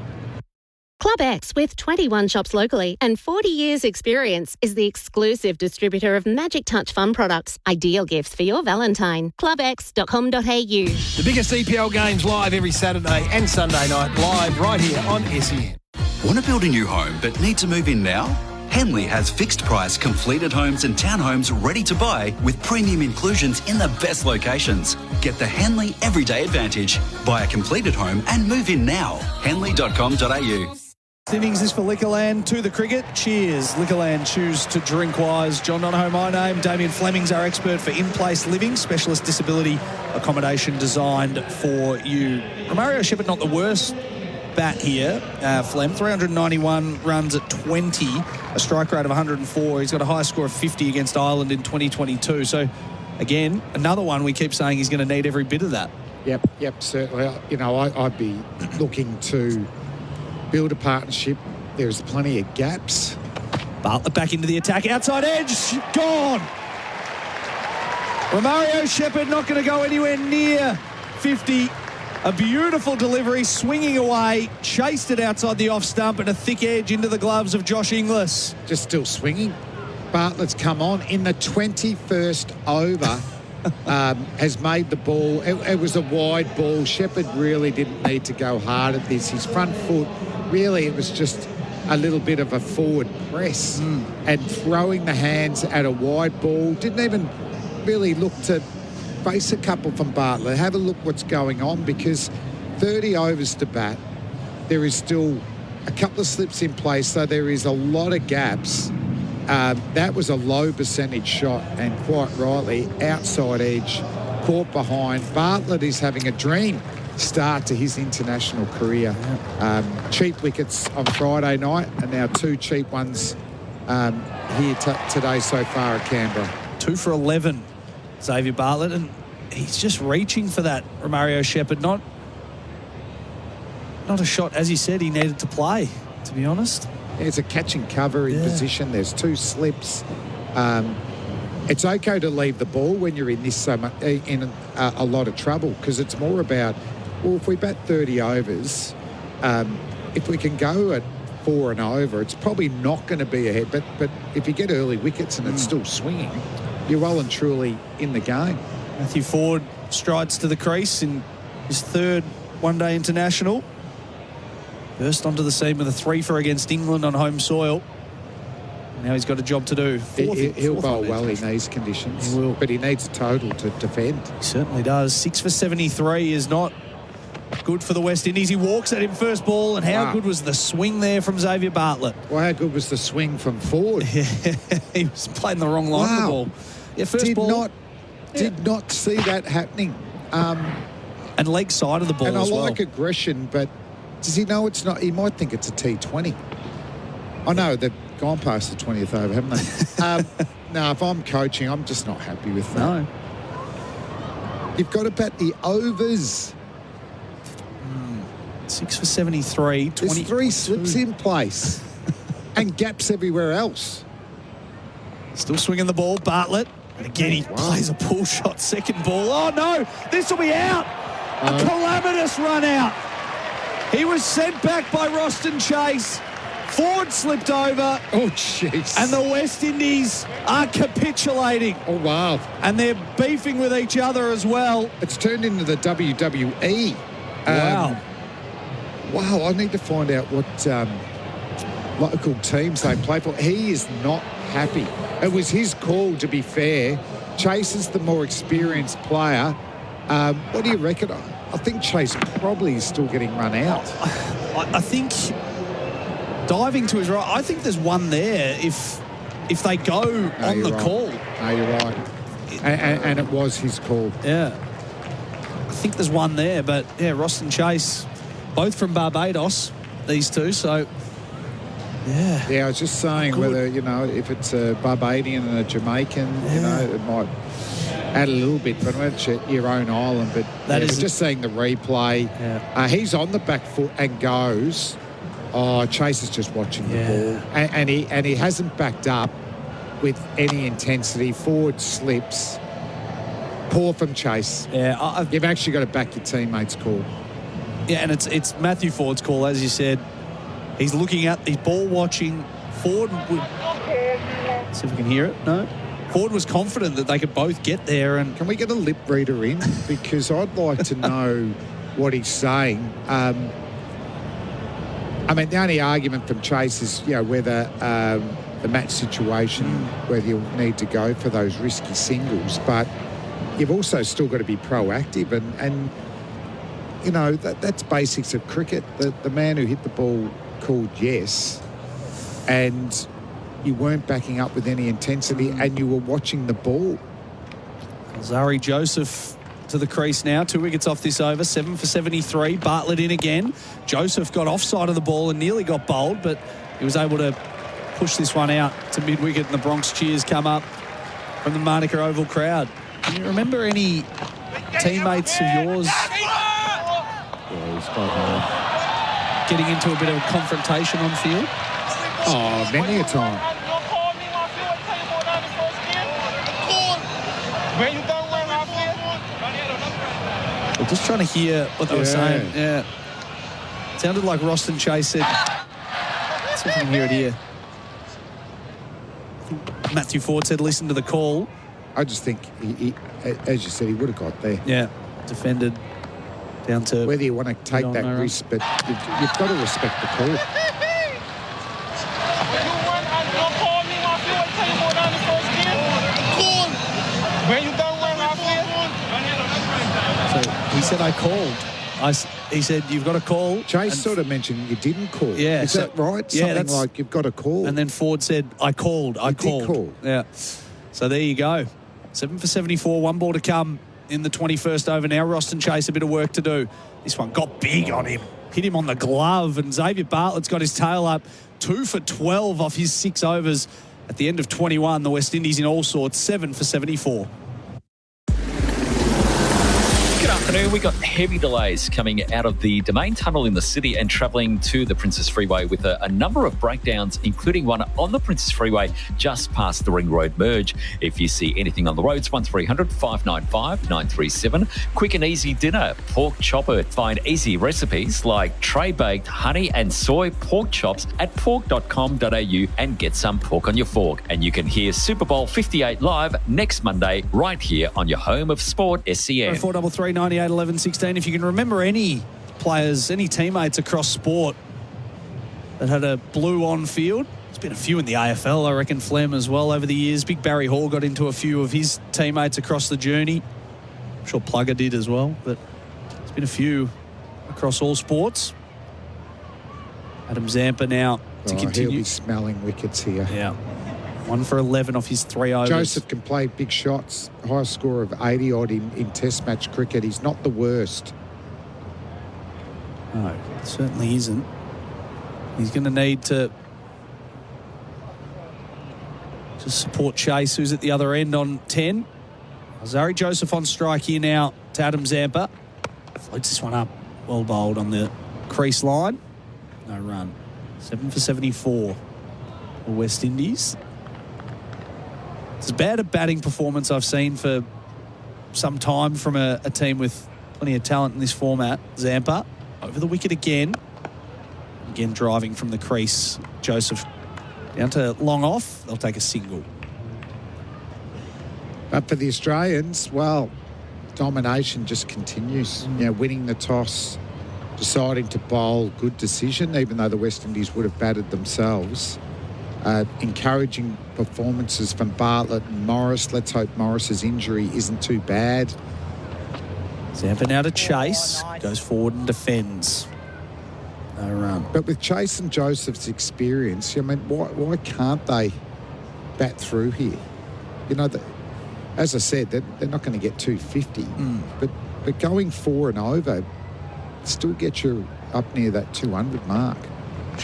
Club X, with 21 shops locally and 40 years experience, is the exclusive distributor of Magic Touch fun products. Ideal gifts for your Valentine. clubx.com.au. The biggest EPL games live every Saturday and Sunday night, live right here on SEN. Want to build a new home but need to move in now? Henley has fixed price completed homes and townhomes ready to buy with premium inclusions in the best locations. Get the Henley Everyday Advantage. Buy a completed home and move in now. Henley.com.au. Innings is for Liquorland to the cricket. Cheers. Liquorland, choose to drink wise. John Donahoe, my name. Damien Fleming's our expert for in-place living, specialist disability accommodation designed for you. Romario Shepherd, not the worst bat here, Flem. 391 runs at 20, a strike rate of 104. He's got a high score of 50 against Ireland in 2022. So, again, another one we keep saying he's going to need every bit of that. Yep, certainly. You know, I'd be looking to build a partnership. There's plenty of gaps. Bartlett back into the attack. Outside edge. Gone. Romario Shepherd not going to go anywhere near 50. A beautiful delivery, swinging away. Chased it outside the off stump and a thick edge into the gloves of Josh Inglis. Just still swinging. Bartlett's come on in the 21st over. Has made the ball. It was a wide ball. Shepherd really didn't need to go hard at this. His front foot, really, it was just a little bit of a forward press. And throwing the hands at a wide ball. Didn't even really look to face a couple from Bartlett. Have a look what's going on, because 30 overs to bat. There is still a couple of slips in place, so there is a lot of gaps. That was a low percentage shot, and quite rightly, outside edge, caught behind. Bartlett is having a dream start to his international career. Cheap wickets on Friday night, and now 2 cheap ones here today so far at Canberra. 2 for 11, Xavier Bartlett, and he's just reaching for that, Romario Shepherd. Not a shot, as he said, he needed to play, to be honest. There's a catch and cover in position. There's 2 slips. It's okay to leave the ball when you're in this in a lot of trouble, because it's more about, well, if we bat 30 overs, if we can go at 4 and over, it's probably not going to be ahead. But if you get early wickets and it's still swinging, you're well and truly in the game. Matthew Ford strides to the crease in his 3rd one-day international. Burst onto the scene with a 3-for against England on home soil. Now he's got a job to do. He'll bowl well in these conditions. He will. But he needs a total to defend. He certainly does. 6 for 73 is not good for the West Indies. He walks at him first ball, and how good was the swing there from Xavier Bartlett? Well, how good was the swing from Ford? He was playing the wrong line of the ball. Yeah, first ball. Did not see that happening. And leg side of the ball and as well. I like aggression, but does he know it's not? He might think it's a T20. I know they've gone past the 20th over, haven't they? No, if I'm coaching, I'm just not happy with that. No. You've got to bat the overs. 6 for 73. There's 3 slips in place and gaps everywhere else. Still swinging the ball, Bartlett. And again, he plays a pull shot, second ball. Oh, no, this will be out. A calamitous run out. He was sent back by Roston Chase. Ford slipped over. Oh, jeez. And the West Indies are capitulating. Oh, wow. And they're beefing with each other as well. It's turned into the WWE. Wow. Wow, I need to find out what local teams they play for. He is not happy. It was his call, to be fair. Chase is the more experienced player. What do you reckon? I think Chase probably is still getting run out. I think diving to his right. I think there's one there if they go on the call. No, you're right. And it was his call. Yeah. I think there's one there, but yeah, Ross and Chase, both from Barbados, these two, so yeah. Yeah, I was just saying whether, if it's a Barbadian and a Jamaican, it might add a little bit, but it's your own island. But just seeing the replay, he's on the back foot and goes. Oh, Chase is just watching the ball, and he hasn't backed up with any intensity. Forward slips. Poor from Chase. Yeah, you've actually got to back your teammates' call. Yeah, and it's Matthew Ford's call, as you said. He's looking at, he's ball watching. Ford would, see if we can hear it. No. Ford was confident that they could both get there. And can we get a lip reader in? Because I'd like to know what he's saying. I mean, the only argument from Chase is, whether the match situation, whether you'll need to go for those risky singles. But you've also still got to be proactive. And that's basics of cricket. The man who hit the ball called yes, and you weren't backing up with any intensity, and you were watching the ball. Zari Joseph to the crease now. 2 wickets off this over. 7 for 73. Bartlett in again. Joseph got offside of the ball and nearly got bowled, but he was able to push this one out to mid-wicket, and the Bronx cheers come up from the Monica Oval crowd. Can you remember any teammates of yours getting into a bit of a confrontation on field? Oh, many a time. We're just trying to hear what they were saying. Yeah. It sounded like Ross and Chase said. Let's see if we can hear it here. I think Matthew Ford said, listen to the call. I just think, he, as you said, he would have got there. Yeah, defended down to... Whether you want to take that risk, but you've got to respect the call. So he said, I called. He said, you've got to call. Chase sort of mentioned you didn't call. Yeah. Is that right? Something like you've got to call. And then Ford said, I called. I called. Did call. Yeah. So there you go. 7 for 74, 1 ball to come in the 21st over now. Roston Chase, a bit of work to do. This one got big on him. Hit him on the glove, and Xavier Bartlett's got his tail up. 2 for 12 off his 6 overs. At the end of 21, the West Indies in all sorts, 7 for 74. Good afternoon. We got heavy delays coming out of the Domain Tunnel in the city and travelling to the Princess Freeway with a number of breakdowns, including one on the Princess Freeway just past the Ring Road merge. If you see anything on the roads, 1300 595 937. Quick and easy dinner, pork chopper. Find easy recipes like tray-baked honey and soy pork chops at pork.com.au and get some pork on your fork. And you can hear Super Bowl 58 live next Monday right here on your home of sport, SEN. 433 98 11 16. If you can remember any players, any teammates across sport that had a blue on field, there's been a few in the AFL, I reckon, Flem as well over the years. Big Barry Hall got into a few of his teammates across the journey. I'm sure Plugger did as well, but there's been a few across all sports. Adam Zampa now to continue. He'll be smelling wickets here. Yeah. 1 for 11 off his 3 overs. Joseph can play big shots. Highest score of 80-odd in Test match cricket. He's not the worst. No, certainly isn't. He's going to need to support Chase, who's at the other end on 10. Zari Joseph on strike here now to Adam Zampa. Floats this one up. Well bowled on the crease line. No run. 7 for 74 for West Indies. It's as bad a batting performance I've seen for some time from a team with plenty of talent in this format. Zampa over the wicket again. Again driving from the crease. Joseph down to long off. They'll take a single. But for the Australians, well, domination just continues. Winning the toss, deciding to bowl, good decision, even though the West Indies would have batted themselves. Encouraging performances from Bartlett and Morris. Let's hope Morris's injury isn't too bad. Zampa now to Chase. Goes forward and defends. No run. But with Chase and Joseph's experience, I mean, why can't they bat through here? You know, as I said, they're not going to get 250, but going 4 and over still gets you up near that 200 mark.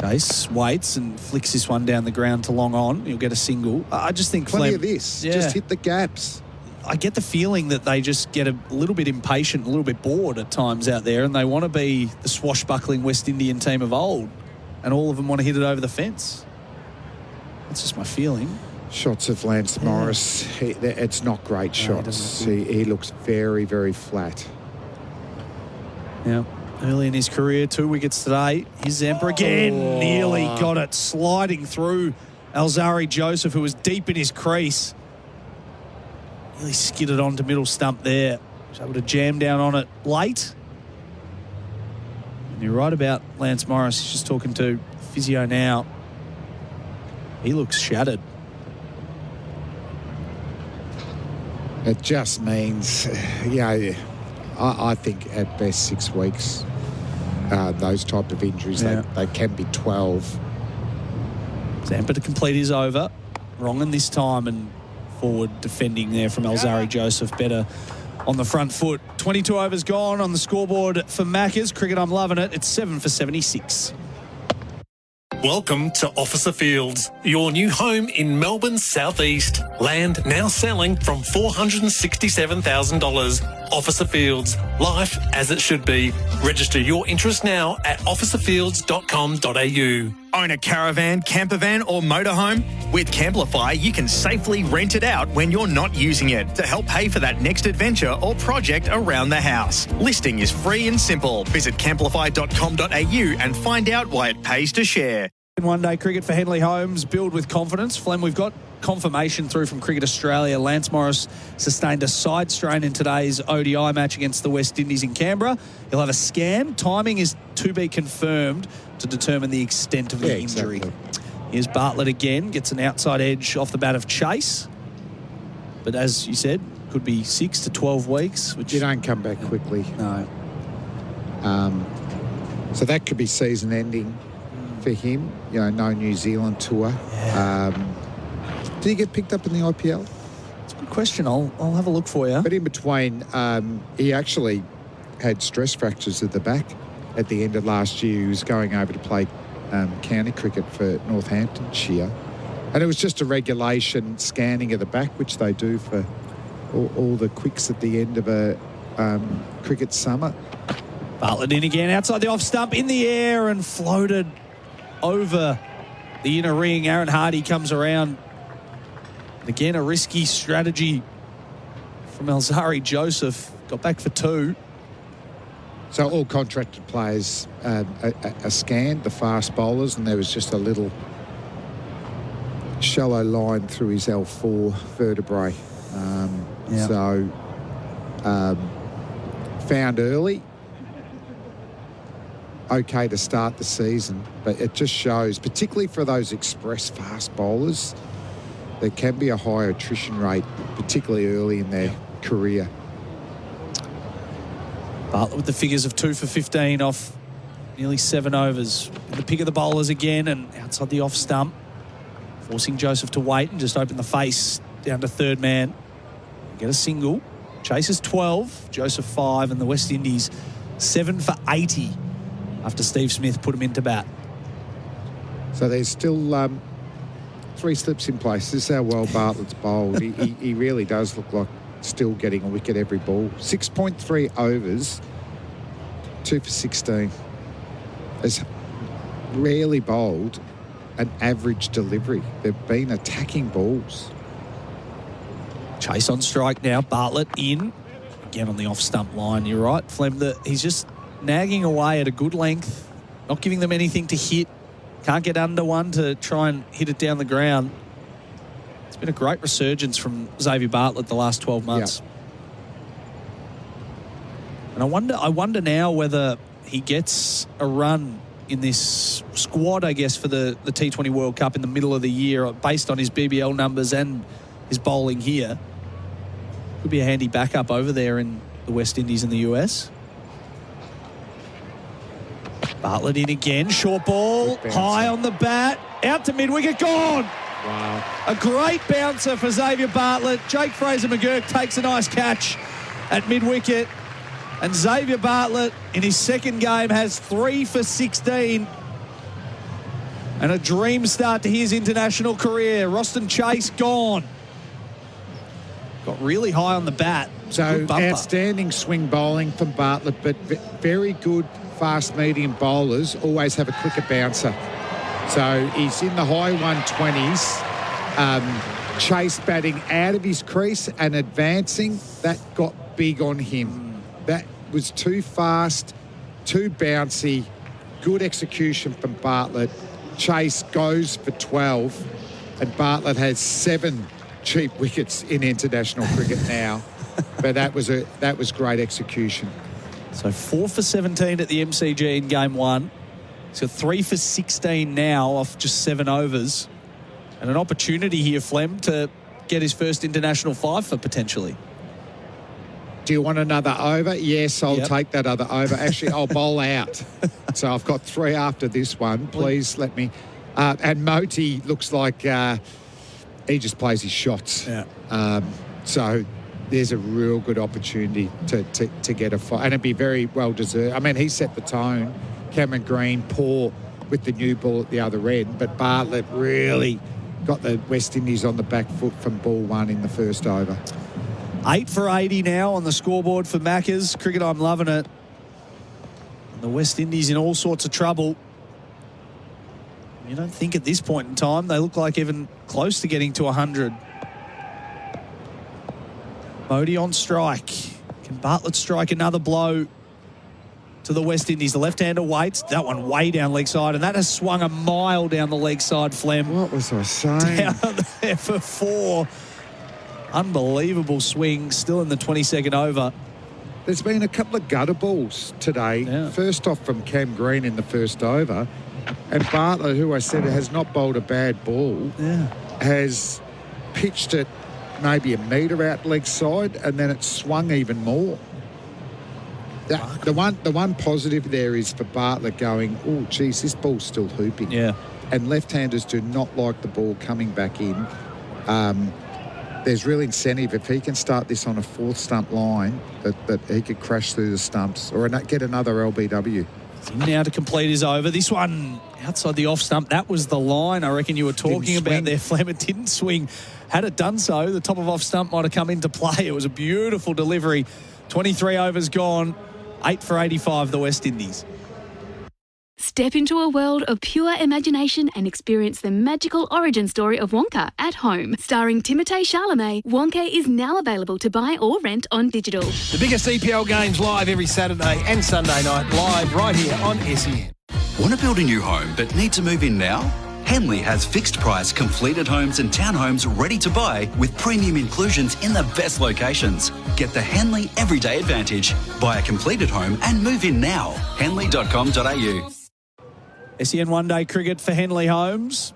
Chase waits and flicks this one down the ground to long on. He'll get a single. I just think Plenty of this. Just hit the gaps. I get the feeling that they just get a little bit impatient, a little bit bored at times out there, and they want to be the swashbuckling West Indian team of old, and all of them want to hit it over the fence. That's just my feeling. Shots of Lance Morris, it's not great shots. He looks very, very flat. Yeah. Early in his career, 2 wickets today. Here's Zampa again. Nearly got it. Sliding through Alzari Joseph, who was deep in his crease. Nearly skidded onto middle stump there. Was able to jam down on it late. And you're right about Lance Morris. He's just talking to physio now. He looks shattered. It just means, I think at best 6 weeks, those type of injuries, they can be 12. Zampa to complete his over. Wrongan this time, and forward defending there from Alzari Joseph. Better on the front foot. 22 overs gone on the scoreboard for Maccas. Cricket, I'm loving it. It's 7 for 76. Welcome to Officer Fields, your new home in Melbourne's southeast. Land now selling from $467,000. Officer Fields, life as it should be. Register your interest now at officerfields.com.au. Own a caravan, camper van or motorhome? With Camplify, you can safely rent it out when you're not using it to help pay for that next adventure or project around the house. Listing is free and simple. Visit camplify.com.au and find out why it pays to share. One-day cricket for Henley Holmes. Build with confidence. Flem, we've got confirmation through from Cricket Australia. Lance Morris sustained a side strain in today's ODI match against the West Indies in Canberra. He'll have a scan. Timing is to be confirmed to determine the extent of the injury. Exactly. Here's Bartlett again. Gets an outside edge off the bat of Chase. But as you said, could be 6 to 12 weeks. Which you don't come back quickly. No. So that could be season ending for him. You know, no New Zealand tour. Yeah. Did he get picked up in the IPL? It's a good question. I'll have a look for you. But in between, he actually had stress fractures at the back at the end of last year. He was going over to play county cricket for Northamptonshire. And it was just a regulation scanning of the back, which they do for all the quicks at the end of a cricket summer. Bartlett in again, outside the off stump, in the air and floated over the inner ring. Aaron Hardy comes around. Again, a risky strategy from Alzari Joseph. Got back for 2. So all contracted players are scanned, the fast bowlers, and there was just a little shallow line through his L4 vertebrae. So found early. Okay to start the season, but it just shows, particularly for those express fast bowlers, there can be a high attrition rate, particularly early in their career. Bartlett with the figures of 2 for 15 off nearly 7 overs. The pick of the bowlers again and outside the off stump, forcing Joseph to wait and just open the face down to third man. Get a single. Chase is 12, Joseph 5, and the West Indies 7 for 80 after Steve Smith put him into bat. So there's still 3 slips in place. This is how well Bartlett's bowled. He really does look like still getting a wicket every ball. 6.3 overs, 2 for 16. Has rarely bowled an average delivery. They've been attacking balls. Chase on strike now. Bartlett in. Again on the off-stump line. You're right, Flem. He's just nagging away at a good length, not giving them anything to hit. Can't get under one to try and hit it down the ground. It's been a great resurgence from Xavier Bartlett the last 12 months. Yep. And I wonder now whether he gets a run in this squad, I guess, for the T20 World Cup in the middle of the year, based on his BBL numbers and his bowling here. Could be a handy backup over there in the West Indies and the US. Bartlett in again. Short ball. High on the bat. Out to mid-wicket. Gone. Wow. A great bouncer for Xavier Bartlett. Jake Fraser-McGurk takes a nice catch at mid-wicket. And Xavier Bartlett, in his second game, has 3 for 16. And a dream start to his international career. Roston Chase gone. Got really high on the bat. So outstanding swing bowling from Bartlett, but very good fast medium bowlers always have a quicker bouncer. So he's in the high 120s. Chase batting out of his crease and advancing, that got big on him. That was too fast, too bouncy, good execution from Bartlett. Chase goes for 12, and Bartlett has 7 cheap wickets in international cricket now. But that was great execution. So 4 for 17 at the MCG in game 1. He's got 3 for 16 now off just 7 overs. And an opportunity here, Flem, to get his first international 5 for potentially. Do you want another over? Yes, I'll take that other over. Actually, I'll bowl out. So I've got 3 after this one. Please let me. And Moti looks like he just plays his shots. Yeah. So there's a real good opportunity to get a 5. And it'd be very well deserved. I mean, he set the tone. Cameron Green, poor with the new ball at the other end. But Bartlett really got the West Indies on the back foot from ball 1 in the first over. 8 for 80 now on the scoreboard for Maccas. Cricket, I'm loving it. And the West Indies in all sorts of trouble. You don't think at this point in time they look like even close to getting to 100. Modi on strike. Can Bartlett strike another blow to the West Indies? The left-hander waits. That one way down leg side, and that has swung a mile down the leg side, Flem. What was I saying? Down there for 4. Unbelievable swing, still in the 22nd over. There's been a couple of gutter balls today. Yeah. First off from Cam Green in the first over. And Bartlett, who I said has not bowled a bad ball, has pitched it maybe a metre out leg side, and then it swung even more. The one positive there is for Bartlett going, oh, geez, this ball's still hooping. Yeah. And left-handers do not like the ball coming back in. There's real incentive if he can start this on a 4th stump line that he could crash through the stumps or get another LBW. Now to complete his over. This one outside the off stump. That was the line I reckon you were talking about there, Flem. It didn't swing. Had it done so, the top of off stump might have come into play. It was a beautiful delivery. 23 overs gone. 8 for 85, the West Indies. Step into a world of pure imagination and experience the magical origin story of Wonka at home. Starring Timothée Chalamet, Wonka is now available to buy or rent on digital. The biggest EPL games live every Saturday and Sunday night, live right here on SEN. Want to build a new home but need to move in now? Henley has fixed price completed homes and townhomes ready to buy with premium inclusions in the best locations. Get the Henley Everyday Advantage. Buy a completed home and move in now. Henley.com.au. SEN one-day cricket for Henley Holmes.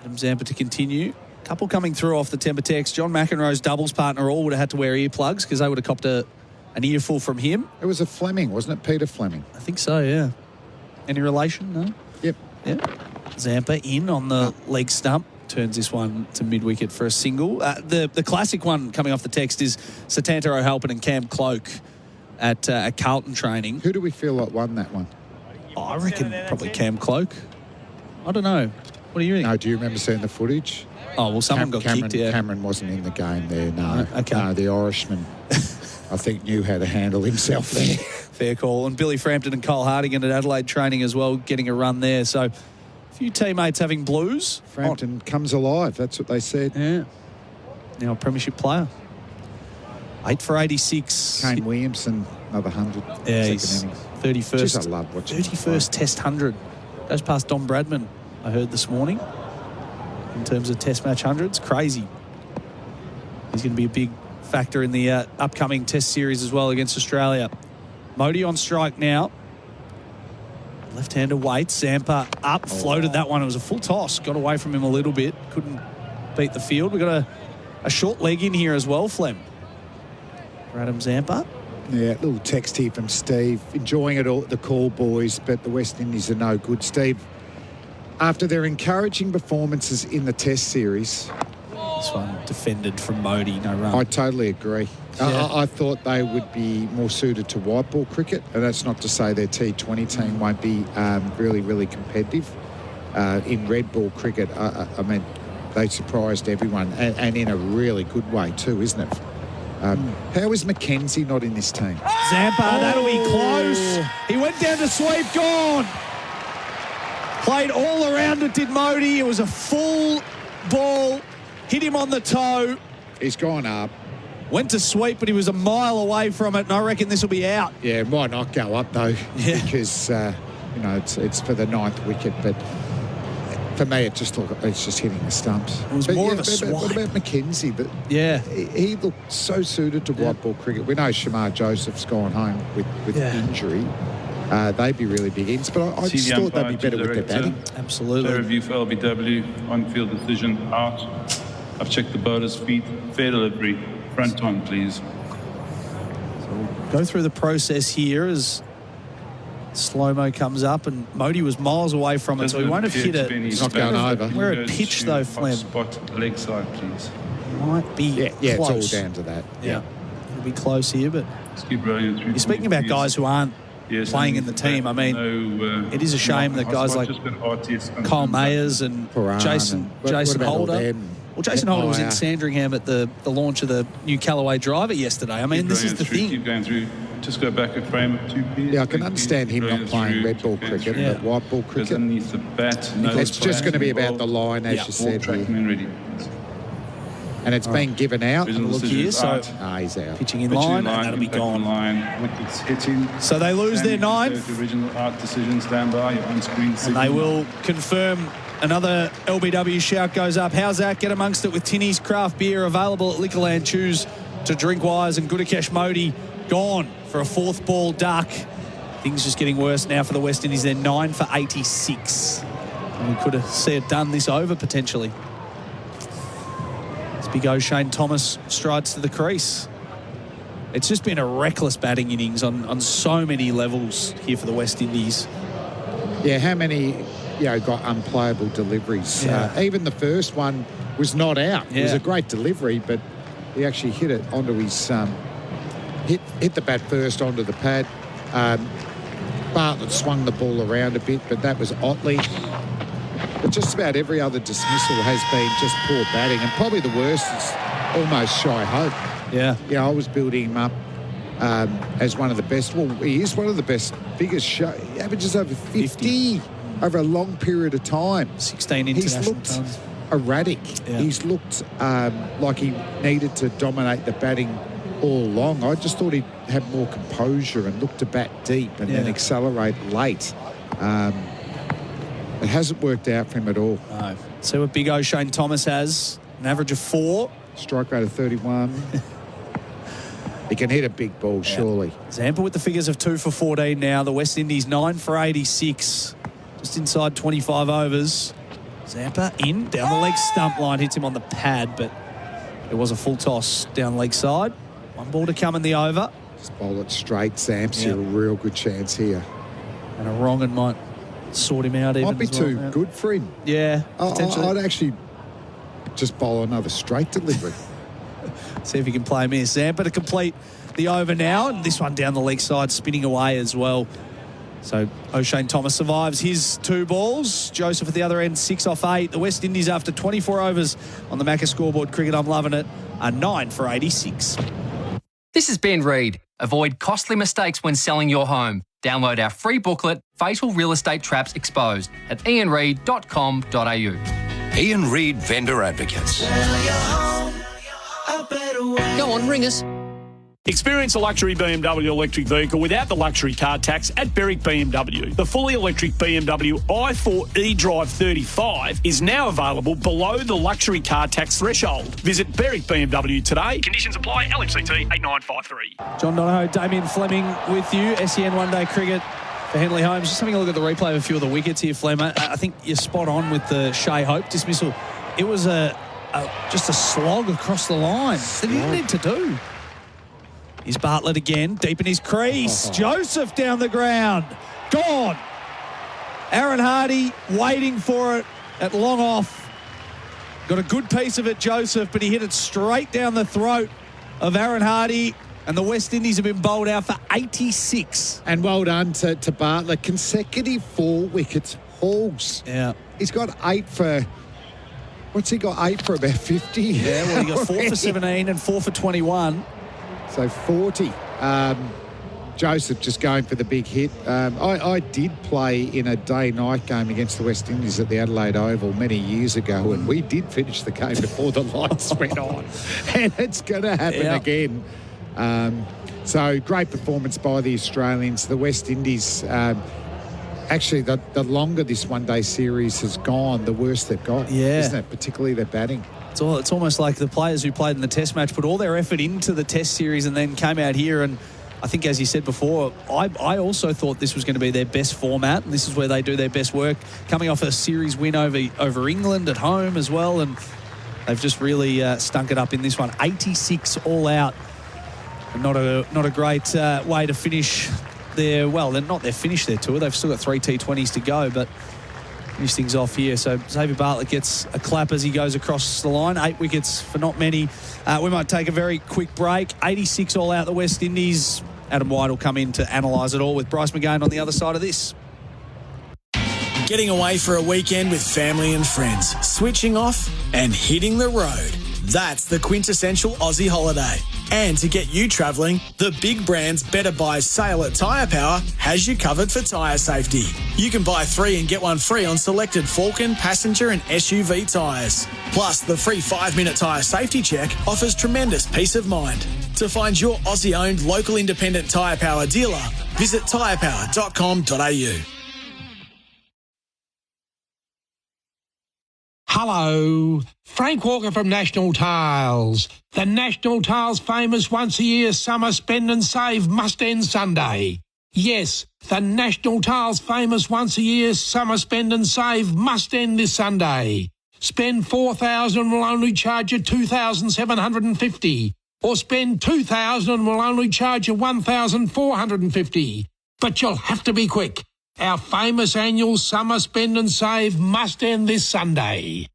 Adam Zampa to continue. Couple coming through off the temper text. John McEnroe's doubles partner all would have had to wear earplugs because they would have copped an earful from him. It was a Fleming, wasn't it? Peter Fleming. I think so, yeah. Any relation? No? Yep. Zampa in on the leg stump. Turns this one to mid-wicket for a single. The classic one coming off the text is Satanta O'Halpin and Cam Cloke at Carlton training. Who do we feel like won that one? Oh, I reckon probably Cam Cloke. I don't know. What do you think? No, do you remember seeing the footage? Oh, well, someone got kicked, yeah. Cameron wasn't in the game there, no. Okay. No, the Irishman, I think, knew how to handle himself there. Fair call. And Billy Frampton and Cole Hardigan at Adelaide training as well, getting a run there. So a few teammates having blues. Frampton comes alive, that's what they said. Yeah. Now a premiership player. 8 for 86. Kane Williamson, another 100. Yeah, he's 31st. Jeez, I love watching 31st Test 100. Goes past Don Bradman, I heard this morning, in terms of Test match 100s. Crazy. He's going to be a big factor in the upcoming Test series as well against Australia. Modi on strike now. Left-hander waits. Zampa up, floated that one. It was a full toss. Got away from him a little bit. Couldn't beat the field. We've got a short leg in here as well, Flem. For Adam Zampa. Yeah, little text here from Steve. Enjoying it all, the call, boys, but the West Indies are no good. Steve, after their encouraging performances in the Test series... This one defended from Modi, no run. I totally agree. Yeah. I thought they would be more suited to white ball cricket, and that's not to say their T20 team won't be really, really competitive. In red ball cricket, I mean, they surprised everyone, and in a really good way too, isn't it? How is Mackenzie not in this team? Zampa, that'll be close. He went down to sweep, gone. Played all around it, did Modi. It was a full ball, hit him on the toe. He's gone up. Went to sweep, but he was a mile away from it, and I reckon this will be out. Yeah, it might not go up though, because it's for the 9th wicket, but. For me, it's just hitting the stumps. It was more of a swipe. What about Mackenzie? But he looked so suited to white ball cricket. We know Shamar Joseph's gone home with injury. They'd be really big ins, but I just thought they'd be better with their batting. Absolutely. Fair review for LBW, on-field decision, out. I've checked the bowler's feet, fair delivery, front on, please. So we'll go through the process here as slow-mo comes up, and Modi was miles away from it, so he won't have hit it. He's not going over. Where it pitched, though, Flem. Spot, leg side, please. Might be yeah, close. It's all down to that. Yeah. It'll be close here, but keep rolling through. You're speaking about guys who aren't playing in the team. I mean, it is a shame that guys like Kyle Mayers and Jason Holder. Well, Jason Holder was in Sandringham at the launch of the new Callaway driver yesterday. I mean, this is the thing. Keep going through. Just go back a frame of 2 please. Yeah, I can understand him not playing red ball cricket, but white ball cricket. Underneath the bat. It's just going to be about the line, as you said here. And it's been given out. Look here, so he's out. Pitching in line, and that'll be gone. Wickets hitting. So they lose their 9th. The original art decision, stand by, your on-screen signal. And they will confirm another LBW shout goes up. How's that? Get amongst it with Tinny's Craft Beer, available at Liquorland. Choose to drink wise, and Gudakesh Modi gone for a 4th ball duck. Things just getting worse now for the West Indies. They're 9 for 86. And we could have seen it done this over potentially. As big O'Shane Thomas strides to the crease. It's just been a reckless batting innings on so many levels here for the West Indies. Yeah, how many got unplayable deliveries? Even the first one was not out. It was a great delivery, but he actually hit it onto his hit the bat first onto the pad. Bartlett swung the ball around a bit, but that was Otley. But just about every other dismissal has been just poor batting, and probably the worst is almost Shy Hope. Yeah. Yeah, I was building him up as one of the best. Well, he is one of the best, biggest show. He averages over 50 over a long period of time. 16 international He's looked erratic. Yeah. He's looked like he needed to dominate the batting all along. I just thought he'd have more composure and look to bat deep and then accelerate late. It hasn't worked out for him at all. No. So what big O'Shane Thomas has, an average of 4. Strike rate of 31. He can hit a big ball, surely. Zampa with the figures of 2 for 14 now. The West Indies 9 for 86. Just inside 25 overs. Zampa in, down the leg stump line. Hits him on the pad, but it was a full toss down leg side. 1 ball to come in the over. Just bowl it straight, Zamps. You're a real good chance here. And a wrong and might sort him out even. Might be too good for him. Yeah, potentially. I'd actually just bowl another straight delivery. See if he can play miss. Zampa to complete the over now, and this one down the leg side, spinning away as well. So O'Shane Thomas survives his 2 balls. Joseph at the other end, 6 off 8. The West Indies, after 24 overs on the Macca scoreboard cricket, I'm loving it, are 9 for 86. This is Ben Reid. Avoid costly mistakes when selling your home. Download our free booklet, Fatal Real Estate Traps Exposed, at ianreid.com.au. Ian Reid Vendor Advocates. Go on, ring us. Experience a luxury BMW electric vehicle without the luxury car tax at Berwick BMW. The fully electric BMW i4 eDrive 35 is now available below the luxury car tax threshold. Visit Berwick BMW today. Conditions apply. LMCT 8953. John Donohoe, Damien Fleming with you. SEN One Day Cricket for Henley Holmes. Just having a look at the replay of a few of the wickets here, Flem. I think you're spot on with the Shea Hope dismissal. It was just a slog across the line. They didn't need to do. Here's Bartlett again, deep in his crease. Joseph down the ground. Gone. Aaron Hardy waiting for it at long off. Got a good piece of it, Joseph, but he hit it straight down the throat of Aaron Hardy. And the West Indies have been bowled out for 86. And well done to Bartlett. Consecutive 4 wickets hauls. Yeah. He's got 8 for... What's he got? 8 for about 50? Yeah, well, he got 4 for 17 and 4 for 21. So 40. Joseph just going for the big hit. I did play in a day-night game against the West Indies at the Adelaide Oval many years ago, and we did finish the game before the lights went on. And it's going to happen again. So great performance by the Australians. The West Indies, actually, the longer this one-day series has gone, the worse they've got, isn't it? Particularly their batting. It's almost like the players who played in the Test match put all their effort into the Test series and then came out here. And I think, as you said before, I also thought this was going to be their best format, and this is where they do their best work, coming off a series win over England at home as well. And they've just really stunk it up in this one. 86 all out. Not a great way to finish they're not finished their tour. They've still got 3 T20s to go, but finish things off here. So Xavier Bartlett gets a clap as he goes across the line. 8 wickets for not many. We might take a very quick break. 86 all out the West Indies. Adam White will come in to analyse it all with Bryce McGain on the other side of this. Getting away for a weekend with family and friends, switching off and hitting the road. That's the quintessential Aussie holiday. And to get you travelling, the big brand's Better Buy sale at Tyre Power has you covered for tyre safety. You can buy 3 and get 1 free on selected Falcon, passenger and SUV tyres. Plus, the free 5-minute tyre safety check offers tremendous peace of mind. To find your Aussie-owned local independent Tyre Power dealer, visit tyrepower.com.au. Hello, Frank Walker from National Tiles. The National Tiles famous once-a-year summer spend and save must-end Sunday. Yes, the National Tiles famous once-a-year summer spend and save must end this Sunday. Spend $4,000 and will only charge you $2,750. Or spend $2,000 and will only charge you $1,450. But you'll have to be quick. Our famous annual summer spend and save must end this Sunday.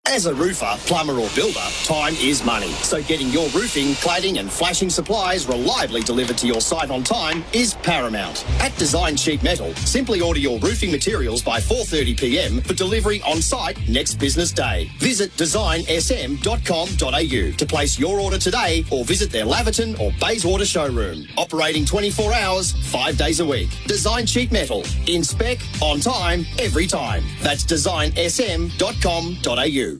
As a roofer, plumber or builder, time is money. So getting your roofing, cladding and flashing supplies reliably delivered to your site on time is paramount. At Design Sheet Metal, simply order your roofing materials by 4:30 p.m. for delivery on site next business day. Visit designsm.com.au to place your order today or visit their Laverton or Bayswater showroom. Operating 24 hours, 5 days a week. Design Sheet Metal. In spec, on time, every time. That's designsm.com.au.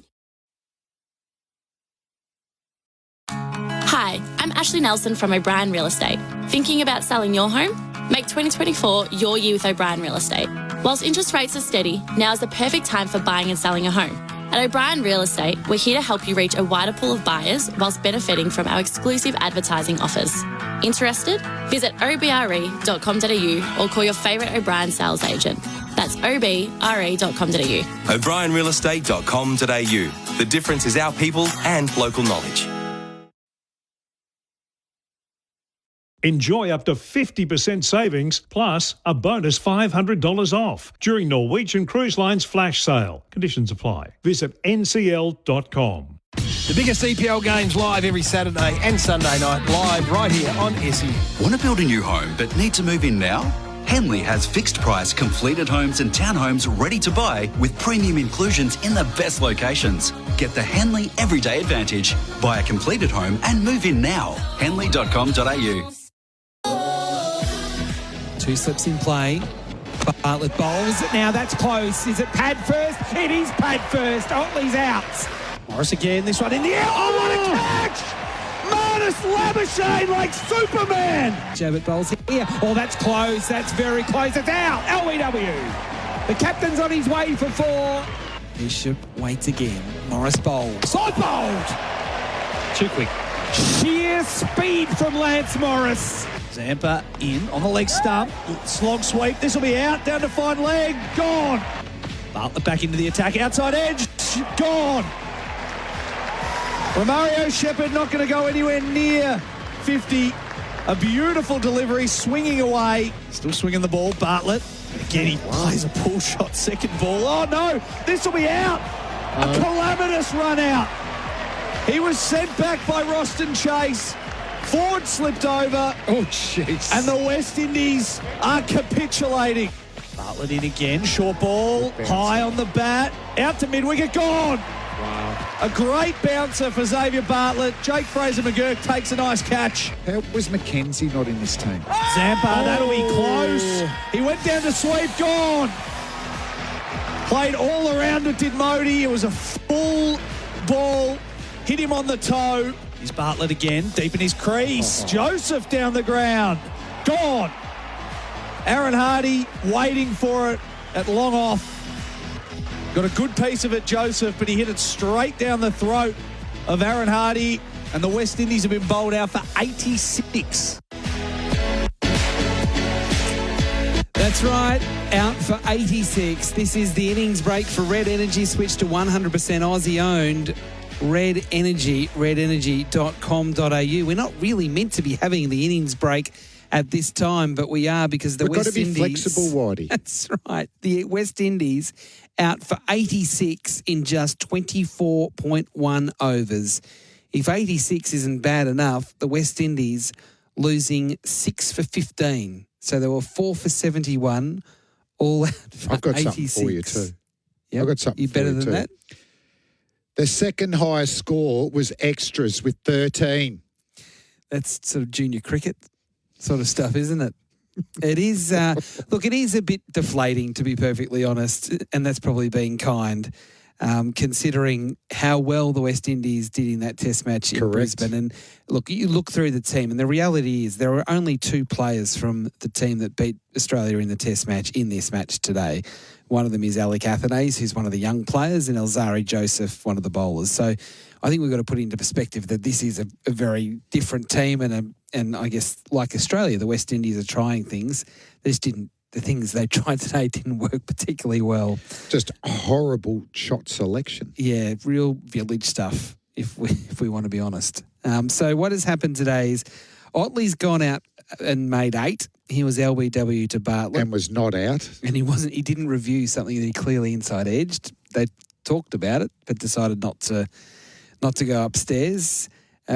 Hi, I'm Ashley Nelson from O'Brien Real Estate. Thinking about selling your home? Make 2024 your year with O'Brien Real Estate. Whilst interest rates are steady, now is the perfect time for buying and selling a home. At O'Brien Real Estate, we're here to help you reach a wider pool of buyers whilst benefiting from our exclusive advertising offers. Interested? Visit obre.com.au or call your favourite O'Brien sales agent. That's obre.com.au. O'BrienRealEstate.com.au. The difference is our people and local knowledge. Enjoy up to 50% savings plus a bonus $500 off during Norwegian Cruise Line's flash sale. Conditions apply. Visit ncl.com. The biggest EPL games live every Saturday and Sunday night, live right here on SEN. Want to build a new home but need to move in now? Henley has fixed price completed homes and townhomes ready to buy with premium inclusions in the best locations. Get the Henley Everyday Advantage. Buy a completed home and move in now. Henley.com.au. 2 slips in play. Bartlett bowls it now. That's close. Is it pad first? It is pad first. Otley's out. Morris again. This one in the air. Oh, what a catch! Marnus Labuschagne like Superman. Jabbett bowls here. Oh, that's close. That's very close. It's out. LBW. The captain's on his way for 4. Bishop waits again. Morris bowls. Side bowled. Too quick. Sheer speed from Lance Morris. Zampa in on the leg stump. Slog sweep. This will be out. Down to fine leg. Gone. Bartlett back into the attack. Outside edge. Gone. Romario Shepherd not going to go anywhere near 50. A beautiful delivery, swinging away. Still swinging the ball. Bartlett. Again, he plays a pull shot. Second ball. Oh, no. This will be out. A calamitous run out. He was sent back by Roston Chase. Ford slipped over. Oh, jeez. And the West Indies are capitulating. Bartlett in again. Short ball. High on the bat. Out to mid-wicket. Gone. Wow. A great bouncer for Xavier Bartlett. Jake Fraser-McGurk takes a nice catch. How was Mackenzie not in this team? Zampa, that'll be close. He went down to sweep. Gone. Played all around it, did Modi. It was a full ball. Hit him on the toe. Here's Bartlett again, deep in his crease. Joseph down the ground. Gone. Aaron Hardy waiting for it at long off. Got a good piece of it, Joseph, but he hit it straight down the throat of Aaron Hardy, and the West Indies have been bowled out for 86. That's right, out for 86. This is the innings break for Red Energy. Switch to 100% Aussie-owned Red Energy, redenergy.com.au. We're not really meant to be having the innings break at this time, but we are because the We've West got to be Indies... flexible, Whitey. That's right. The West Indies out for 86 in just 24.1 overs. If 86 isn't bad enough, the West Indies losing 6 for 15. So they were 4 for 71, all out for 86. I've got something for you too. Yep. I've got something You for better you than too. that? The second highest score was extras with 13. That's sort of junior cricket sort of stuff, isn't it? It is, look, it is a bit deflating, to be perfectly honest, and that's probably being kind, considering how well the West Indies did in that test match in Brisbane. And look, you look through the team, and the reality is there were only 2 players from the team that beat Australia in the test match in this match today. One of them is Alec Athanaze, who's one of the young players, and Elzari Joseph, one of the bowlers. So I think we've got to put into perspective that this is a very different team, and I guess like Australia, the West Indies are trying things. The things they tried today didn't work particularly well. Just horrible shot selection. Yeah, real village stuff, if we want to be honest. So what has happened today is Otley's gone out and made 8. He was LBW to Bartlett. And was not out. And he didn't review something that he clearly inside edged. They talked about it, but decided not to go upstairs.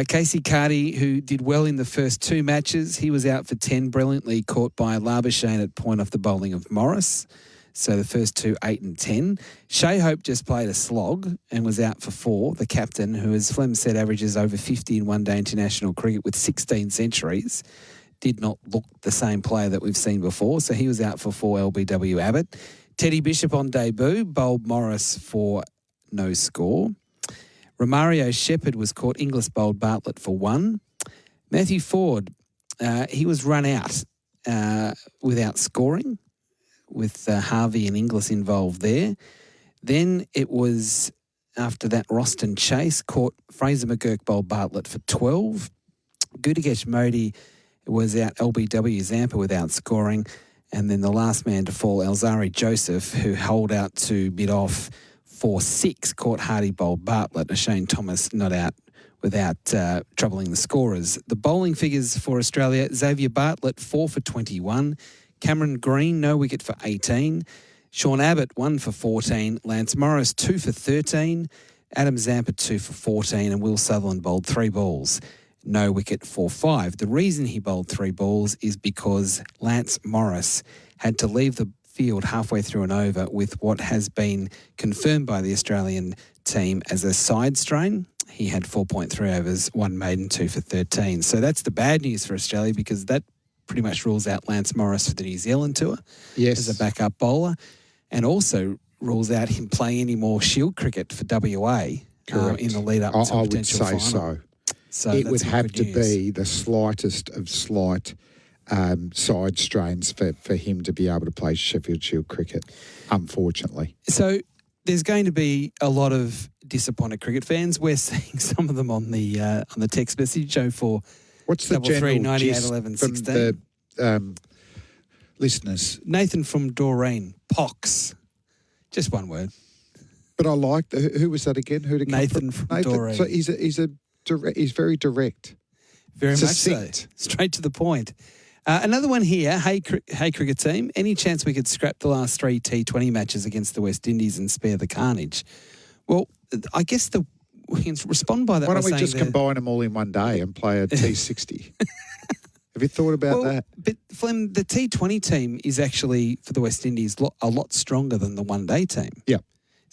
Casey Carty, who did well in the first 2 matches, he was out for 10, brilliantly caught by Labuschagne at point off the bowling of Morris. So the first 2, 8 and 10. Shea Hope just played a slog and was out for 4. The captain, who, as Flem said, averages over 50 in one-day international cricket with 16 centuries, did not look the same player that we've seen before. So he was out for 4, LBW Abbott. Teddy Bishop on debut, bowled Morris for no score. Romario Shepherd was caught. Inglis bowled Bartlett for 1. Matthew Ford, he was run out without scoring, with Harvey and Inglis involved there. Then it was, after that, Roston Chase caught. Fraser-McGurk bowled Bartlett for 12. Gudagesh Modi was out. LBW Zampa without scoring. And then the last man to fall, Elzari Joseph, who held out to mid-off for 6, caught Hardy bowled Bartlett. Shane Thomas not out without troubling the scorers. The bowling figures for Australia: Xavier Bartlett 4 for 21, Cameron Green no wicket for 18, Sean Abbott 1 for 14, Lance Morris 2 for 13, Adam Zampa 2 for 14, and Will Sutherland bowled 3 balls, no wicket for 5. The reason he bowled 3 balls is because Lance Morris had to leave the field halfway through an over with what has been confirmed by the Australian team as a side strain. He had 4.3 overs, 1 maiden, 2 for 13. So that's the bad news for Australia, because that pretty much rules out Lance Morris for the New Zealand tour as a backup bowler, and also rules out him playing any more Shield cricket for WA in the lead up to a potential final. I would say so. It would have to be the slightest of slight side strains for him to be able to play Sheffield Shield cricket, unfortunately. So there's going to be a lot of disappointed cricket fans. We're seeing some of them on the text message. Joe What's the general 98 11 16 the listeners? Nathan from Doreen, pox. Just one word. But I like who was that again? Who did Nathan from Doreen. So he's very direct. Very Succinct. much so. Straight to the point. Another one here. Hey, cricket team. Any chance we could scrap the last 3 T20 matches against the West Indies and spare the carnage? Well, I guess we can respond by that. Why don't we just combine them all in one day and play a T60? Have you thought about that? But Flem, the T20 team is actually for the West Indies a lot stronger than the one-day team. Yeah.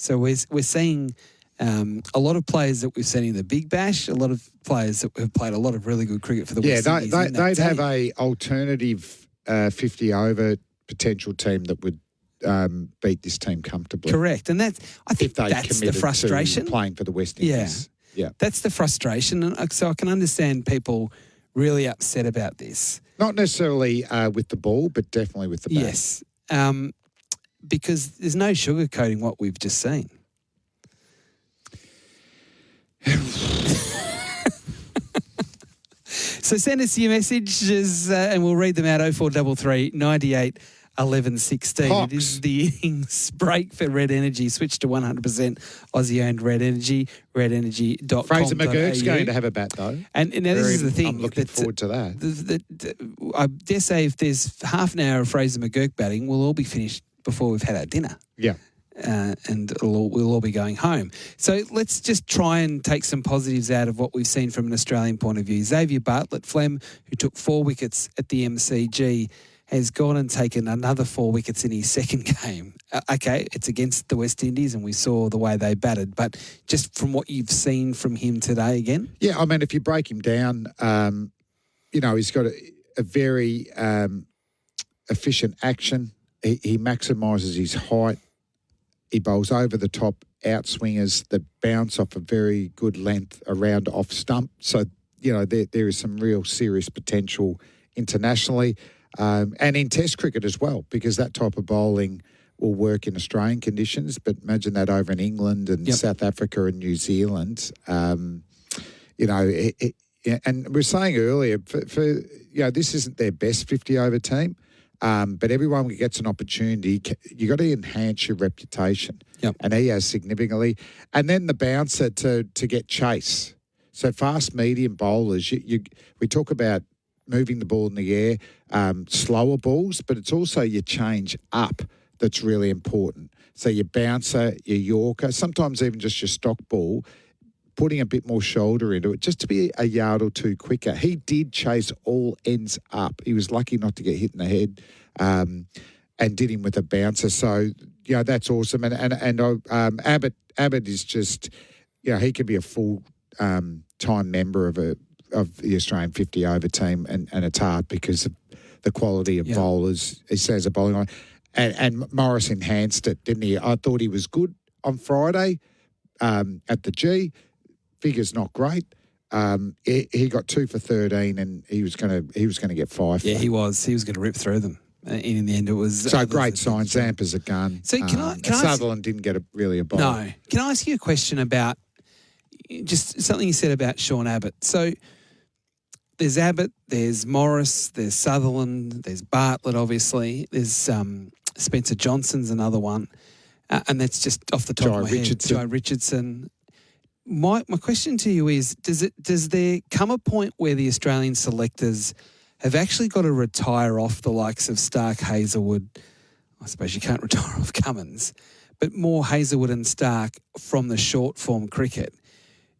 So we're seeing a lot of players that we've seen in the Big Bash, a lot of players that have played a lot of really good cricket for the West Indies. Yeah, they'd have a alternative 50-over potential team that would beat this team comfortably. Correct, and I think that's the frustration. To playing for the West Indies. Yeah, that's the frustration, and so I can understand people really upset about this. Not necessarily with the ball, but definitely with the bat. Yes, because there's no sugarcoating what we've just seen. So send us your messages and we'll read them out. 0433 98 11 16. Hawks. It is the innings break for Red Energy. Switch to 100% Aussie-owned Red Energy, redenergy.com. Fraser McGurk's going to have a bat, though. And now this is the thing. I'm looking forward to that. I dare say if there's half an hour of Fraser McGurk batting, we'll all be finished before we've had our dinner. Yeah. And we'll all be going home. So let's just try and take some positives out of what we've seen from an Australian point of view. Xavier Bartlett, Flem, who took 4 wickets at the MCG, has gone and taken another 4 wickets in his second game. Okay, it's against the West Indies and we saw the way they batted, but just from what you've seen from him today again? Yeah, I mean, if you break him down, he's got a very efficient action. He maximises his height. He bowls over the top outswingers that bounce off a very good length around off stump. So, there is some real serious potential internationally and in Test cricket as well, because that type of bowling will work in Australian conditions. But imagine that over in England and South Africa and New Zealand. And we were saying earlier, this isn't their best 50-over team. But everyone who gets an opportunity, you got to enhance your reputation. Yep. And he has significantly. And then the bouncer to get chase. So fast medium bowlers, we talk about moving the ball in the air, slower balls, but it's also your change up that's really important. So your bouncer, your Yorker, sometimes even just your stock ball, putting a bit more shoulder into it just to be a yard or two quicker. He did chase all ends up. He was lucky not to get hit in the head and did him with a bouncer. So, that's awesome. And Abbott is just, he could be a full-time member of the Australian 50-over team and it's hard because of the quality of bowlers. He says a bowling line. And Morris enhanced it, didn't he? I thought he was good on Friday at the G. Figure's not great. He got 2 for 13, and he was going to get 5. Yeah, he was. He was going to rip through them. In the end, it was so great sign. Zampa's a gun. So Sutherland didn't get really a bowl. No. Can I ask you a question about just something you said about Sean Abbott? So there's Abbott, there's Morris, there's Sutherland, there's Bartlett. Obviously, there's Spencer Johnson's another one, and that's just off the top of my head. Jai Richardson. My question to you is, does there come a point where the Australian selectors have actually got to retire off the likes of Stark, Hazelwood? I suppose you can't retire off Cummins, but more Hazelwood and Stark from the short form cricket,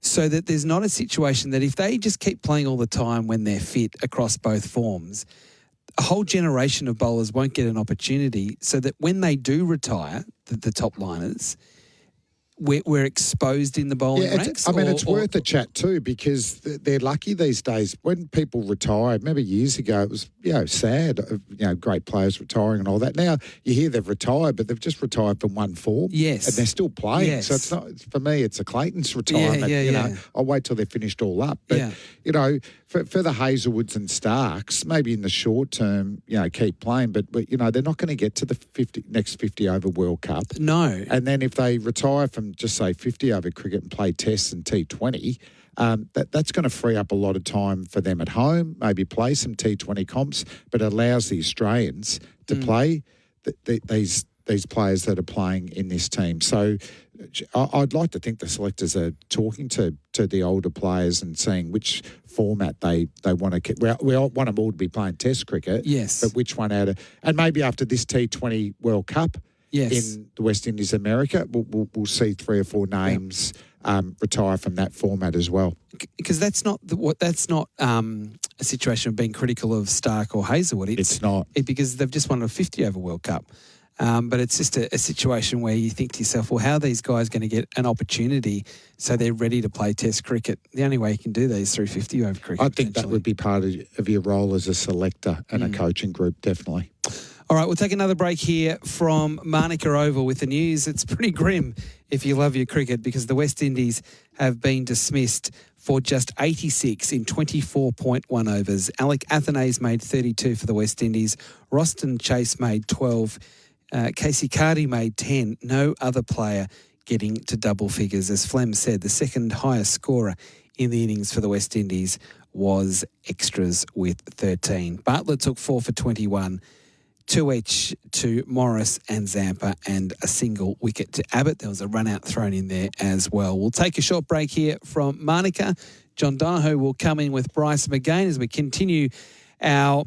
so that there's not a situation that if they just keep playing all the time when they're fit across both forms, a whole generation of bowlers won't get an opportunity, so that when they do retire, the top liners, we're exposed in the bowling ranks? It's worth a chat too, because they're lucky these days. When people retire, remember years ago, it was sad, great players retiring and all that. Now you hear they've retired, but they've just retired from one form. Yes. And they're still playing. Yes. So it's not, for me, it's a Clayton's retirement. I'll wait till they're finished all up. But, for the Hazelwoods and Starks, maybe in the short term, keep playing, but they're not going to get to the next 50-over World Cup. No. And then if they retire from just say 50-over cricket and play tests and T20, that's going to free up a lot of time for them at home, maybe play some T20 comps, but it allows the Australians to play these these players that are playing in this team. So I'd like to think the selectors are talking to the older players and seeing which format they want to. We all want them all to be playing Test cricket. Yes. But which one out of, and maybe after this T20 World Cup in the West Indies, America, we'll see 3 or 4 names retire from that format as well. Because that's not a situation of being critical of Stark or Hazelwood. It's not. Because they've just won a 50-over World Cup. But it's just a situation where you think to yourself, well, how are these guys going to get an opportunity so they're ready to play Test cricket? The only way you can do that is through 50-over cricket. I think that would be part of your role as a selector and a coaching group, definitely. All right, we'll take another break here from Manuka Oval with the news. It's pretty grim if you love your cricket, because the West Indies have been dismissed for just 86 in 24.1 overs. Alec Athanaze made 32 for the West Indies. Roston Chase made 12. Casey Carty made 10. No other player getting to double figures. As Flem said, the second highest scorer in the innings for the West Indies was extras with 13. Butler took 4 for 21. 2 each to Morris and Zampa, and a single wicket to Abbott. There was a run-out thrown in there as well. We'll take a short break here from Manuka. John Donohoe will come in with Bryce McGain as we continue our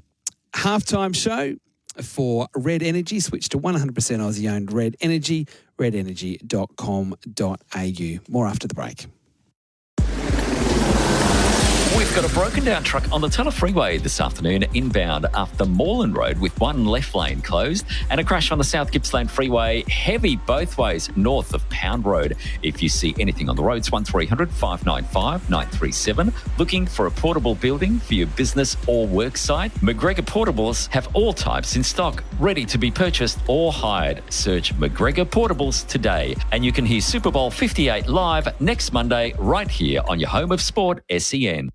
halftime show for Red Energy. Switch to 100% Aussie-owned Red Energy, redenergy.com.au. More after the break. We've got a broken down truck on the Tulla Freeway this afternoon, inbound after Moreland Road with one left lane closed, and a crash on the South Gippsland Freeway, heavy both ways north of Pound Road. If you see anything on the roads, 1300 595 937. Looking for a portable building for your business or work site? McGregor Portables have all types in stock, ready to be purchased or hired. Search McGregor Portables today, and you can hear Super Bowl 58 live next Monday right here on your home of sport, SEN.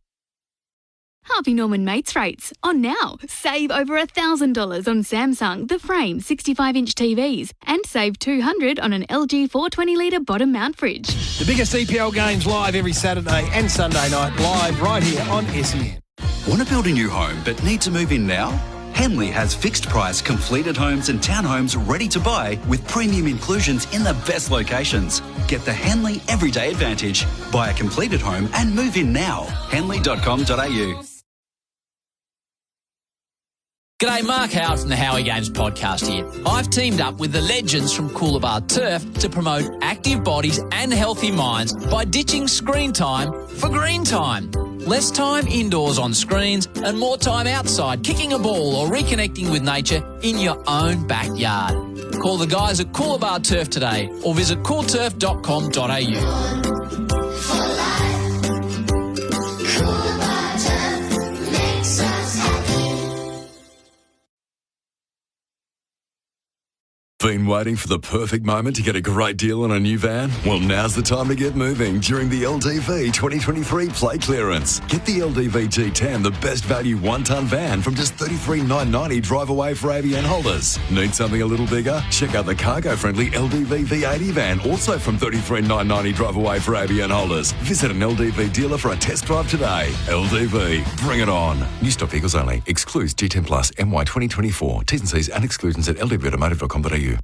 Harvey Norman Mates Rates on now. Save over $1,000 on Samsung The Frame 65-inch TVs and save $200 on an LG 420-litre bottom mount fridge. The biggest EPL games live every Saturday and Sunday night, live right here on SEN. Want to build a new home but need to move in now? Henley has fixed price completed homes and townhomes ready to buy with premium inclusions in the best locations. Get the Henley Everyday Advantage. Buy a completed home and move in now. Henley.com.au. G'day, Mark Howard from the Howie Games podcast here. I've teamed up with the legends from Coolabah Turf to promote active bodies and healthy minds by ditching screen time for green time. Less time indoors on screens and more time outside kicking a ball or reconnecting with nature in your own backyard. Call the guys at Coolabah Turf today or visit coolturf.com.au. Been waiting for the perfect moment to get a great deal on a new van? Well, now's the time to get moving during the LDV 2023 plate clearance. Get the LDV G10, the best value 1-tonne van from just $33,990 drive away for ABN holders. Need something a little bigger? Check out the cargo-friendly LDV V80 van, also from $33,990 drive away for ABN holders. Visit an LDV dealer for a test drive today. LDV, bring it on. New stock vehicles only. Excludes G10 Plus MY 2024. T's and C's and exclusions at ldvautomotive.com.au.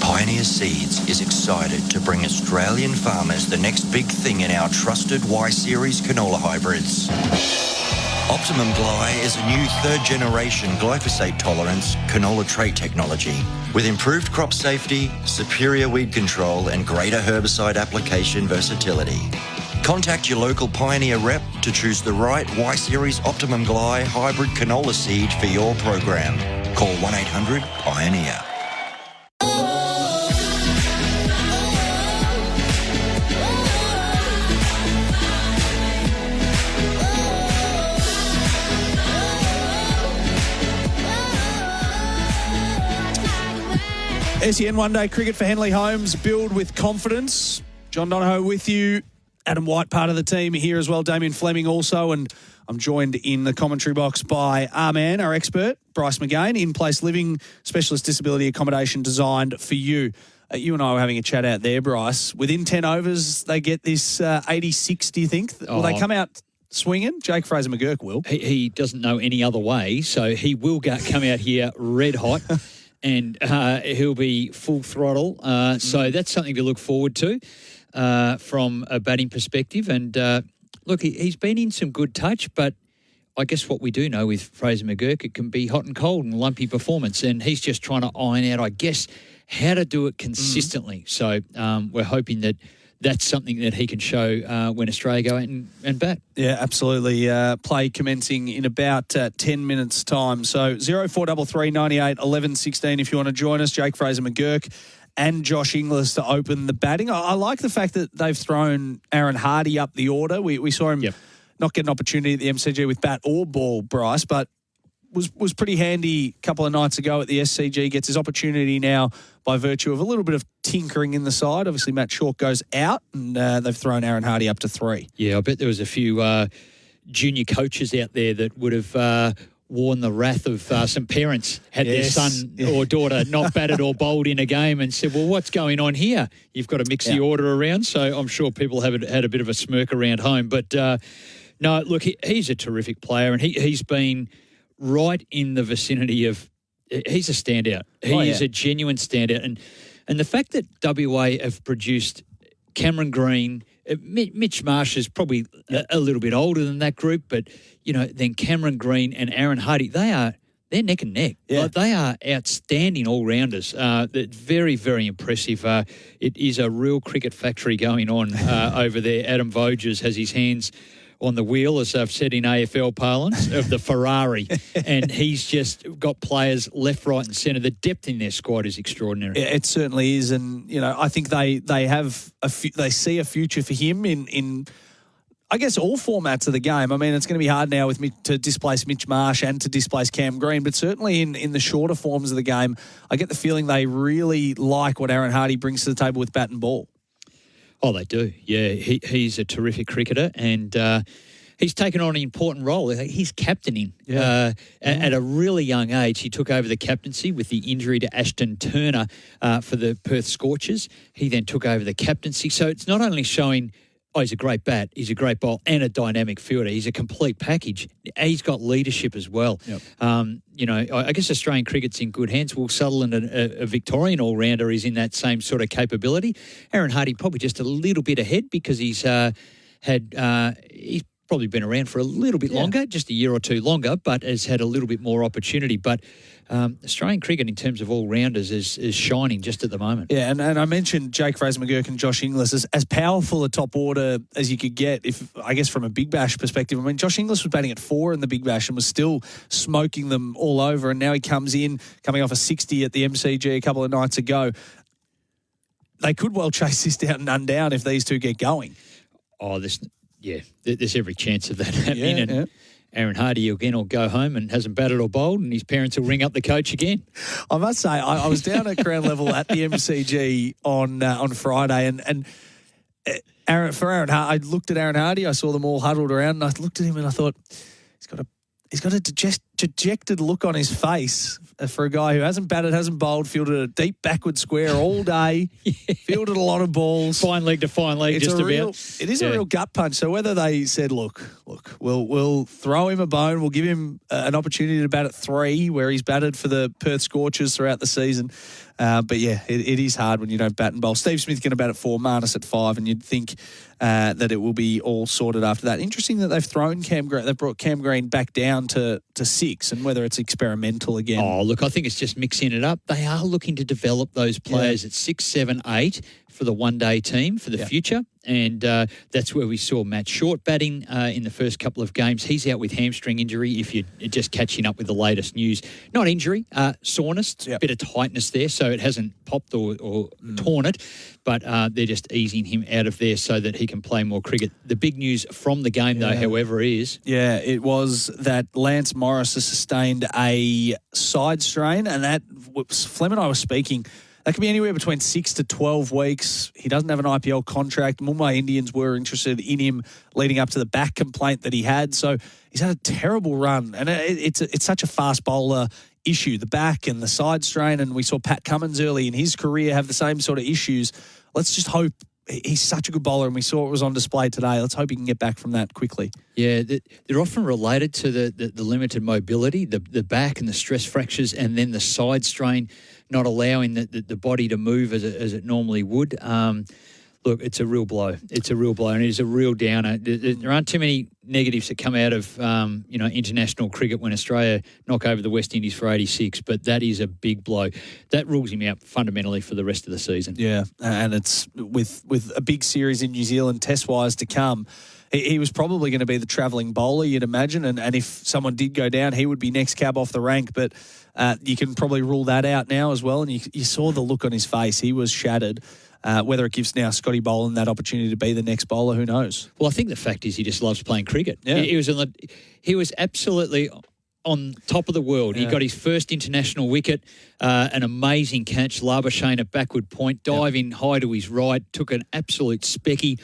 Pioneer Seeds is excited to bring Australian farmers the next big thing in our trusted Y-Series canola hybrids. Optimum Gly is a new third-generation glyphosate tolerance canola trait technology with improved crop safety, superior weed control and greater herbicide application versatility. Contact your local Pioneer rep to choose the right Y-Series Optimum Gly hybrid canola seed for your program. Call 1-800-PIONEER. SEN One Day Cricket for Henley Holmes. Build with confidence. John Donohoe with you. Adam White, part of the team here as well. Damien Fleming also. And I'm joined in the commentary box by our man, our expert, Bryce McGain, in-place living specialist disability accommodation designed for you. You and I were having a chat out there, Bryce. Within 10 overs, they get this 86, do you think? Will they come out swinging, Jake Fraser McGurk will. He doesn't know any other way, so he will come out here red hot. And he'll be full throttle. So that's something to look forward to from a batting perspective. And look, he's been in some good touch, but I guess what we do know with Fraser McGurk, it can be hot and cold and lumpy performance. And he's just trying to iron out, I guess, how to do it consistently. So we're hoping that that's something that he can show when Australia go out and bat. Yeah, absolutely. Play commencing in about 10 minutes' time. So 0433 98 11 16 if you want to join us. Jake Fraser McGurk and Josh Inglis to open the batting. I like the fact that they've thrown Aaron Hardy up the order. We saw him not get an opportunity at the MCG with bat or ball, Bryce, but was pretty handy a couple of nights ago at the SCG. Gets his opportunity now by virtue of a little bit of tinkering in the side. Obviously, Matt Chalk goes out, and they've thrown Aaron Hardy up to 3. Yeah, I bet there was a few junior coaches out there that would have worn the wrath of some parents had their son or daughter not batted or bowled in a game and said, well, what's going on here? You've got to mix the order around. So I'm sure people have had a bit of a smirk around home. But no, look, he's a terrific player, and he's been right in the vicinity of he's a standout. He is a genuine standout. And the fact that WA have produced Cameron Green, Mitch Marsh is probably a little bit older than that group, but, then Cameron Green and Aaron Hardy, they're neck and neck. Yeah. Like, they are outstanding all-rounders. Very, very impressive. It is a real cricket factory going on over there. Adam Voges has his hands on the wheel, as I've said in AFL parlance, of the Ferrari. And he's just got players left, right and centre. The depth in their squad is extraordinary. It certainly is. And, I think they have they see a future for him in I guess, all formats of the game. I mean, it's going to be hard now to displace Mitch Marsh and to displace Cam Green, but certainly in the shorter forms of the game, I get the feeling they really like what Aaron Hardy brings to the table with bat and ball. Oh, they do. Yeah, he's a terrific cricketer, and he's taken on an important role. He's captaining at a really young age. He took over the captaincy with the injury to Ashton Turner for the Perth Scorchers. He then took over the captaincy. So it's not only showing, he's a great bat, he's a great bowler, and a dynamic fielder. He's a complete package. He's got leadership as well. Yep. I guess Australian cricket's in good hands. Will Sutherland, a Victorian all-rounder, is in that same sort of capability. Aaron Hardy probably just a little bit ahead because he's probably been around for a little bit longer, just a year or two longer, but has had a little bit more opportunity. But Australian cricket, in terms of all-rounders, is shining just at the moment. Yeah, and I mentioned Jake Fraser McGurk and Josh Inglis as powerful a top order as you could get, I guess from a Big Bash perspective. I mean, Josh Inglis was batting at 4 in the Big Bash and was still smoking them all over, and now he coming off a 60 at the MCG a couple of nights ago. They could well chase this down and undown if these two get going. Oh, there's every chance of that happening. And Aaron Hardy again will go home and hasn't batted or bowled, and his parents will ring up the coach again. I must say, I was down at ground level at the MCG on Friday, and Aaron Hardy, I looked at Aaron Hardy, I saw them all huddled around, and I looked at him and I thought, he's got a dejected look on his face for a guy who hasn't batted, hasn't bowled, fielded a deep backward square all day, fielded a lot of balls. Fine leg to fine leg, It is a real gut punch. So whether they said, look, we'll throw him a bone, we'll give him an opportunity to bat at 3, where he's batted for the Perth Scorchers throughout the season. But it is hard when you don't bat and bowl. Steve Smith's going to bat at 4, Marnus at 5, and you'd think that it will be all sorted after that. Interesting that they've thrown Cam Green. They've brought Cam Green back down to 6, and whether it's experimental again. Oh, look, I think it's just mixing it up. They are looking to develop those players at 6, 7, 8 for the one-day team for the future. And that's where we saw Matt Short batting in the first couple of games. He's out with hamstring injury, if you're just catching up with the latest news. Not injury, soreness, a bit of tightness there, so it hasn't popped or torn it, but they're just easing him out of there so that he can play more cricket. The big news from the game, though, however, is... Yeah, it was that Lance Morris has sustained a side strain, and that, Flem and I were speaking... That could be anywhere between 6 to 12 weeks. He doesn't have an IPL contract. Mumbai Indians were interested in him leading up to the back complaint that he had. So he's had a terrible run. And it's such a fast bowler issue, the back and the side strain. And we saw Pat Cummins early in his career have the same sort of issues. Let's just hope he's such a good bowler, and we saw it was on display today. Let's hope he can get back from that quickly. Yeah, they're often related to the limited mobility, the back and the stress fractures, and then the side strain not allowing the body to move as it normally would. Look, it's a real blow. It's a real blow, and it is a real downer. There aren't too many negatives that come out of international cricket when Australia knock over the West Indies for 86, but that is a big blow. That rules him out fundamentally for the rest of the season. Yeah, and it's with a big series in New Zealand test-wise to come. He was probably going to be the travelling bowler, you'd imagine, and if someone did go down, he would be next cab off the rank, but you can probably rule that out now as well, and you saw the look on his face. He was shattered. Whether it gives now Scotty Boland that opportunity to be the next bowler, who knows? Well, I think the fact is he just loves playing cricket. Yeah. He was absolutely on top of the world. Yeah. He got his first international wicket, an amazing catch, Labuschagne at backward point, dive in high to his right, took an absolute specky.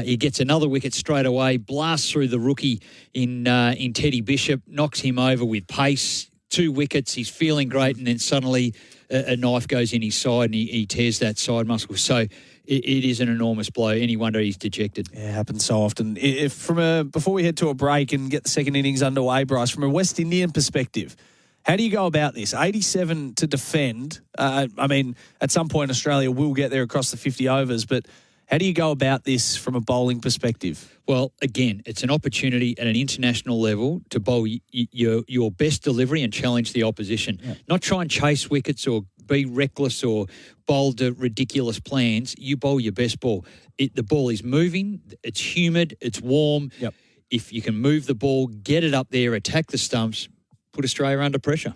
He gets another wicket straight away, blasts through the rookie in Teddy Bishop, knocks him over with pace, 2 wickets, he's feeling great, and then suddenly a knife goes in his side and he tears that side muscle. So it is an enormous blow. Any wonder he's dejected. Yeah, it happens so often. Before we head to a break and get the second innings underway, Bryce, from a West Indian perspective, how do you go about this? 87 to defend. I mean, at some point Australia will get there across the 50 overs, but how do you go about this from a bowling perspective? Well, again, it's an opportunity at an international level to bowl your best delivery and challenge the opposition. Yeah. Not try and chase wickets or be reckless or bowl to ridiculous plans. You bowl your best ball. The ball is moving, it's humid, it's warm. Yep. If you can move the ball, get it up there, attack the stumps, put Australia under pressure.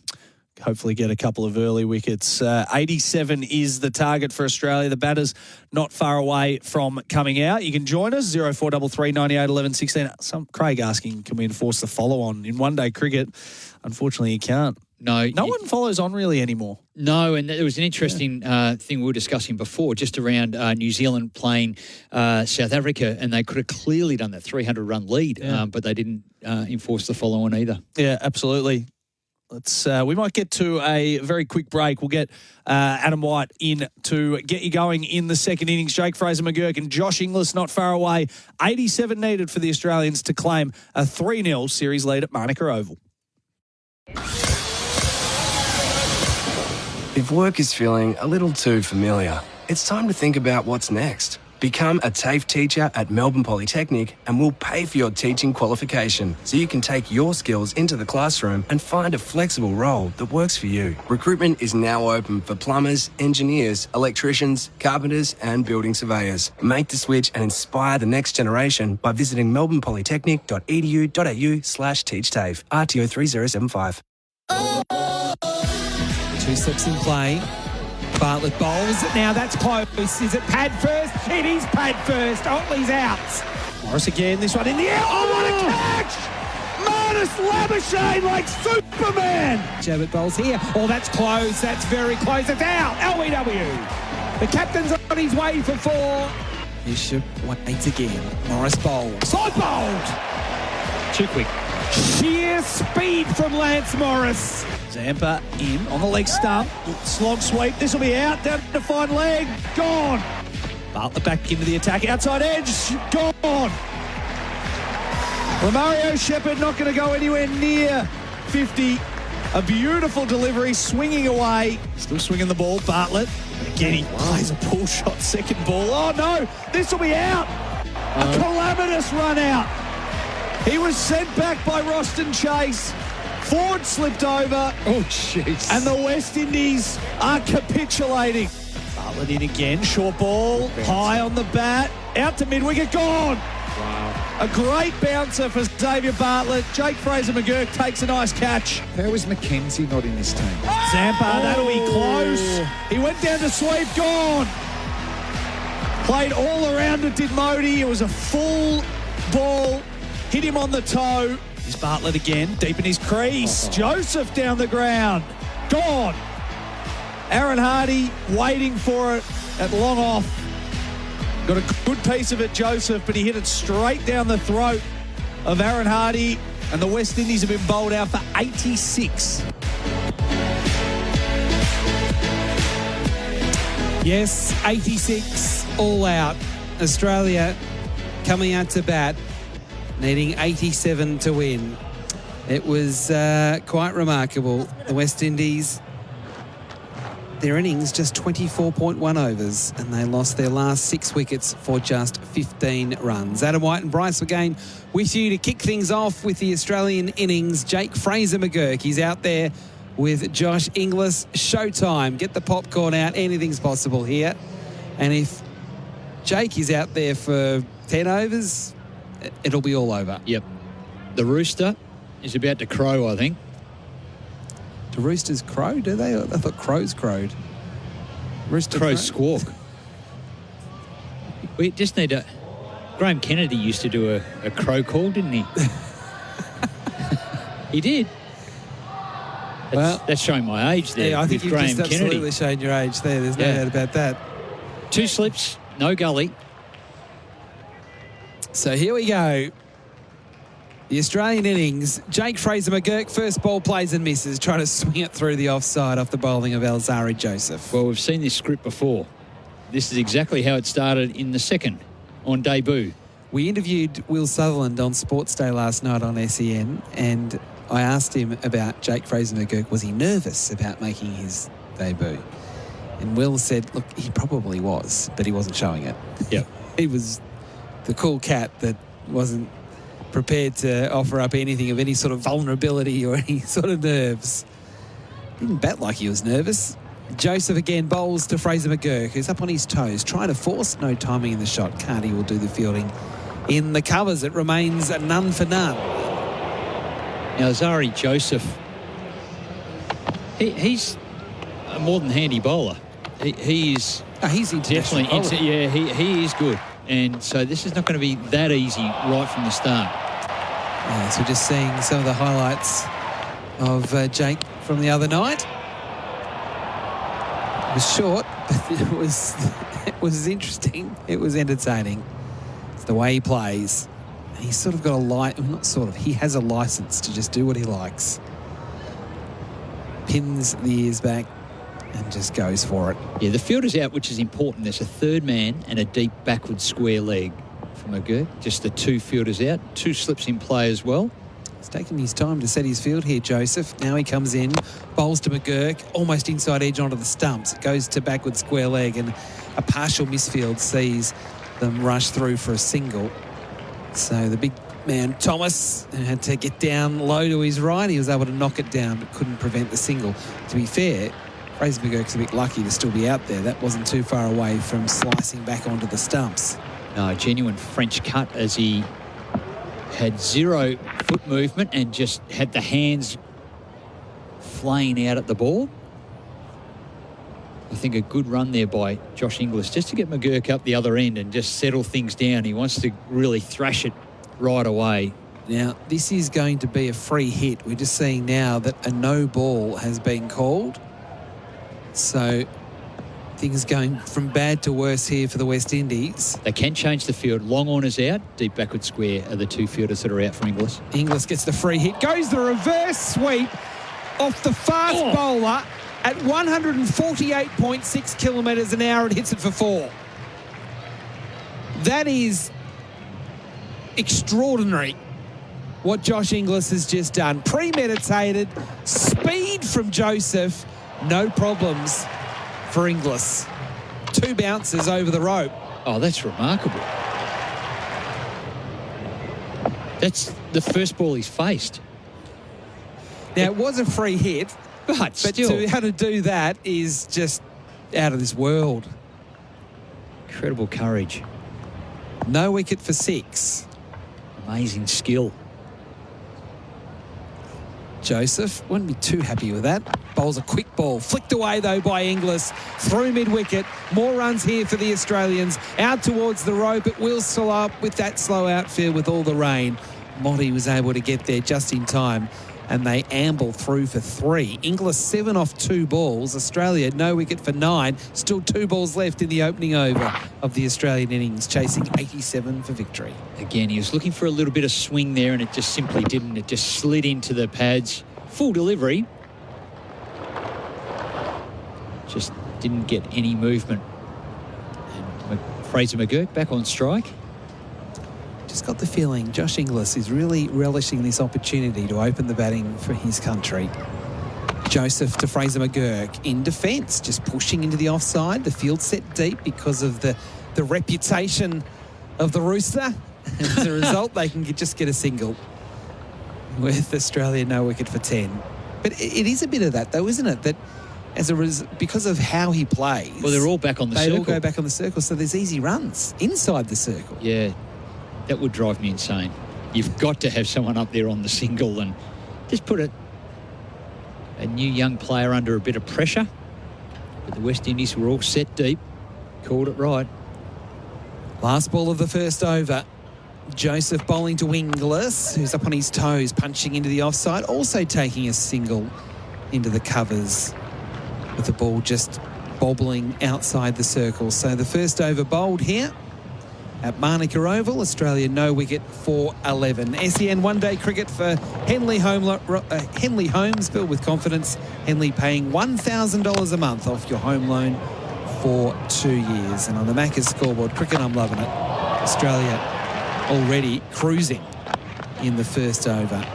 Hopefully get a couple of early wickets. 87 is the target for Australia. The batter's not far away from coming out. You can join us, 0433 98 11 16. Craig asking, can we enforce the follow-on in one-day cricket? Unfortunately, you can't. No one follows on really anymore. No, and there was an interesting thing we were discussing before, just around New Zealand playing South Africa, and they could have clearly done that 300-run lead, but they didn't enforce the follow-on either. Yeah, absolutely. We might get to a very quick break. We'll get Adam White in to get you going in the second innings. Jake Fraser-McGurk and Josh Inglis not far away. 87 needed for the Australians to claim a 3-0 series lead at Manuka Oval. If work is feeling a little too familiar, it's time to think about what's next. Become a TAFE teacher at Melbourne Polytechnic and we'll pay for your teaching qualification so you can take your skills into the classroom and find a flexible role that works for you. Recruitment is now open for plumbers, engineers, electricians, carpenters and building surveyors. Make the switch and inspire the next generation by visiting melbournepolytechnic.edu.au/teachtafe. RTO 3075. 2 steps in play. Bartlett bowls it now. That's close. Is it pad first? It is pad first. Otley's out. Morris again. This one in the air. Oh, what a catch! Marnus Labuschagne like Superman. Jabbett bowls here. Oh, that's close. That's very close. It's out. LBW. The captain's on his way for 4. Bishop waits again. Morris bowls. Side bowled. Too quick. Sheer speed from Lance Morris. Zampa in on the leg stump. Slog sweep. This will be out. Down to fine leg. Gone. Bartlett back into the attack. Outside edge. Gone. Romario Shepherd not going to go anywhere near 50. A beautiful delivery. Swinging away. Still swinging the ball. Bartlett. Again, he plays a pull shot. Second ball. Oh, no. This will be out. A calamitous run out. He was sent back by Roston Chase. Ford slipped over. Oh, jeez. And the West Indies are capitulating. Bartlett in again. Short ball. High on the bat. Out to mid-wicket. Gone. Wow. A great bouncer for Xavier Bartlett. Jake Fraser-McGurk takes a nice catch. How is McKenzie not in this team? Zampa, that'll be close. He went down to sweep. Gone. Played all around it, did Modi. It was a full ball. Hit him on the toe. Here's Bartlett again, deep in his crease. Joseph down the ground. Gone. Aaron Hardy waiting for it at long off. Got a good piece of it, Joseph, but he hit it straight down the throat of Aaron Hardy, and the West Indies have been bowled out for 86. Yes, 86 all out. Australia coming out to bat, needing 87 to win. It was quite remarkable. The West Indies, their innings just 24.1 overs, and they lost their last 6 wickets for just 15 runs. Adam White and Bryce again with you to kick things off with the Australian innings. Jake Fraser-McGurk, he's out there with Josh Inglis. Showtime. Get the popcorn out. Anything's possible here. And if Jake is out there for 10 overs, it'll be all over. Yep. The rooster is about to crow, I think. Do roosters crow, do they? I thought crows crowed. Rooster crows squawk. We just need a... Graham Kennedy used to do a crow call, didn't he? He did. That's showing my age there. Yeah, I think you've Graham just absolutely Kennedy. shown your age there. There's no doubt about that. 2 slips, no gully. So here we go. The Australian innings. Jake Fraser-McGurk, first ball plays and misses, trying to swing it through the offside off the bowling of Alzari Joseph. Well, we've seen this script before. This is exactly how it started in the second on debut. We interviewed Will Sutherland on Sports Day last night on SEN, and I asked him about Jake Fraser-McGurk. Was he nervous about making his debut? And Will said, look, he probably was, but he wasn't showing it. Yep. He was the cool cat that wasn't prepared to offer up anything of any sort of vulnerability or any sort of nerves. Didn't bat like he was nervous. Joseph again bowls to Fraser-McGurk, who's up on his toes, trying to force. No timing in the shot. Carty will do the fielding in the covers. It remains a none for none. Now, Alzari Joseph, he's a more than handy bowler. He's international definitely, he is good. And so this is not going to be that easy right from the start. Yeah, so we're just seeing some of the highlights of Jake from the other night. It was short, but it was interesting. It was entertaining. It's the way he plays. He's sort of got he has a license to just do what he likes. Pins the ears back and just goes for it. Yeah, the fielder's out, which is important. There's a third man and a deep backward square leg from McGurk. Just the 2 fielders out. 2 slips in play as well. He's taking his time to set his field here, Joseph. Now he comes in, bowls to McGurk, almost inside edge onto the stumps. It goes to backward square leg, and a partial misfield sees them rush through for a single. So the big man, Thomas, had to get down low to his right. He was able to knock it down, but couldn't prevent the single. To be fair, Fraser-McGurk's a bit lucky to still be out there. That wasn't too far away from slicing back onto the stumps. No, genuine French cut as he had 0 foot movement and just had the hands flaying out at the ball. I think a good run there by Josh Inglis just to get McGurk up the other end and just settle things down. He wants to really thrash it right away. Now, this is going to be a free hit. We're just seeing now that a no ball has been called. So things going from bad to worse here for the West Indies. They can change the field. Longhorn is out. Deep backward square are the 2 fielders that are out for Inglis. Inglis gets the free hit. Goes the reverse sweep off the fast bowler at 148.6 kilometres an hour and hits it for 4. That is extraordinary what Josh Inglis has just done. Premeditated, speed from Joseph, no problems for Inglis. 2 bounces over the rope. Oh, that's remarkable. That's the first ball he's faced. Now, it was a free hit, but still. To how to do that is just out of this world. Incredible courage. No wicket for 6. Amazing skill. Joseph wouldn't be too happy with that. Bowls a quick ball. Flicked away, though, by Inglis. Through mid-wicket. More runs here for the Australians. Out towards the rope. It will slow up with that slow outfield with all the rain. Monty was able to get there just in time, and they amble through for 3. Inglis 7 off 2 balls. Australia no wicket for 9. Still 2 balls left in the opening over of the Australian innings, chasing 87 for victory. Again, he was looking for a little bit of swing there, and it just simply didn't. It just slid into the pads. Full delivery. Just didn't get any movement. And Fraser McGurk back on strike. Just got the feeling Josh Inglis is really relishing this opportunity to open the batting for his country. Joseph to Fraser McGurk in defence, just pushing into the offside. The field set deep because of the reputation of the Rooster. And as a result, they can just get a single with Australia no wicket for 10. But it is a bit of that, though, isn't it? That because of how he plays... Well, they're all back on the circle. They all go back on the circle, so there's easy runs inside the circle. Yeah, that would drive me insane. You've got to have someone up there on the single and just put a new young player under a bit of pressure. But the West Indies were all set deep. Called it right. Last ball of the first over. Joseph bowling to Inglis, who's up on his toes, punching into the offside, also taking a single into the covers with the ball just bobbling outside the circle. So the first over bowled here at Manuka Oval. Australia no wicket for 11. SEN one-day cricket for Henley Homes. Built with confidence. Henley paying $1,000 a month off your home loan for 2 years. And on the Macca's scoreboard, cricket, I'm loving it. Australia already cruising in the first over.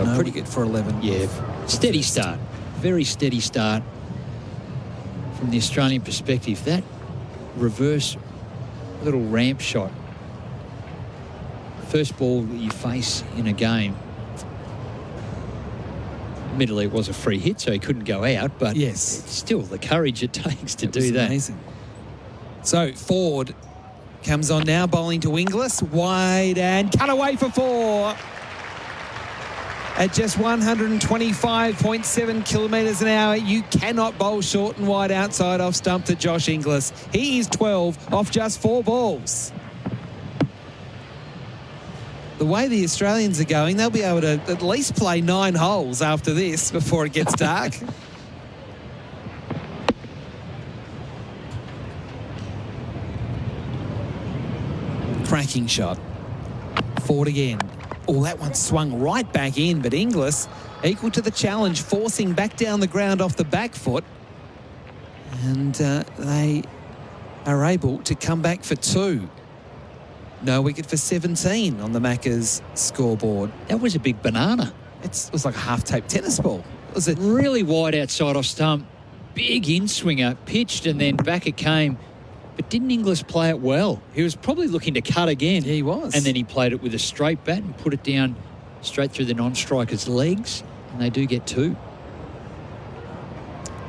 No wicket for 11. Yeah, steady start. Very steady start. From the Australian perspective, that reverse little ramp shot, first ball that you face in a game. Admittedly, it was a free hit, so he couldn't go out, but yes, still the courage it takes to do that. Amazing. So Ford comes on now, bowling to Inglis, wide and cut away for 4. At just 125.7 kilometres an hour, you cannot bowl short and wide outside off stump to Josh Inglis. He is 12 off just 4 balls. The way the Australians are going, they'll be able to at least play 9 holes after this before it gets dark. Cracking shot. Ford again. Oh, that one swung right back in, but Inglis equal to the challenge, forcing back down the ground off the back foot. And they are able to come back for 2. No wicket for 17 on the Macca's scoreboard. That was a big banana. It was like a half-tape tennis ball. Was it really wide outside off stump? Big in-swinger, pitched and then back it came. But didn't Inglis play it well? He was probably looking to cut again. Yeah, he was. And then he played it with a straight bat and put it down straight through the non-striker's legs. And they do get 2.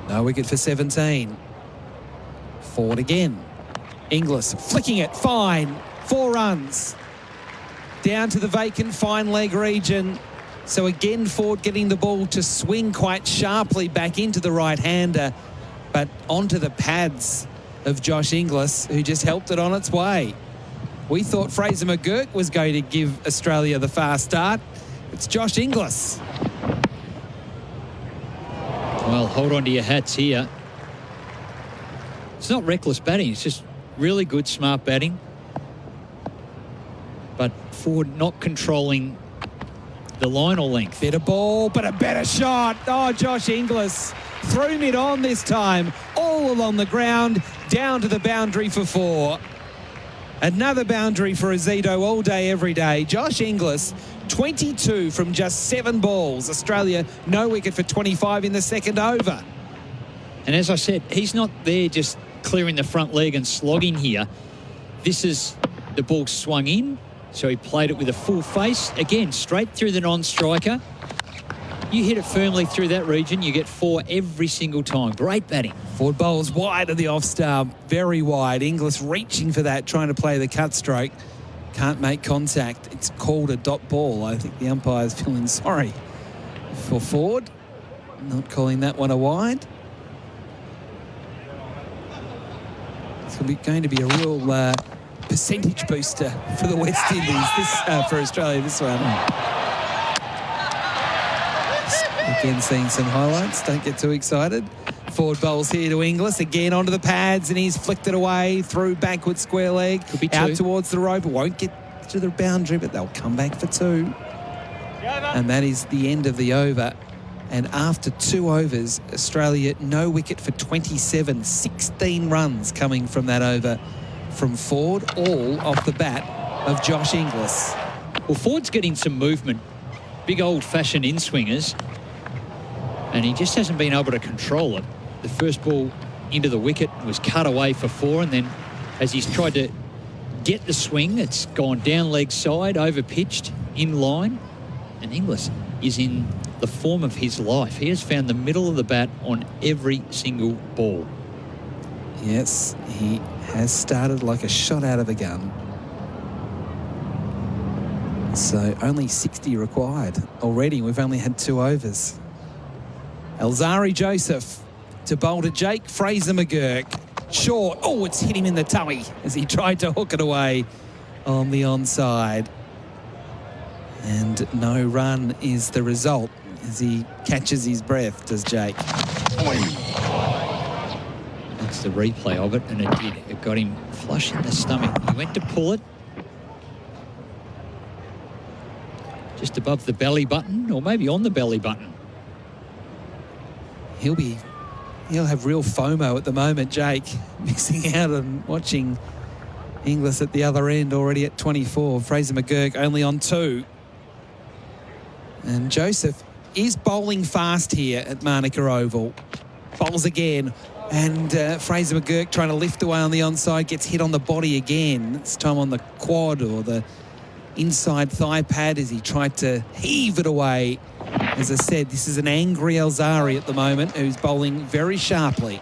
No wicket for 17. Ford again. Inglis flicking it, fine. 4 runs. Down to the vacant fine leg region. So again, Ford getting the ball to swing quite sharply back into the right-hander, but onto the pads of Josh Inglis, who just helped it on its way. We thought Fraser McGurk was going to give Australia the fast start. It's Josh Inglis. Well, hold on to your hats here. It's not reckless batting. It's just really good, smart batting. But Ford not controlling the line or length. Better ball, but a better shot. Oh, Josh Inglis through mid-on this time, all along the ground, down to the boundary for 4. Another boundary for Azito all day, every day. Josh Inglis, 22 from just 7 balls. Australia, no wicket for 25 in the second over. And as I said, he's not there just clearing the front leg and slogging here. This is the ball swung in, so he played it with a full face. Again, straight through the non-striker. You hit it firmly through that region, you get 4 every single time. Great batting. Ford bowls wide of the off-stump, very wide. Inglis reaching for that, trying to play the cut stroke. Can't make contact. It's called a dot ball. I think the umpire's feeling sorry for Ford. Not calling that one a wide. It's going to be a real percentage booster for the West Indies, for Australia, this one. Again, seeing some highlights. Don't get too excited. Ford bowls here to Inglis. Again onto the pads, and he's flicked it away through backward square leg. Could be 2. Out towards the rope. Won't get to the boundary, but they'll come back for 2. And that is the end of the over. And after 2 overs, Australia no wicket for 27, 16 runs coming from that over from Ford, all off the bat of Josh Inglis. Well, Ford's getting some movement, big old-fashioned in-swingers, and he just hasn't been able to control it. The first ball into the wicket was cut away for 4, and then as he's tried to get the swing, it's gone down leg side, over-pitched, in line, and Inglis is in the form of his life. He has found the middle of the bat on every single ball. Yes, he has started like a shot out of a gun. So only 60 required already. We've only had 2 overs. Alzari Joseph to bowl to Jake Fraser McGurk. Short. Oh, it's hit him in the tummy as he tried to hook it away on the onside. And no run is the result as he catches his breath, does Jake. That's the replay of it, and it did. It got him flush in the stomach. He went to pull it just above the belly button, or maybe on the belly button. He'll have real FOMO at the moment, Jake, missing out on watching Inglis at the other end already at 24. Fraser McGurk only on 2. And Joseph is bowling fast here at Manuka Oval. Bowls again. And Fraser McGurk trying to lift away on the onside, gets hit on the body again. This time on the quad or the inside thigh pad as he tried to heave it away. As I said, this is an angry Alzari at the moment who's bowling very sharply.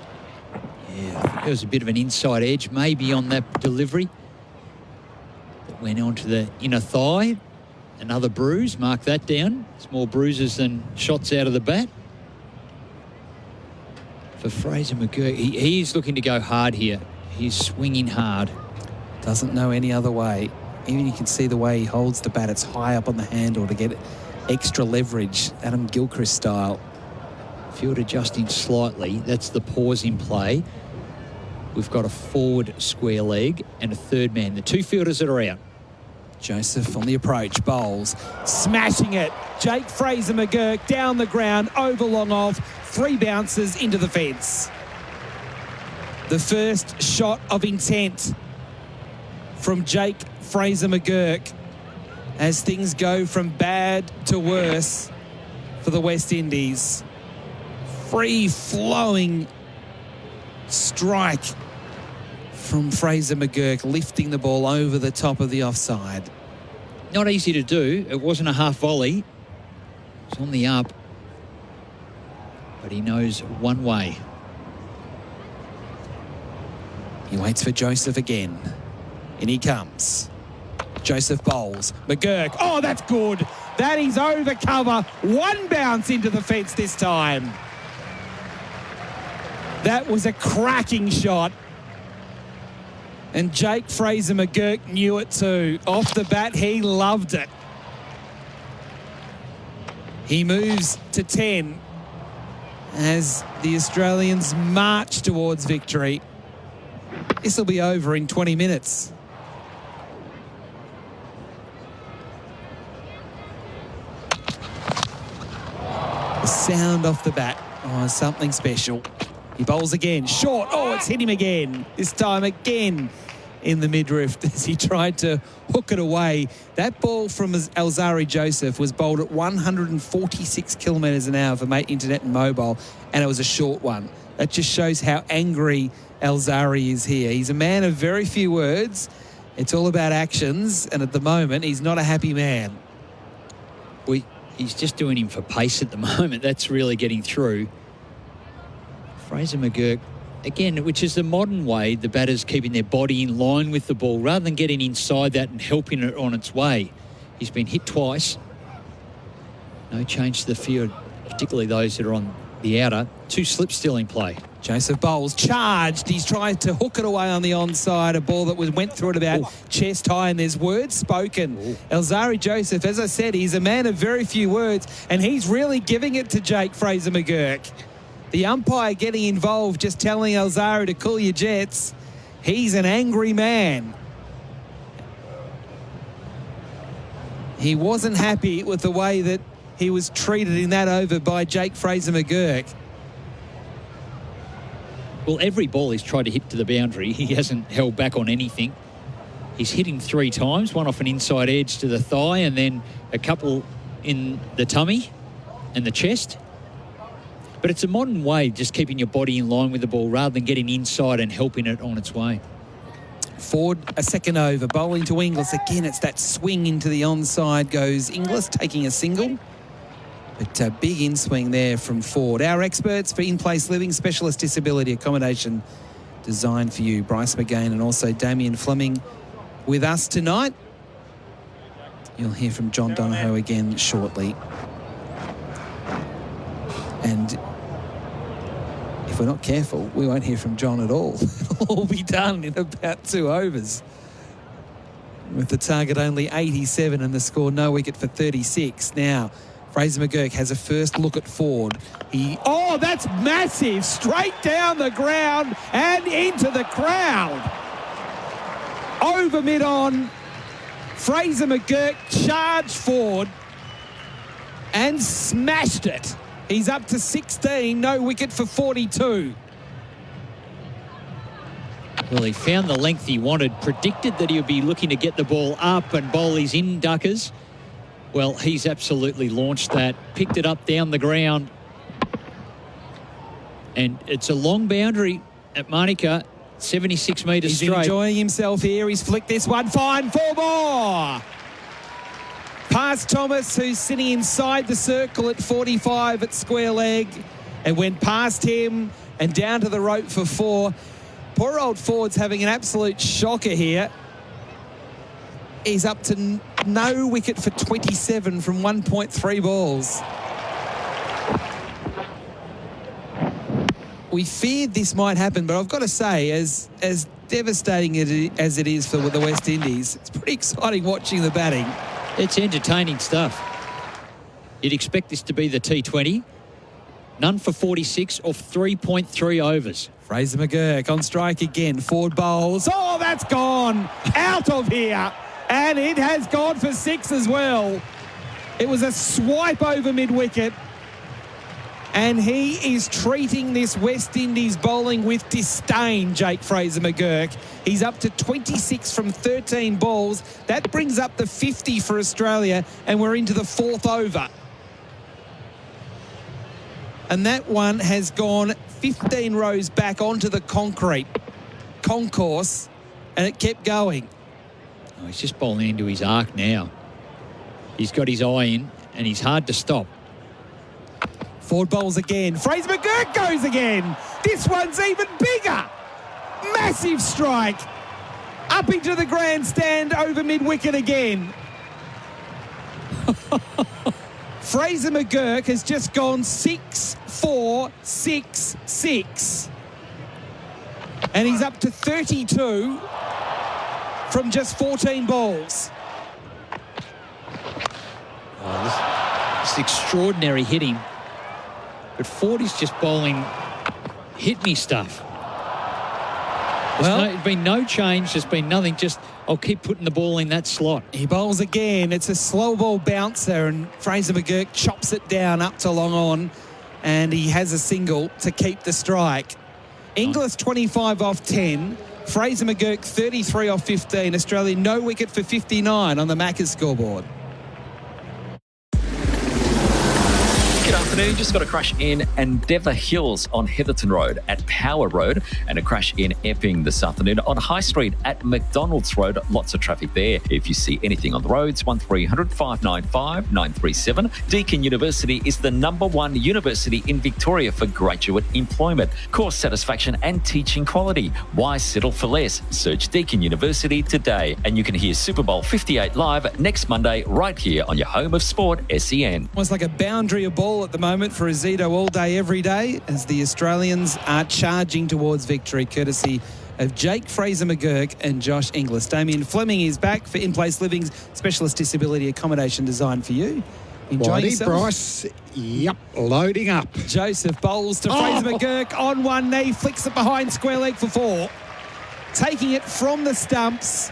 Yeah, I think there was a bit of an inside edge maybe on that delivery that went onto the inner thigh. Another bruise, mark that down. It's more bruises than shots out of the bat. For Fraser McGurk, he is looking to go hard here. He's swinging hard. Doesn't know any other way. Even you can see the way he holds the bat. It's high up on the handle to get extra leverage, Adam Gilchrist style. Field adjusting slightly. That's the pause in play. We've got a forward square leg and a third man. The 2 fielders that are out. Joseph on the approach, bowls, smashing it. Jake Fraser McGurk down the ground, over long off, 3 bounces into the fence. The first shot of intent from Jake Fraser McGurk as things go from bad to worse for the West Indies. Free-flowing strike from Fraser McGurk, lifting the ball over the top of the offside. Not easy to do. It wasn't a half volley. It was on the up. But he knows one way. He waits for Joseph again. In he comes. Joseph bowls. McGurk. Oh, that's good. That is over cover. 1 bounce into the fence this time. That was a cracking shot. And Jake Fraser McGurk knew it too. Off the bat, he loved it. He moves to 10 as the Australians march towards victory. This will be over in 20 minutes. The sound off the bat. Oh, something special. He bowls again. Short. Oh, it's hit him again. This time again in the midriff as he tried to hook it away. That ball from Alzari Joseph was bowled at 146 kilometres an hour for Mate Internet and Mobile, and it was a short one. That just shows how angry Alzari is here. He's a man of very few words. It's all about actions, and at the moment, he's not a happy man. He's just doing him for pace at the moment. That's really getting through. Fraser McGurk, again, which is the modern way, the batters keeping their body in line with the ball rather than getting inside that and helping it on its way. He's been hit twice. No change to the field, particularly those that are on the outer. 2 slips still in play. Joseph bowls, charged. He's tried to hook it away on the onside, a ball that went through it about chest high, and there's words spoken. Alzari Joseph, as I said, he's a man of very few words, and he's really giving it to Jake Fraser McGurk. The umpire getting involved, just telling Alzari to cool your jets. He's an angry man. He wasn't happy with the way that he was treated in that over by Jake Fraser McGurk. Well, every ball he's tried to hit to the boundary, he hasn't held back on anything. He's hit him 3 times, one off an inside edge to the thigh and then a couple in the tummy and the chest. But it's a modern way, just keeping your body in line with the ball rather than getting inside and helping it on its way. Ford, a second over, bowling to Inglis. Again, it's that swing into the onside goes Inglis, taking a single. But a big in-swing there from Ford. Our experts for in-place living, specialist disability accommodation designed for you. Bryce McGain and also Damien Fleming with us tonight. You'll hear from John Donohoe again shortly. And if we're not careful, we won't hear from John at all. It'll all be done in about 2 overs. With the target only 87 and the score no wicket for 36. Now, Fraser McGurk has a first look at Ford. Oh, that's massive. Straight down the ground and into the crowd. Over mid-on, Fraser McGurk charged Ford and smashed it. He's up to 16, no wicket for 42. Well, he found the length he wanted, predicted that he would be looking to get the ball up and bowl his in-duckers. Well, he's absolutely launched that, picked it up down the ground. And it's a long boundary at Monica, 76 metres straight. He's enjoying himself here. He's flicked this one fine. 4 more. Past Thomas, who's sitting inside the circle at 45 at square leg, and went past him and down to the rope for 4. Poor old Ford's having an absolute shocker here. He's up to no wicket for 27 from 1.3 balls. We feared this might happen, but I've got to say, as devastating as it is for the West Indies, it's pretty exciting watching the batting. It's entertaining stuff. You'd expect this to be the T20. None for 46 off 3.3 overs. Fraser McGurk on strike again. Ford bowls. Oh, that's gone. Out of here. And it has gone for 6 as well. It was a swipe over mid-wicket. And he is treating this West Indies bowling with disdain, Jake Fraser McGurk. He's up to 26 from 13 balls. That brings up the 50 for Australia, and we're into the 4th over. And that one has gone 15 rows back onto the concrete concourse, and it kept going. Oh, he's just bowling into his arc now. He's got his eye in, and he's hard to stop. Ford bowls again. Fraser McGurk goes again. This one's even bigger. Massive strike. Up into the grandstand over mid-wicket again. Fraser McGurk has just gone 6-4-6-6. And he's up to 32 from just 14 balls. Oh, this is extraordinary hitting. But Ford is just bowling hit-me stuff. There's been no change. There's been nothing. Just, I'll keep putting the ball in that slot. He bowls again. It's a slow ball bouncer, and Fraser McGurk chops it down up to long on, and he has a single to keep the strike. Inglis 25 off 10. Fraser McGurk 33 off 15. Australia no wicket for 59 on the Macca's scoreboard. Good afternoon. Just got a crash in Endeavour Hills on Heatherton Road at Power Road, and a crash in Epping this afternoon on High Street at McDonald's Road. Lots of traffic there. If you see anything on the roads, 1300 595 937. Deakin University is the #1 university in Victoria for graduate employment, course satisfaction and teaching quality. Why settle for less? Search Deakin University today, and you can hear Super Bowl 58 live next Monday right here on your home of sport, SEN. Almost like a boundary of ball at the moment for Azito all day, every day, as the Australians are charging towards victory, courtesy of Jake Fraser McGurk and Josh Inglis. Damien Fleming is back for In-Place Living's specialist disability accommodation designed for you. Enjoying yourself? Bryce. Yep, loading up. Joseph bowls to Fraser McGurk on one knee, flicks it behind square leg for 4. Taking it from the stumps,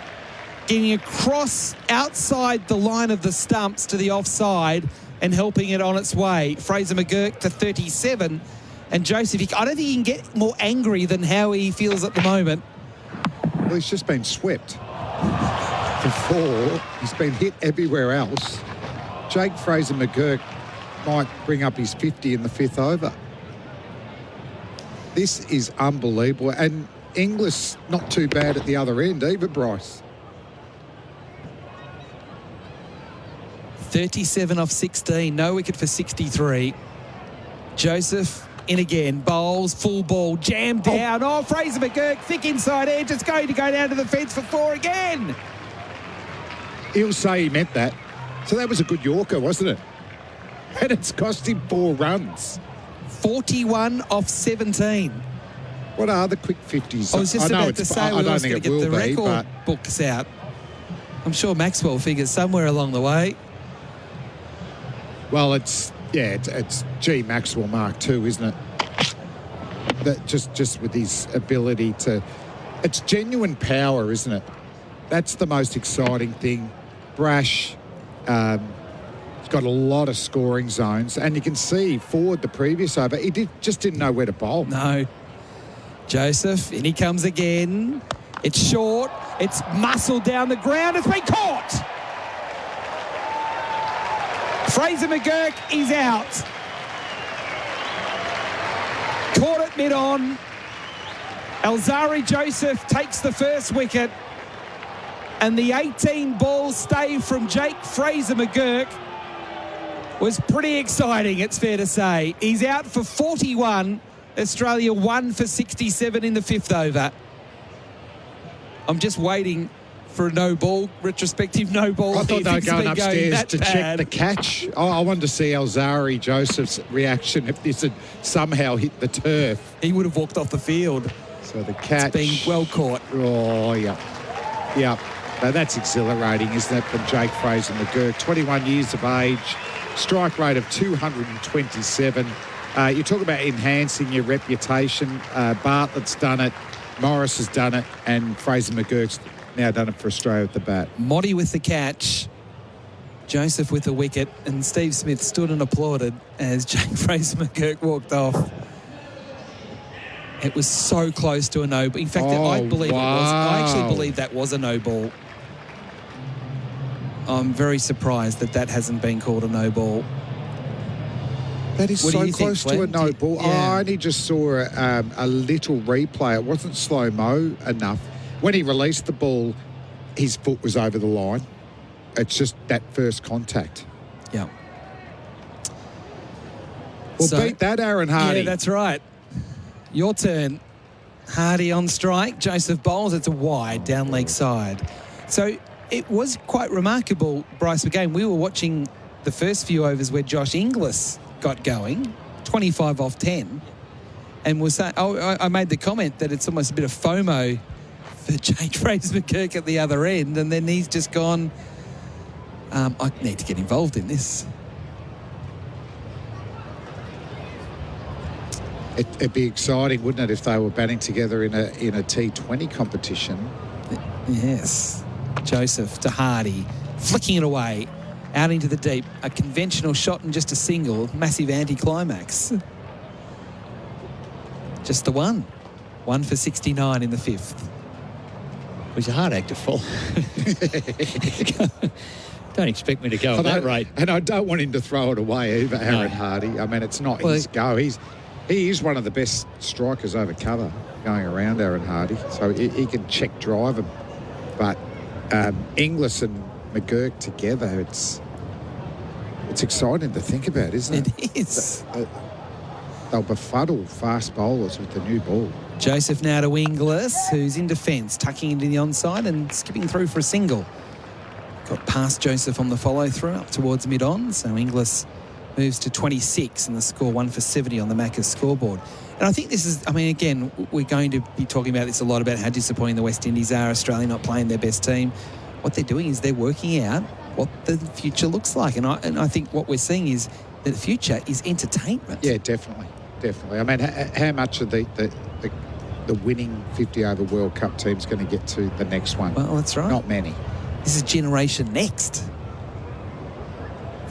getting across outside the line of the stumps to the offside, and helping it on its way. Fraser McGurk to 37. And Joseph, I don't think he can get more angry than how he feels at the moment. Well, he's just been swept for 4. He's been hit everywhere else. Jake Fraser McGurk might bring up his 50 in the 5th over. This is unbelievable. And Inglis not too bad at the other end either, Bryce. 37 off 16. No wicket for 63. Joseph in again. Bowls, full ball, jammed down. Oh, Fraser McGurk, thick inside edge. It's going to go down to the fence for 4 again. He'll say he meant that. So that was a good Yorker, wasn't it? And it's cost him 4 runs. 41 off 17. What are the quick 50s? I was just about to say, I don't think it will the be, record books out. I'm sure Maxwell figures somewhere along the way. Well, it's G Maxwell Mark II, isn't it? That just with his ability to, it's genuine power, isn't it? That's the most exciting thing. Brash, he's got a lot of scoring zones, and you can see forward the previous over, he just didn't know where to bowl. No. Joseph, in he comes again. It's short. It's muscled down the ground. It's been caught. Fraser McGurk is out. Caught it mid-on. Alzari Joseph takes the first wicket. And the 18-ball stay from Jake Fraser McGurk was pretty exciting, it's fair to say. He's out for 41. Australia 1 for 67 in the 5th over. I'm just waiting for a no-ball, retrospective no-ball. I thought they were going upstairs to check the catch. I wanted to see Alzari Joseph's reaction if this had somehow hit the turf. He would have walked off the field. So the catch. It's been well caught. Oh, yeah. Yeah. Now that's exhilarating, isn't it, from Jake Fraser McGurk. 21 years of age, strike rate of 227. You talk about enhancing your reputation. Bartlett's done it, Morris has done it, and Fraser McGurk's now done it for Australia at the bat. Moddy with the catch, Joseph with the wicket, and Steve Smith stood and applauded as Jake Fraser McGurk walked off. It was so close to a no ball. In fact, I believe it was. I actually believe that was a no ball. I'm very surprised that hasn't been called a no ball. That is so close to a no ball. Yeah. I only just saw a little replay. It wasn't slow-mo enough. When he released the ball, his foot was over the line. It's just that first contact. Yeah. Well, beat that, Aaron Hardy. Yeah, that's right. Your turn. Hardy on strike. Joseph bowls. It's a wide down leg side. So it was quite remarkable, Bryce. Again, we were watching the first few overs where Josh Inglis got going, 25 off 10, and was saying, I made the comment that it's almost a bit of FOMO for Jake Fraser McGurk at the other end, and then he's just gone, I need to get involved in this. It'd be exciting, wouldn't it, if they were batting together in a T20 competition? Yes. Joseph to Hardy, flicking it away, out into the deep. A conventional shot and just a single, massive anticlimax. Just the one. 1 for 69 in the 5th. It was a hard act to follow. Don't expect me to go at that rate. And I don't want him to throw it away either, Aaron Hardy. I mean, it's not his go. He is one of the best strikers over cover going around, Aaron Hardy. So he can check drive him. But Inglis and McGurk together, it's exciting to think about, isn't it? It is. They'll befuddle fast bowlers with the new ball. Joseph now to Inglis, who's in defence, tucking into the onside and skipping through for a single. Got past Joseph on the follow-through up towards mid-on, so Inglis moves to 26 and the score 1 for 70 on the Macca's scoreboard. And I think this is, again, we're going to be talking about this a lot, about how disappointing the West Indies are, Australia not playing their best team. What they're doing is they're working out what the future looks like. And I think what we're seeing is that the future is entertainment. Yeah, definitely. I mean, how much of the winning 50-over World Cup team's going to get to the next one? Well, that's right. Not many. This is Generation Next.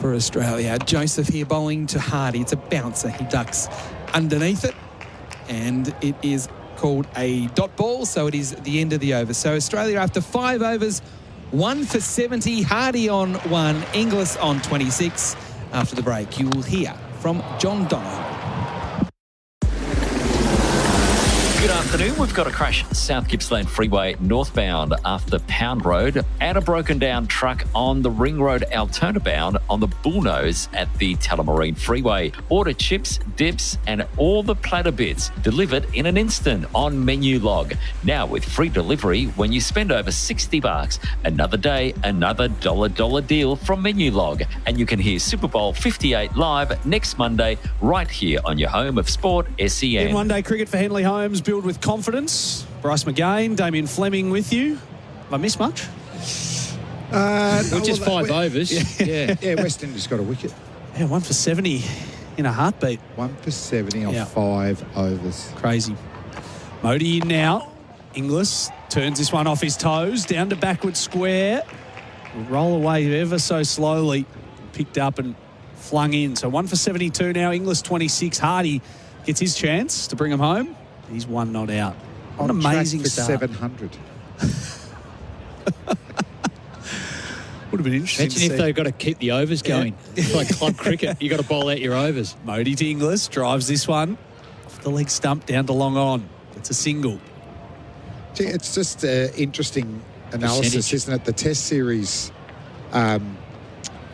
for Australia. Joseph here bowling to Hardy. It's a bouncer. He ducks underneath it, and it is called a dot ball, so it is the end of the over. So Australia, after 5 overs, 1 for 70, Hardy on 1, Inglis on 26. After the break, you will hear from John Donovan. Good afternoon. We've got a crash South Gippsland Freeway northbound after Pound Road and a broken down truck on the Ring Road Altona bound on the Bullnose at the Tullamarine Freeway. Order chips, dips and all the platter bits delivered in an instant on Menu Log. Now with free delivery when you spend over $60. Another day, another dollar deal from Menu Log. And you can hear Super Bowl 58 live next Monday right here on your home of sport, SEN. In one-day cricket for Henley Holmes, build with confidence. Bryce McGain, Damien Fleming with you. Have I missed much? Just 5 overs. Yeah. West Indies got a wicket. Yeah, 1 for 70 in a heartbeat. 1 for 70 on 5 overs. Crazy. Modi in now. Inglis turns this one off his toes, down to backward square. Will roll away ever so slowly. Picked up and flung in. So 1 for 72 now. Inglis 26. Hardy gets his chance to bring him home. He's 1 not out. What an amazing for start. 700. Would have been interesting. Imagine if they've got to keep the overs going. It's like club cricket. You've got to bowl out your overs. Modi to Inglis, drives this one off the leg stump down to long on. It's a single. Gee, it's just interesting analysis, isn't it? The Test series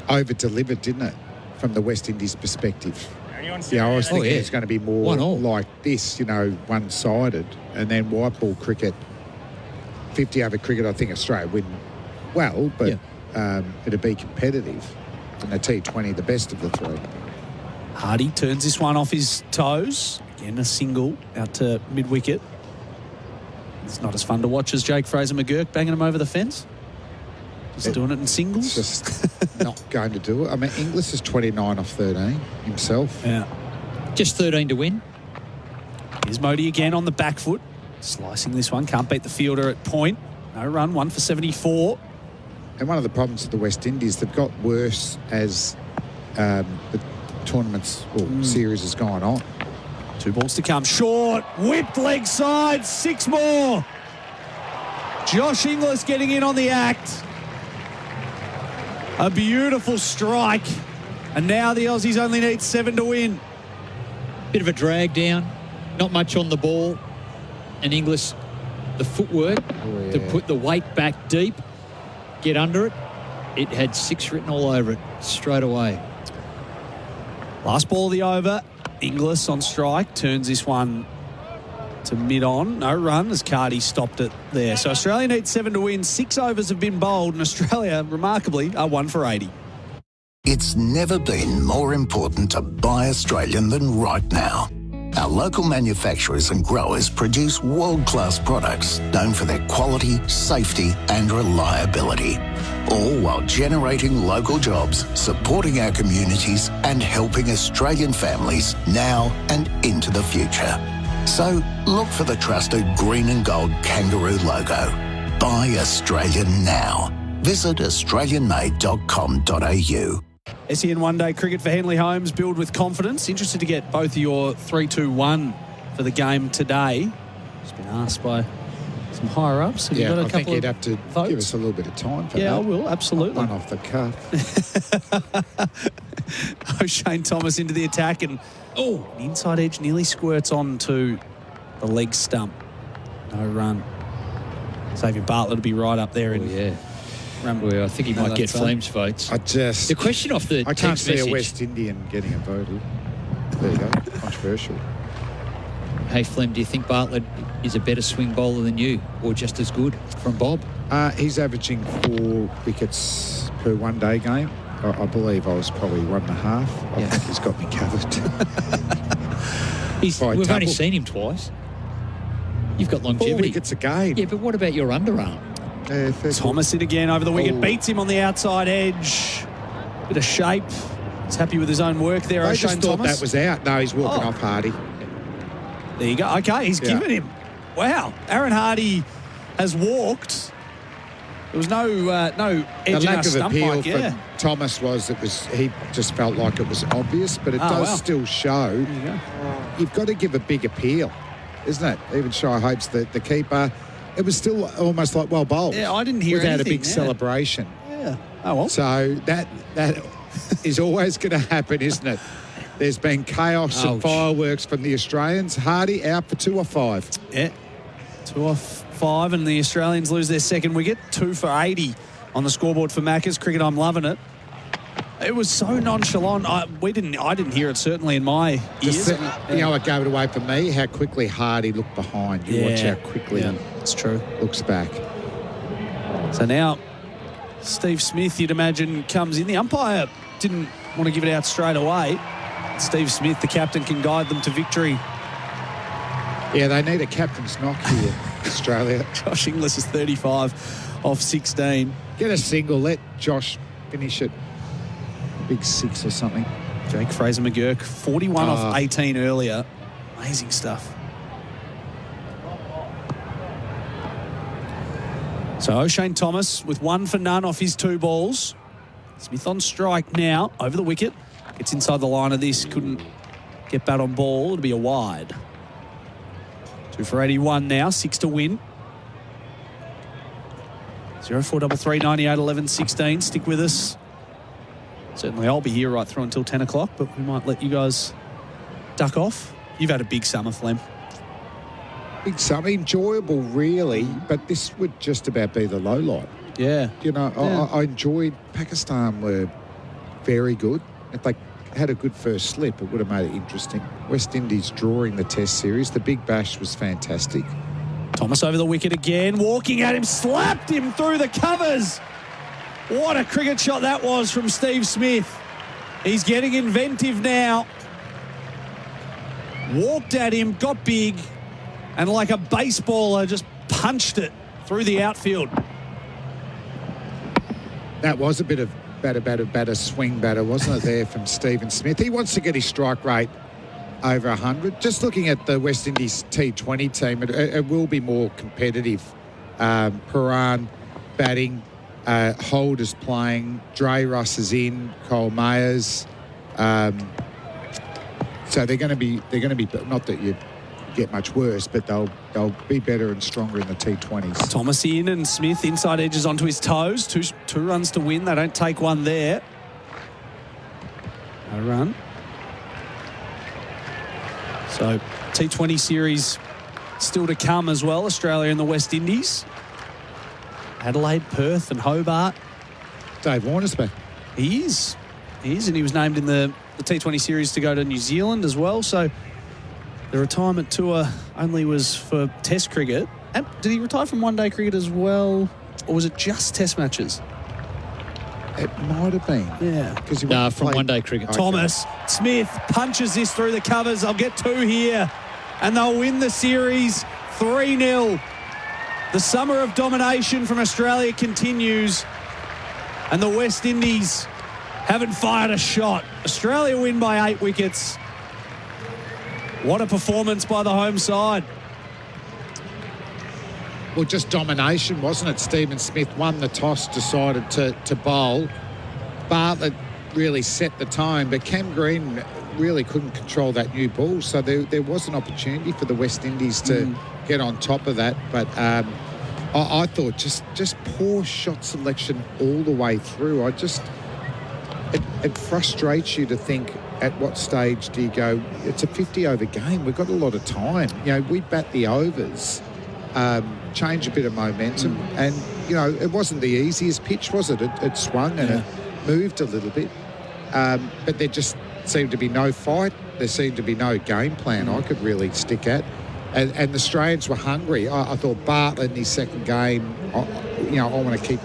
over-delivered, didn't it, from the West Indies perspective? I was thinking it's going to be more like this, one-sided. And then white ball cricket, 50-over cricket, I think Australia win well, but it'd be competitive. And the T20, the best of the 3. Hardy turns this one off his toes. Again, a single out to mid-wicket. It's not as fun to watch as Jake Fraser-McGurk banging him over the fence. Just doing it in singles. It's just not going to do it. I mean, Inglis is 29 off 13 himself. Yeah. Just 13 to win. Here's Modi again on the back foot. Slicing this one. Can't beat the fielder at point. No run. 1 for 74. And one of the problems with the West Indies, they've got worse as the tournaments or series has gone on. 2 balls to come. Short. Whipped leg side. 6 more. Josh Inglis getting in on the act. A beautiful strike. And now the Aussies only need 7 to win. Bit of a drag down. Not much on the ball. And Inglis, the footwork to put the weight back deep, get under it. It had 6 written all over it straight away. Last ball of the over. Inglis on strike. Turns this one to mid-on. No run as Cardi stopped it there. So Australia needs 7 to win. 6 overs have been bowled, and Australia, remarkably, are 1 for 80. It's never been more important to buy Australian than right now. Our local manufacturers and growers produce world-class products known for their quality, safety and reliability, all while generating local jobs, supporting our communities and helping Australian families now and into the future. So look for the trusted green and gold kangaroo logo. Buy Australian now. Visit australianmade.com.au. SEN one-day cricket for Henley Holmes, build with confidence. Interested to get both of your 3-2-1 for the game today. Just been asked by some higher-ups. Have you got a I think you'd have to votes? give us a little bit of time for that. Yeah, I will, absolutely. One off the cuff. Shane Thomas into the attack, and an inside edge nearly squirts on to the leg stump. No run. Xavier Bartlett will be right up there. Well, I think he might get Flames votes. The question off the I can't text see message. a West Indian getting a vote. There you go. Controversial. Hey, Flem, do you think Bartlett is a better swing bowler than you, or just as good from Bob? He's averaging 4 wickets per one-day game. I believe I was probably 1.5. I think he's got me covered. We've only seen him twice. You've got longevity. 4 wickets a game. Yeah, but what about your underarm? Thomas in again over the wicket, beats him on the outside edge. Bit of shape. He's happy with his own work there. I Shane just thought Thomas. that was out. No, he's walking off Hardy. There you go. Okay, he's given him. Wow. Aaron Hardy has walked There was no edge The in lack our of stump, appeal Mike, yeah. from Thomas he just felt like it was obvious, but it does still show you've got to give a big appeal, isn't it? Even Shai Hopes, the keeper, it was still almost like well bowled. Yeah, I didn't hear without anything, a big celebration. Yeah. Oh, well. So that is always going to happen, isn't it? There's been chaos and fireworks from the Australians. Hardy out for 2 off 5. Yeah. 2 off 5, and the Australians lose their second wicket. 2 for 80 on the scoreboard for Macca's. Cricket, I'm loving it. It was so nonchalant. I didn't hear it, certainly in my ears. You know what gave it away for me? How quickly Hardy looked behind. You watch how quickly it's true. Looks back. So now Steve Smith, you'd imagine, comes in. The umpire didn't want to give it out straight away. Steve Smith, the captain, can guide them to victory. Yeah, they need a captain's knock here, Australia. Josh Inglis is 35 off 16. Get a single. Let Josh finish it. Big 6 or something. Jake Fraser-McGurk, 41 off 18 earlier. Amazing stuff. So O'Shane Thomas with 1 for none off his 2 balls. Smith on strike now, over the wicket. Gets inside the line of this, couldn't get bat on ball. It'll be a wide. 2 for 81 now, 6 to win. 0433 98 11 16. Stick with us. Certainly I'll be here right through until 10 o'clock, but we might let you guys duck off. You've had a big summer, Flem. Big summer, enjoyable really, but this would just about be the low light. Yeah. You know, I enjoyed Pakistan were very good. If they had a good first slip, it would have made it interesting. West Indies drawing the Test series. The Big Bash was fantastic. Thomas over the wicket again, walking at him, slapped him through the covers. What a cricket shot that was from Steve Smith. He's getting inventive now. Walked at him, got big, and like a baseballer just punched it through the outfield. That was a bit of batter, swing batter, wasn't it, there from Stephen Smith? He wants to get his strike rate over 100. Just looking at the West Indies T20 team, it will be more competitive. Paran batting, Holders playing, Dre Russ is in, Cole Mayers. So they're going to be not that you get much worse, but they'll be better and stronger in the T20s. Thomas in and Smith inside edges onto his toes. Two runs to win. They don't take one there. No run. So T20 series still to come as well. Australia and the West Indies. Adelaide, Perth and Hobart. Dave Warner's back. He is, and he was named in the T20 series to go to New Zealand as well. So the retirement tour only was for Test cricket. And did he retire from one-day cricket as well, or was it just Test matches? It might have been. Yeah. From one-day cricket. Okay. Thomas Smith punches this through the covers. I'll get 2 here, and they'll win the series 3-0. The summer of domination from Australia continues, and the West Indies haven't fired a shot. Australia win by 8 wickets. What a performance by the home side. Well, just domination, wasn't it? Stephen Smith won the toss, decided to bowl. Bartlett really set the tone, but Cam Green really couldn't control that new ball. So there was an opportunity for the West Indies to get on top of that. But I thought just poor shot selection all the way through. It frustrates you to think, at what stage do you go, it's a 50-over game, we've got a lot of time. You know, we bat the overs, change a bit of momentum, and, you know, it wasn't the easiest pitch, was it? It swung and it moved a little bit. But there just seemed to be no fight. There seemed to be no game plan I could really stick at. And the Australians were hungry. I thought Bartlett in his second game, I want to keep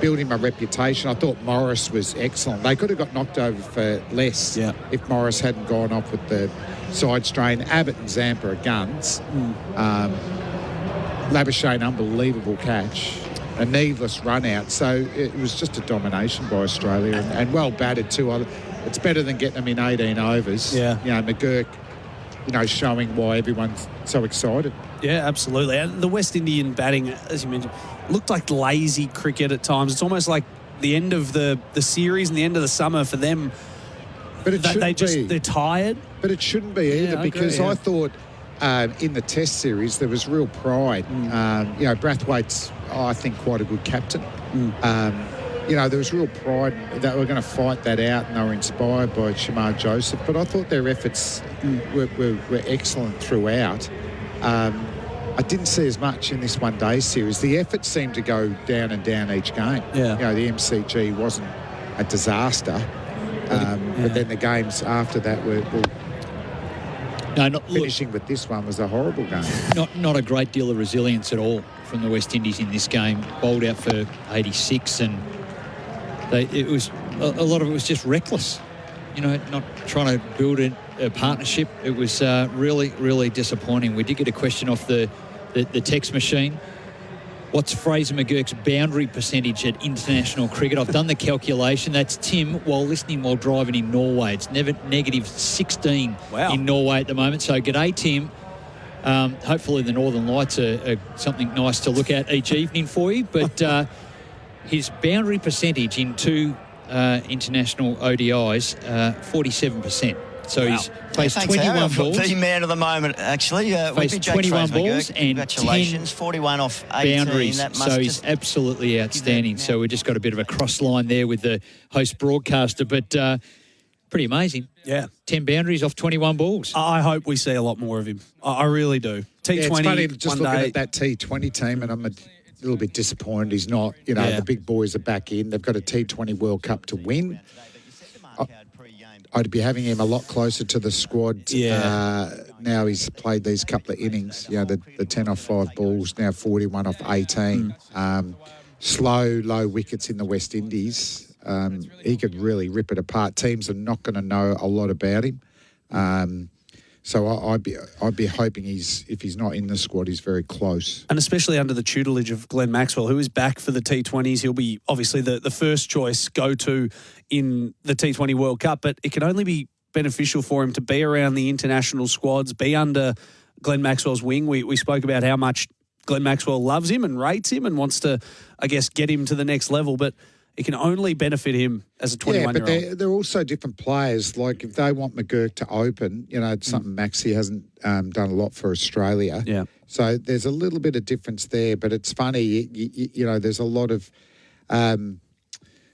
building my reputation. I thought Morris was excellent. They could have got knocked over for less if Morris hadn't gone off with the side strain. Abbott and Zampa are guns. Labuschagne, unbelievable catch. A needless run out. So it was just a domination by Australia and well batted too. It's better than getting them in 18 overs. Yeah. You know, McGurk, showing why everyone's so excited. Yeah, absolutely. And the West Indian batting, as you mentioned, looked like lazy cricket at times. It's almost like the end of the series and the end of the summer for them. But they're tired. But it shouldn't be either, because I thought in the Test series there was real pride. Brathwaite's, I think, quite a good captain. There was real pride that we're going to fight that out, and they were inspired by Shamar Joseph. But I thought their efforts were excellent throughout. I didn't see as much in this one-day series. The effort seemed to go down and down each game. Yeah. The MCG wasn't a disaster, but then the games after that were finishing with this one was a horrible game. Not a great deal of resilience at all from the West Indies in this game. Bowled out for 86, and it was a lot of it was just reckless. Not trying to build a partnership. It was really, really disappointing. We did get a question off the text machine. What's Fraser McGurk's boundary percentage at international cricket? I've done the calculation. That's Tim while driving in Norway. It's negative 16 in Norway at the moment. So g'day, Tim. Hopefully the Northern Lights are something nice to look at each evening for you. But his boundary percentage in two international ODIs, 47%. So he's faced 21 balls. The man of the moment, actually. Faced 21 balls and congratulations, 41 off 18. Boundaries. So he's absolutely outstanding. So we just got a bit of a cross line there with the host broadcaster, but pretty amazing. Yeah. 10 boundaries off 21 balls. I hope we see a lot more of him. I really do. T20, it's funny, just looking at that T20 team, and I'm a little bit disappointed he's not. The big boys are back in. They've got a T20 World Cup to win. I'd be having him a lot closer to the squad. Now he's played these couple of innings. The 10 off 5 balls, now 41 off 18. Slow, low wickets in the West Indies. He could really rip it apart. Teams are not going to know a lot about him. So I'd be hoping if he's not in the squad, he's very close. And especially under the tutelage of Glenn Maxwell, who is back for the T20s. He'll be obviously the first choice go-to in the T20 World Cup, but it can only be beneficial for him to be around the international squads, be under Glenn Maxwell's wing. We spoke about how much Glenn Maxwell loves him and rates him and wants to, I guess, get him to the next level, but it can only benefit him as a 21-year-old. Yeah, but they're also different players. Like, if they want McGurk to open, it's something Maxie hasn't done a lot for Australia. Yeah. So there's a little bit of difference there, but it's funny, there's a lot of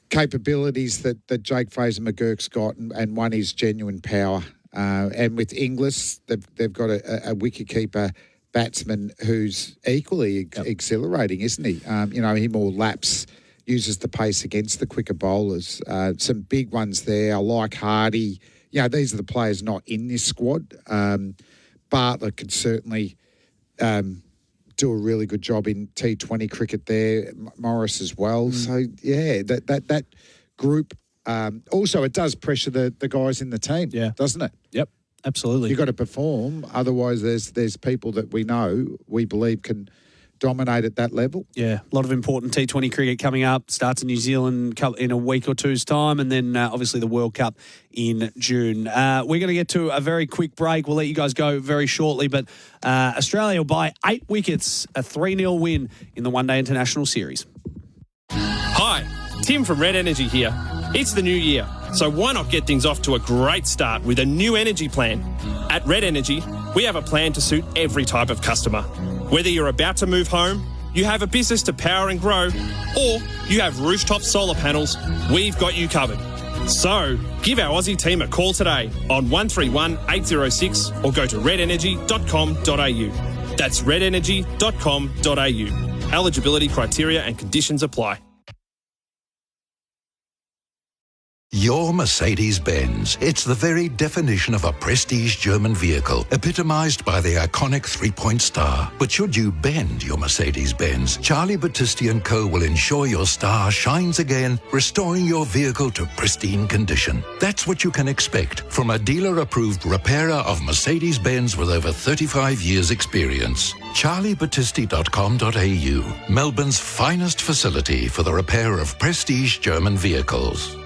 capabilities that Jake Fraser McGurk's got, and one is genuine power. And with Inglis, they've got a wicketkeeper batsman who's equally exhilarating, isn't he? He more laps, uses the pace against the quicker bowlers. Some big ones there. I like Hardy. These are the players not in this squad. Bartlett could certainly do a really good job in T20 cricket there. Morris as well. So, that group. Also, it does pressure the guys in the team, doesn't it? Yep, absolutely. You've got to perform. Otherwise, there's people that we believe can dominate at that level. Yeah, a lot of important T20 cricket coming up. Starts in New Zealand in a week or two's time, and then obviously the World Cup in June. We're going to get to a very quick break. We'll let you guys go very shortly, but Australia will buy 8 wickets, a 3-0 win in the one-day international series. Hi, Tim from Red Energy here. It's the new year, so why not get things off to a great start with a new energy plan? At Red Energy, we have a plan to suit every type of customer. Whether you're about to move home, you have a business to power and grow, or you have rooftop solar panels, we've got you covered. So, give our Aussie team a call today on 131 806 or go to redenergy.com.au. That's redenergy.com.au. Eligibility criteria and conditions apply. Your Mercedes-Benz. It's the very definition of a prestige German vehicle, epitomised by the iconic 3-point star. But should you bend your Mercedes-Benz, Charlie Battisti & Co. will ensure your star shines again, restoring your vehicle to pristine condition. That's what you can expect from a dealer-approved repairer of Mercedes-Benz with over 35 years' experience. CharlieBattisti.com.au, Melbourne's finest facility for the repair of prestige German vehicles.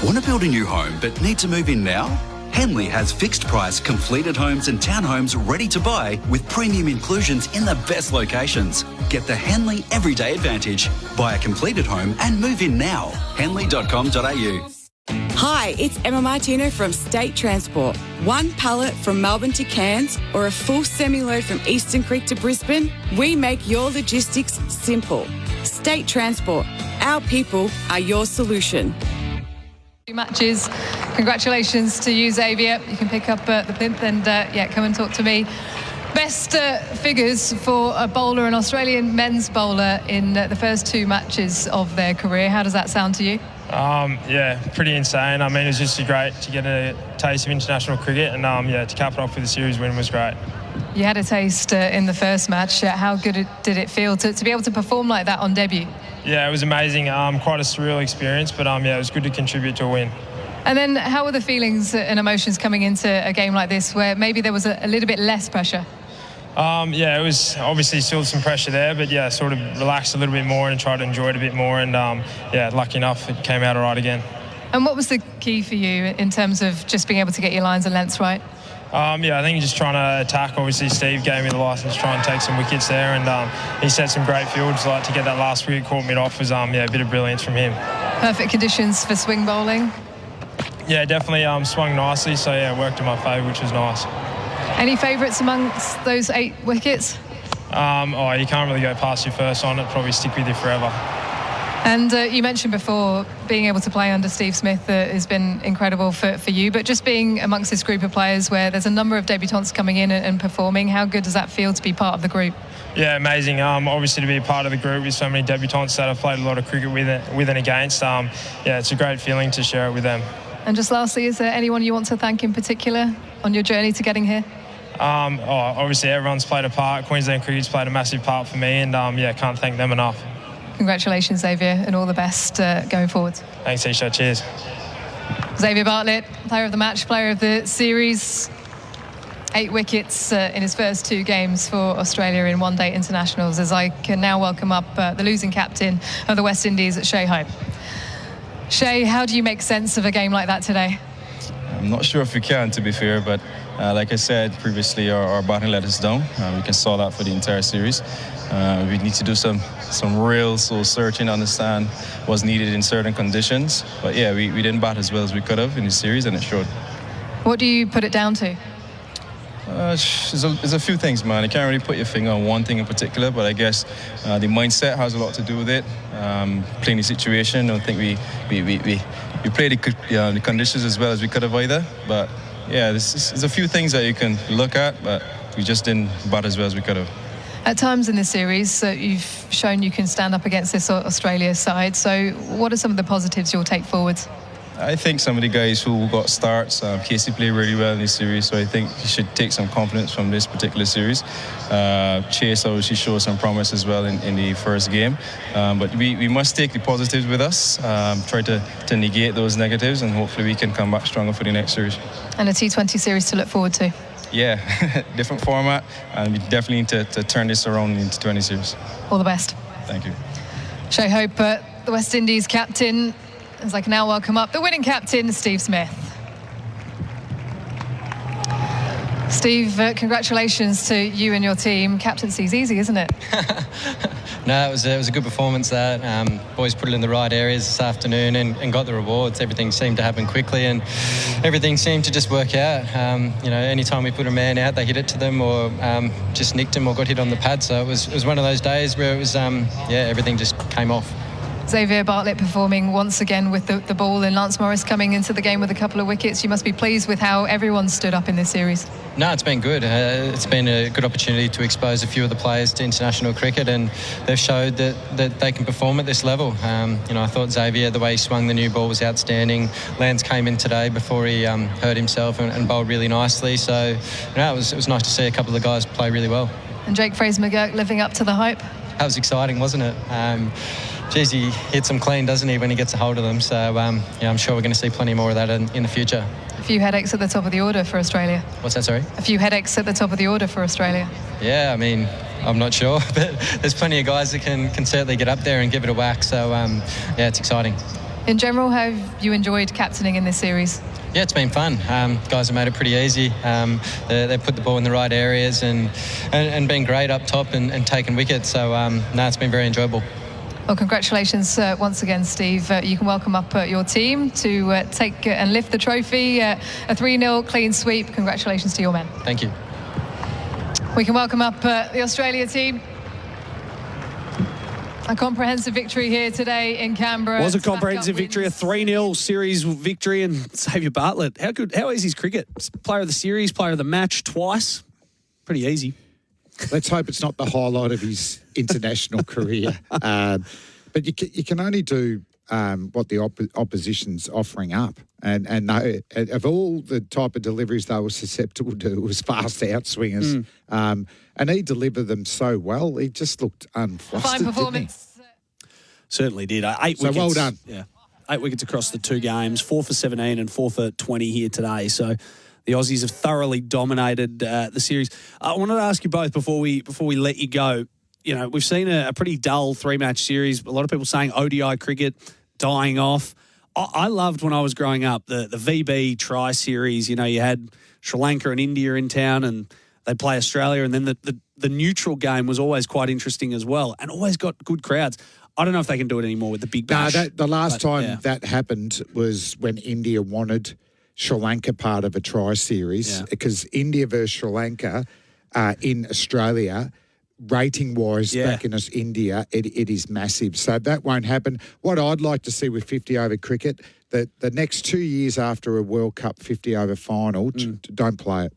Want to build a new home but need to move in now? Henley has fixed price completed homes and townhomes ready to buy with premium inclusions in the best locations. Get the Henley Everyday Advantage. Buy a completed home and move in now. Henley.com.au. Hi, it's Emma Martino from State Transport. One pallet from Melbourne to Cairns or a full semi-load from Eastern Creek to Brisbane, we make your logistics simple. State Transport. Our people are your solution. Matches. Congratulations to you, Xavier. You can pick up the plinth and come and talk to me. Best figures for a bowler, an Australian men's bowler in the first 2 matches of their career. How does that sound to you? Pretty insane. I mean, it was just great to get a taste of international cricket, and to cap it off with a series win was great. You had a taste in the first match. How good did it feel to be able to perform like that on debut? Yeah, it was amazing. Quite a surreal experience, but it was good to contribute to a win. And then how were the feelings and emotions coming into a game like this where maybe there was a little bit less pressure? It was obviously still some pressure there, but sort of relaxed a little bit more and tried to enjoy it a bit more, and lucky enough it came out all right again. And what was the key for you in terms of just being able to get your lines and lengths right? I think just trying to attack. Obviously, Steve gave me the licence to try and take some wickets there, and he set some great fields. Like to get that last wicket caught mid-off was a bit of brilliance from him. Perfect conditions for swing bowling. Yeah, definitely swung nicely, so it worked in my favour, which was nice. Any favourites amongst those 8 wickets? You can't really go past your first on it. Probably stick with you forever. And you mentioned before being able to play under Steve Smith has been incredible for you, but just being amongst this group of players where there's a number of debutants coming in and performing, how good does that feel to be part of the group? Yeah, amazing. Obviously to be a part of the group with so many debutants that I've played a lot of cricket with and against, it's a great feeling to share it with them. And just lastly, is there anyone you want to thank in particular on your journey to getting here? Obviously everyone's played a part. Queensland Cricket's played a massive part for me, and can't thank them enough. Congratulations, Xavier, and all the best going forward. Thanks, Isha. Cheers. Xavier Bartlett, player of the match, player of the series. 8 wickets in his first 2 games for Australia in one-day internationals, as I can now welcome up the losing captain of the West Indies, Shai Hope. Shai, how do you make sense of a game like that today? I'm not sure if we can, to be fair, but like I said previously, our batting let us down. We can saw that for the entire series. We need to do some real soul searching to understand what's needed in certain conditions. But we didn't bat as well as we could have in the series, and it showed. What do you put it down to? There's a few things, man. You can't really put your finger on one thing in particular, but I guess the mindset has a lot to do with it. Playing the situation, I don't think we played the conditions as well as we could have either. But there's a few things that you can look at, but we just didn't bat as well as we could have. At times in this series, you've shown you can stand up against this Australia side. So what are some of the positives you'll take forwards? I think some of the guys who got starts, Casey played really well in this series, so I think he should take some confidence from this particular series. Chase obviously showed some promise as well in the first game, but we must take the positives with us, try to negate those negatives, and hopefully we can come back stronger for the next series. And a T20 series to look forward to. Yeah, different format, and we definitely need to turn this around into 20 series. All the best. Thank you. Shai Hope, the West Indies captain, as I can now welcome up the winning captain, Steve Smith. Steve, congratulations to you and your team. Captaincy's easy, isn't it? No, it was a good performance there. Boys put it in the right areas this afternoon and got the rewards. Everything seemed to happen quickly and everything seemed to just work out. Anytime we put a man out, they hit it to them or just nicked him or got hit on the pad. So it was one of those days where it was, everything just came off. Xavier Bartlett performing once again with the ball, and Lance Morris coming into the game with a couple of wickets. You must be pleased with how everyone stood up in this series. No, it's been good. It's been a good opportunity to expose a few of the players to international cricket, and they've showed that they can perform at this level. I thought Xavier, the way he swung the new ball was outstanding. Lance came in today before he hurt himself and bowled really nicely. So, it was nice to see a couple of the guys play really well. And Jake Fraser-McGurk living up to the hype. That was exciting, wasn't it? He hits them clean, doesn't he, when he gets a hold of them. So, I'm sure we're going to see plenty more of that in the future. A few headaches at the top of the order for Australia. What's that, sorry? A few headaches at the top of the order for Australia. Yeah, I'm not sure, but there's plenty of guys that can certainly get up there and give it a whack. So, it's exciting. In general, how have you enjoyed captaining in this series? Yeah, it's been fun. Guys have made it pretty easy. They put the ball in the right areas and been great up top and taken wickets. So, it's been very enjoyable. Well, congratulations once again, Steve. You can welcome up your team to take and lift the trophy. A 3-0 clean sweep. Congratulations to your men. Thank you. We can welcome up the Australia team. A comprehensive victory here today in Canberra. Was a comprehensive victory, a 3-0 series victory, and Xavier Bartlett. How easy is cricket? Player of the series, player of the match twice. Pretty easy. Let's hope it's not the highlight of his international career. But you can only do what the opposition's offering up. And of all the type of deliveries they were susceptible to, it was fast outswingers. And he delivered them so well. He just looked unflustered. Fine performance. Certainly did. 8 wickets. So well done. Yeah. 8 wickets across the 2 games, 4 for 17 and 4 for 20 here today. So the Aussies have thoroughly dominated the series. I wanted to ask you both before we let you go. You know, we've seen a pretty dull 3-match series. A lot of people saying ODI cricket dying off. I loved when I was growing up the VB try series. You know, you had Sri Lanka and India in town and they'd play Australia, and then the neutral game was always quite interesting as well and always got good crowds. I don't know if they can do it anymore with the Big Bash. No, the last time that happened was when India wanted Sri Lanka part of a try series because India versus Sri Lanka in Australia, rating-wise, back in India, it is massive. So that won't happen. What I'd like to see with 50-over cricket, the next 2 years after a World Cup 50-over final, don't play it.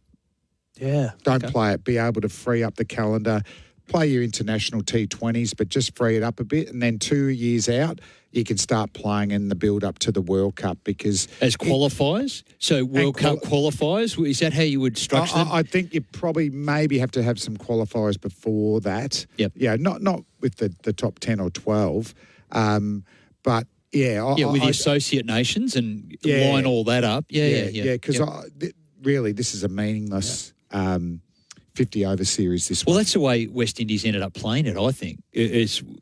Yeah. Don't play it. Be able to free up the calendar. Play your international T20s, but just free it up a bit. And then 2 years out, you can start playing in the build-up to the World Cup because... As qualifiers? So World Cup qualifiers? Is that how you would structure them? I think you probably maybe have to have some qualifiers before that. Yep. Yeah, not with the top 10 or 12. But, yeah... with the associate nations and line all that up. Yeah. Because really, this is a meaningless... 50-over series this Well, one. that's the way West Indies ended up playing it, I think.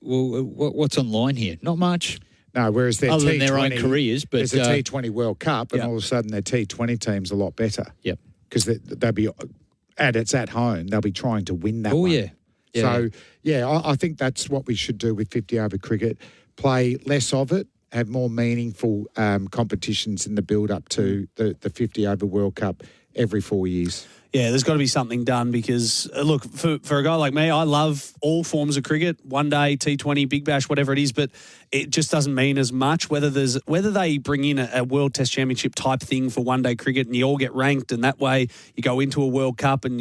What's on line here? Not much. No, whereas their other T20, than their own careers. But there's a T20 World Cup, and all of a sudden their T20 team's a lot better. Yep. Because they'll be, and it's at home, they'll be trying to win that one. Yeah. So, I think that's what we should do with 50-over cricket. Play less of it, have more meaningful competitions in the build-up to the 50-over World Cup every 4 years. Yeah, there's got to be something done because, look, for a guy like me, I love all forms of cricket, one day, T20, Big Bash, whatever it is, but it just doesn't mean as much. Whether they bring in a World Test Championship type thing for one-day cricket and you all get ranked and that way you go into a World Cup and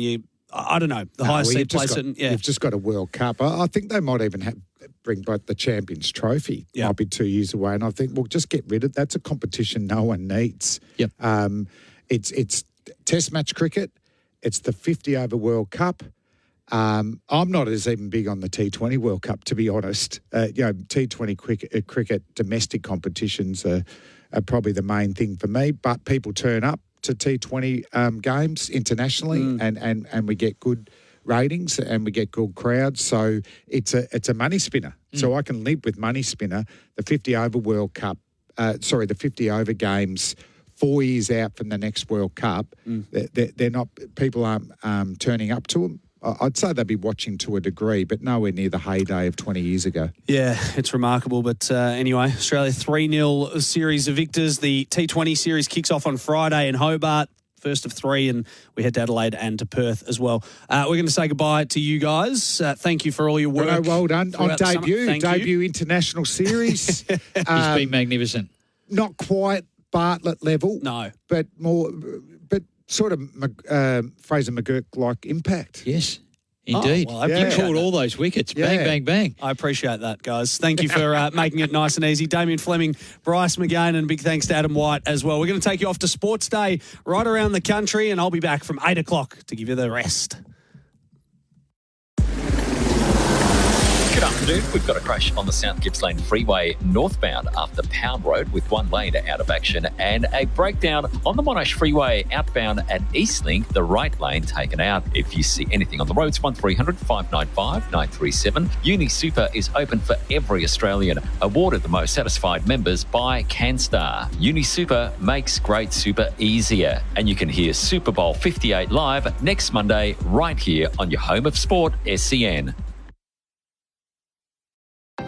I don't know, the highest seed place. You've just got a World Cup. I think they might even bring back the Champions Trophy. Might be 2 years away. And I think, well, just get rid of that's a competition no one needs. Yep. It's Test match cricket. It's the 50-over World Cup. I'm not as even big on the T20 World Cup, to be honest. T20 cricket domestic competitions are probably the main thing for me. But people turn up to T20 games internationally, and we get good ratings and we get good crowds. So it's a money spinner. So I can live with money spinner. The 50-over World Cup, the 50-over games. 4 years out from the next World Cup, they're not. People aren't turning up to them. I'd say they'd be watching to a degree, but nowhere near the heyday of 20 years ago. Yeah, it's remarkable. But anyway, Australia 3-0 series of victors. The T20 series kicks off on Friday in Hobart, first of 3, and we head to Adelaide and to Perth as well. We're going to say goodbye to you guys. Thank you for all your work. Well done on debut international series. He's been magnificent. Not quite Bartlett level, no, but sort of Fraser McGurk-like impact. Yes, indeed. Oh, well, you caught all those wickets. Bang, bang, bang. I appreciate that, guys. Thank you for making it nice and easy. Damien Fleming, Bryce McGain, and big thanks to Adam White as well. We're going to take you off to Sports Day right around the country, and I'll be back from 8 o'clock to give you the rest. Good afternoon. We've got a crash on the South Gippsland Freeway northbound after Pound Road with one lane out of action, and a breakdown on the Monash Freeway outbound at Eastlink, the right lane taken out. If you see anything on the roads, 1300 595 937. Uni Super is open for every Australian. Awarded the most satisfied members by CanStar. Uni Super makes great super easier, and you can hear Super Bowl 58 live next Monday right here on your home of sport, SEN.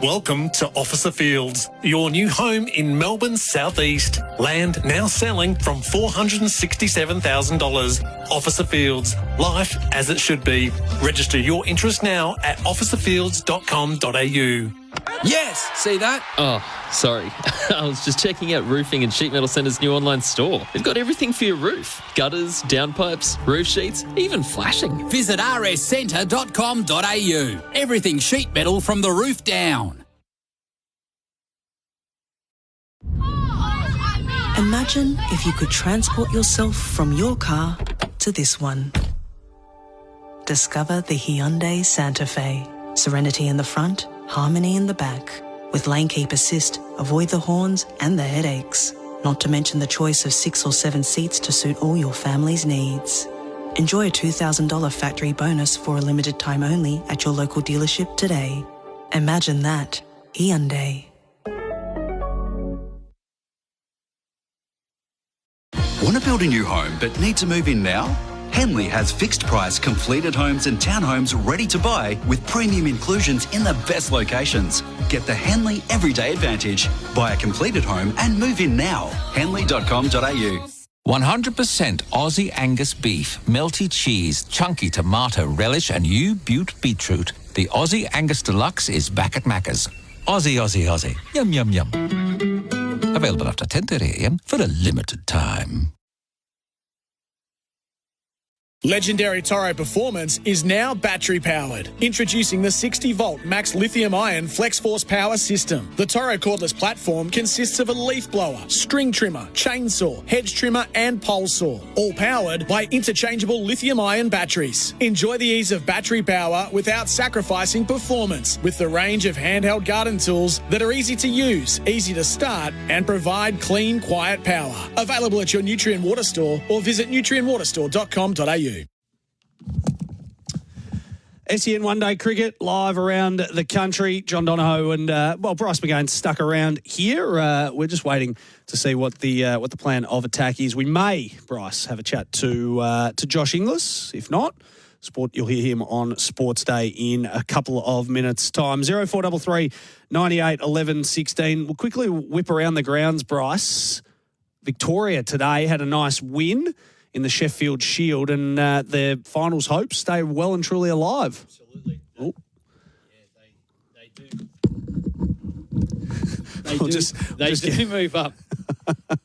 Welcome to Officer Fields, your new home in Melbourne's southeast. Land now selling from $467,000. Officer Fields, life as it should be. Register your interest now at officerfields.com.au. Yes, see that? Oh, sorry. I was just checking out Roofing and Sheet Metal Centre's new online store. They've got everything for your roof. Gutters, downpipes, roof sheets, even flashing. Visit rscentre.com.au. Everything sheet metal from the roof down. Imagine if you could transport yourself from your car to this one. Discover the Hyundai Santa Fe. Serenity in the front, harmony in the back. With Lane Keep Assist, avoid the horns and the headaches. Not to mention the choice of 6 or 7 seats to suit all your family's needs. Enjoy a $2,000 factory bonus for a limited time only at your local dealership today. Imagine that. Hyundai. Want to build a new home but need to move in now? Henley has fixed price completed homes and townhomes ready to buy with premium inclusions in the best locations. Get the Henley Everyday Advantage. Buy a completed home and move in now. Henley.com.au. 100% Aussie Angus beef, melty cheese, chunky tomato relish and U-Butte beetroot. The Aussie Angus Deluxe is back at Macca's. Aussie, Aussie, Aussie. Yum, yum, yum. Available after 10:30 a.m. for a limited time. Legendary Toro Performance is now battery-powered. Introducing the 60-volt max lithium-ion flex-force power system. The Toro cordless platform consists of a leaf blower, string trimmer, chainsaw, hedge trimmer and pole saw. All powered by interchangeable lithium-ion batteries. Enjoy the ease of battery power without sacrificing performance with the range of handheld garden tools that are easy to use, easy to start and provide clean, quiet power. Available at your Nutrien Water store or visit nutrienwaterstore.com.au. SEN One Day Cricket live around the country. John Donohoe and Bryce McGain stuck around here. We're just waiting to see what the plan of attack is. We may, Bryce, have a chat to Josh Inglis. If not, you'll hear him on Sports Day in a couple of minutes' time. 0433 98 11 16. We'll quickly whip around the grounds, Bryce. Victoria today had a nice win in the Sheffield Shield, and their finals hopes stay well and truly alive. Absolutely. Oh. They do move up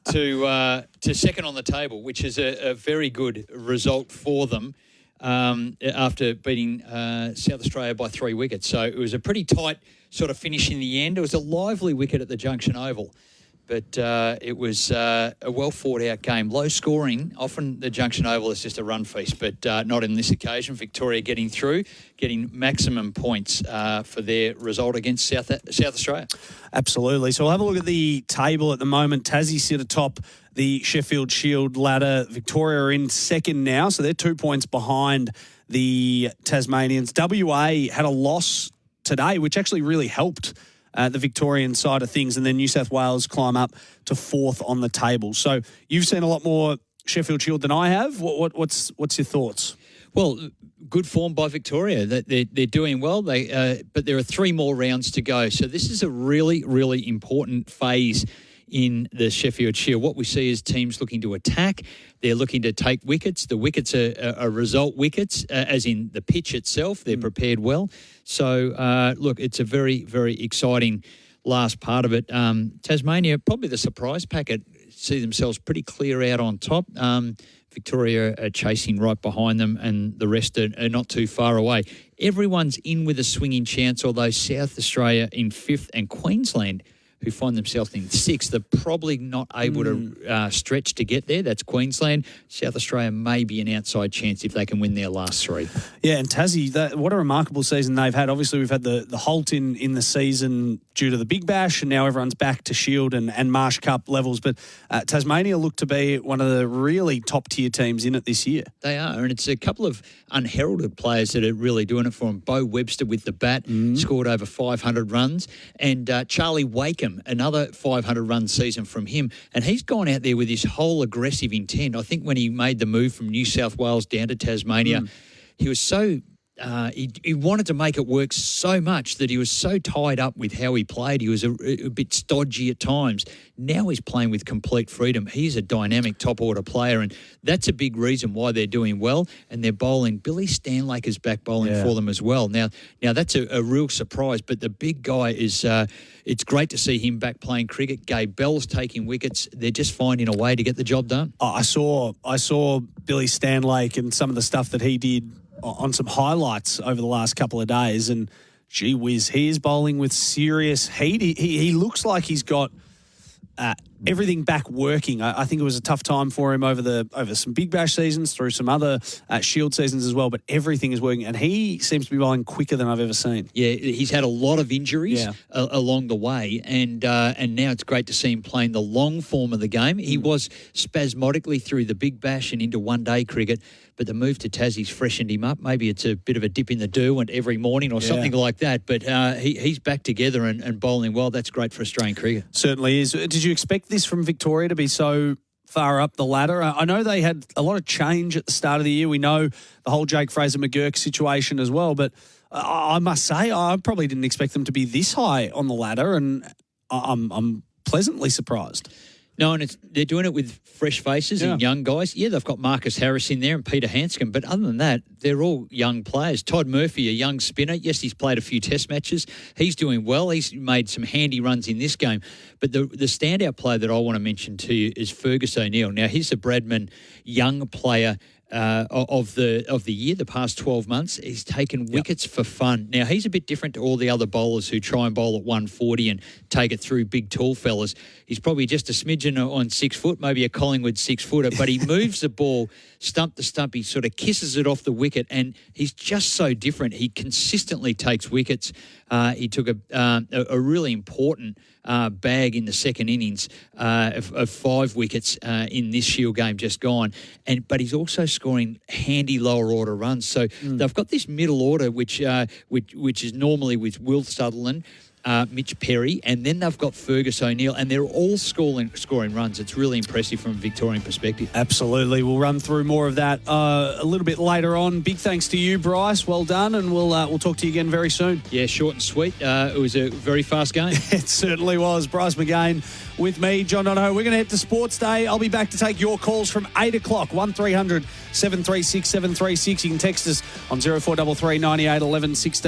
to second on the table, which is a very good result for them after beating South Australia by 3 wickets. So it was a pretty tight sort of finish in the end. It was a lively wicket at the Junction Oval. But it was a well-fought-out game. Low scoring. Often the Junction Oval is just a run feast, but not in this occasion. Victoria getting through, getting maximum points for their result against South Australia. Absolutely. So we'll have a look at the table at the moment. Tassie sit atop the Sheffield Shield ladder. Victoria are in second now, so they're 2 points behind the Tasmanians. WA had a loss today, which actually really helped the Victorian side of things, and then New South Wales climb up to fourth on the table. So you've seen a lot more Sheffield Shield than I have. What's your thoughts? Well, good form by Victoria. They're doing well. But there are 3 more rounds to go. So this is a really, really important phase in the Sheffield Shield. What we see is teams looking to attack. They're looking to take wickets. The wickets are result wickets, as in the pitch itself. They're prepared well. So, look, it's a very, very exciting last part of it. Tasmania, probably the surprise packet, see themselves pretty clear out on top. Victoria are chasing right behind them, and the rest are not too far away. Everyone's in with a swinging chance, although South Australia in 5th and Queensland who find themselves in 6th. They're probably not able to stretch to get there. That's Queensland. South Australia may be an outside chance if they can win their last 3. Yeah, and Tassie, what a remarkable season they've had. Obviously, we've had the halt in the season due to the Big Bash, and now everyone's back to Shield and Marsh Cup levels. But Tasmania look to be one of the really top-tier teams in it this year. They are, and it's a couple of unheralded players that are really doing it for them. Bo Webster with the bat, scored over 500 runs, and Charlie Wakeham, another 500-run season from him. And he's gone out there with his whole aggressive intent. I think when he made the move from New South Wales down to Tasmania, he was so... he wanted to make it work so much that he was so tied up with how he played. He was a bit stodgy at times. Now he's playing with complete freedom. He's a dynamic top-order player, and that's a big reason why they're doing well, and they're bowling. Billy Stanlake is back bowling for them as well. Now that's a real surprise, but the big guy is it's great to see him back playing cricket. Gabe Bell's taking wickets. They're just finding a way to get the job done. I saw Billy Stanlake and some of the stuff that he did on some highlights over the last couple of days, and gee whiz, he is bowling with serious heat. He looks like he's got everything back working. I think it was a tough time for him over some Big Bash seasons, through some other Shield seasons as well, but everything is working, and he seems to be bowling quicker than I've ever seen. Yeah, he's had a lot of injuries along the way, and now it's great to see him playing the long form of the game. He was spasmodically through the Big Bash and into one-day cricket, but the move to Tassie's freshened him up. Maybe it's a bit of a dip in the Derwent every morning or something like that, but he's back together and bowling well. That's great for Australian cricket. Certainly is. Did you expect this from Victoria to be so far up the ladder? I know they had a lot of change at the start of the year. We know the whole Jake Fraser-McGurk situation as well, but I must say I probably didn't expect them to be this high on the ladder, and I'm pleasantly surprised. No, and they're doing it with fresh faces and young guys. Yeah, they've got Marcus Harris in there and Peter Hanscom, but other than that, they're all young players. Todd Murphy, a young spinner. Yes, he's played a few test matches. He's doing well. He's made some handy runs in this game. But the standout player that I want to mention to you is Fergus O'Neill. Now, he's a Bradman young player of the year, the past 12 months. He's taken wickets for fun. Now, he's a bit different to all the other bowlers who try and bowl at 140 and take it through big, tall fellas. He's probably just a smidgen on 6 foot, maybe a Collingwood 6-footer, but he moves the ball stump to stump. He sort of kisses it off the wicket, and he's just so different. He consistently takes wickets. He took a really important bag in the second innings of 5 wickets in this Shield game just gone, but he's also scoring handy lower order runs. So they've got this middle order, which is normally with Will Sutherland, Mitch Perry, and then they've got Fergus O'Neill, and they're all scoring runs. It's really impressive from a Victorian perspective. Absolutely. We'll run through more of that a little bit later on. Big thanks to you, Bryce. Well done, and we'll talk to you again very soon. Yeah, short and sweet. It was a very fast game. It certainly was. Bryce McGain with me, John Donohoe. We're going to head to Sports Day. I'll be back to take your calls from 8 o'clock, 1300 736 736. You can text us on 0433 98 11 16.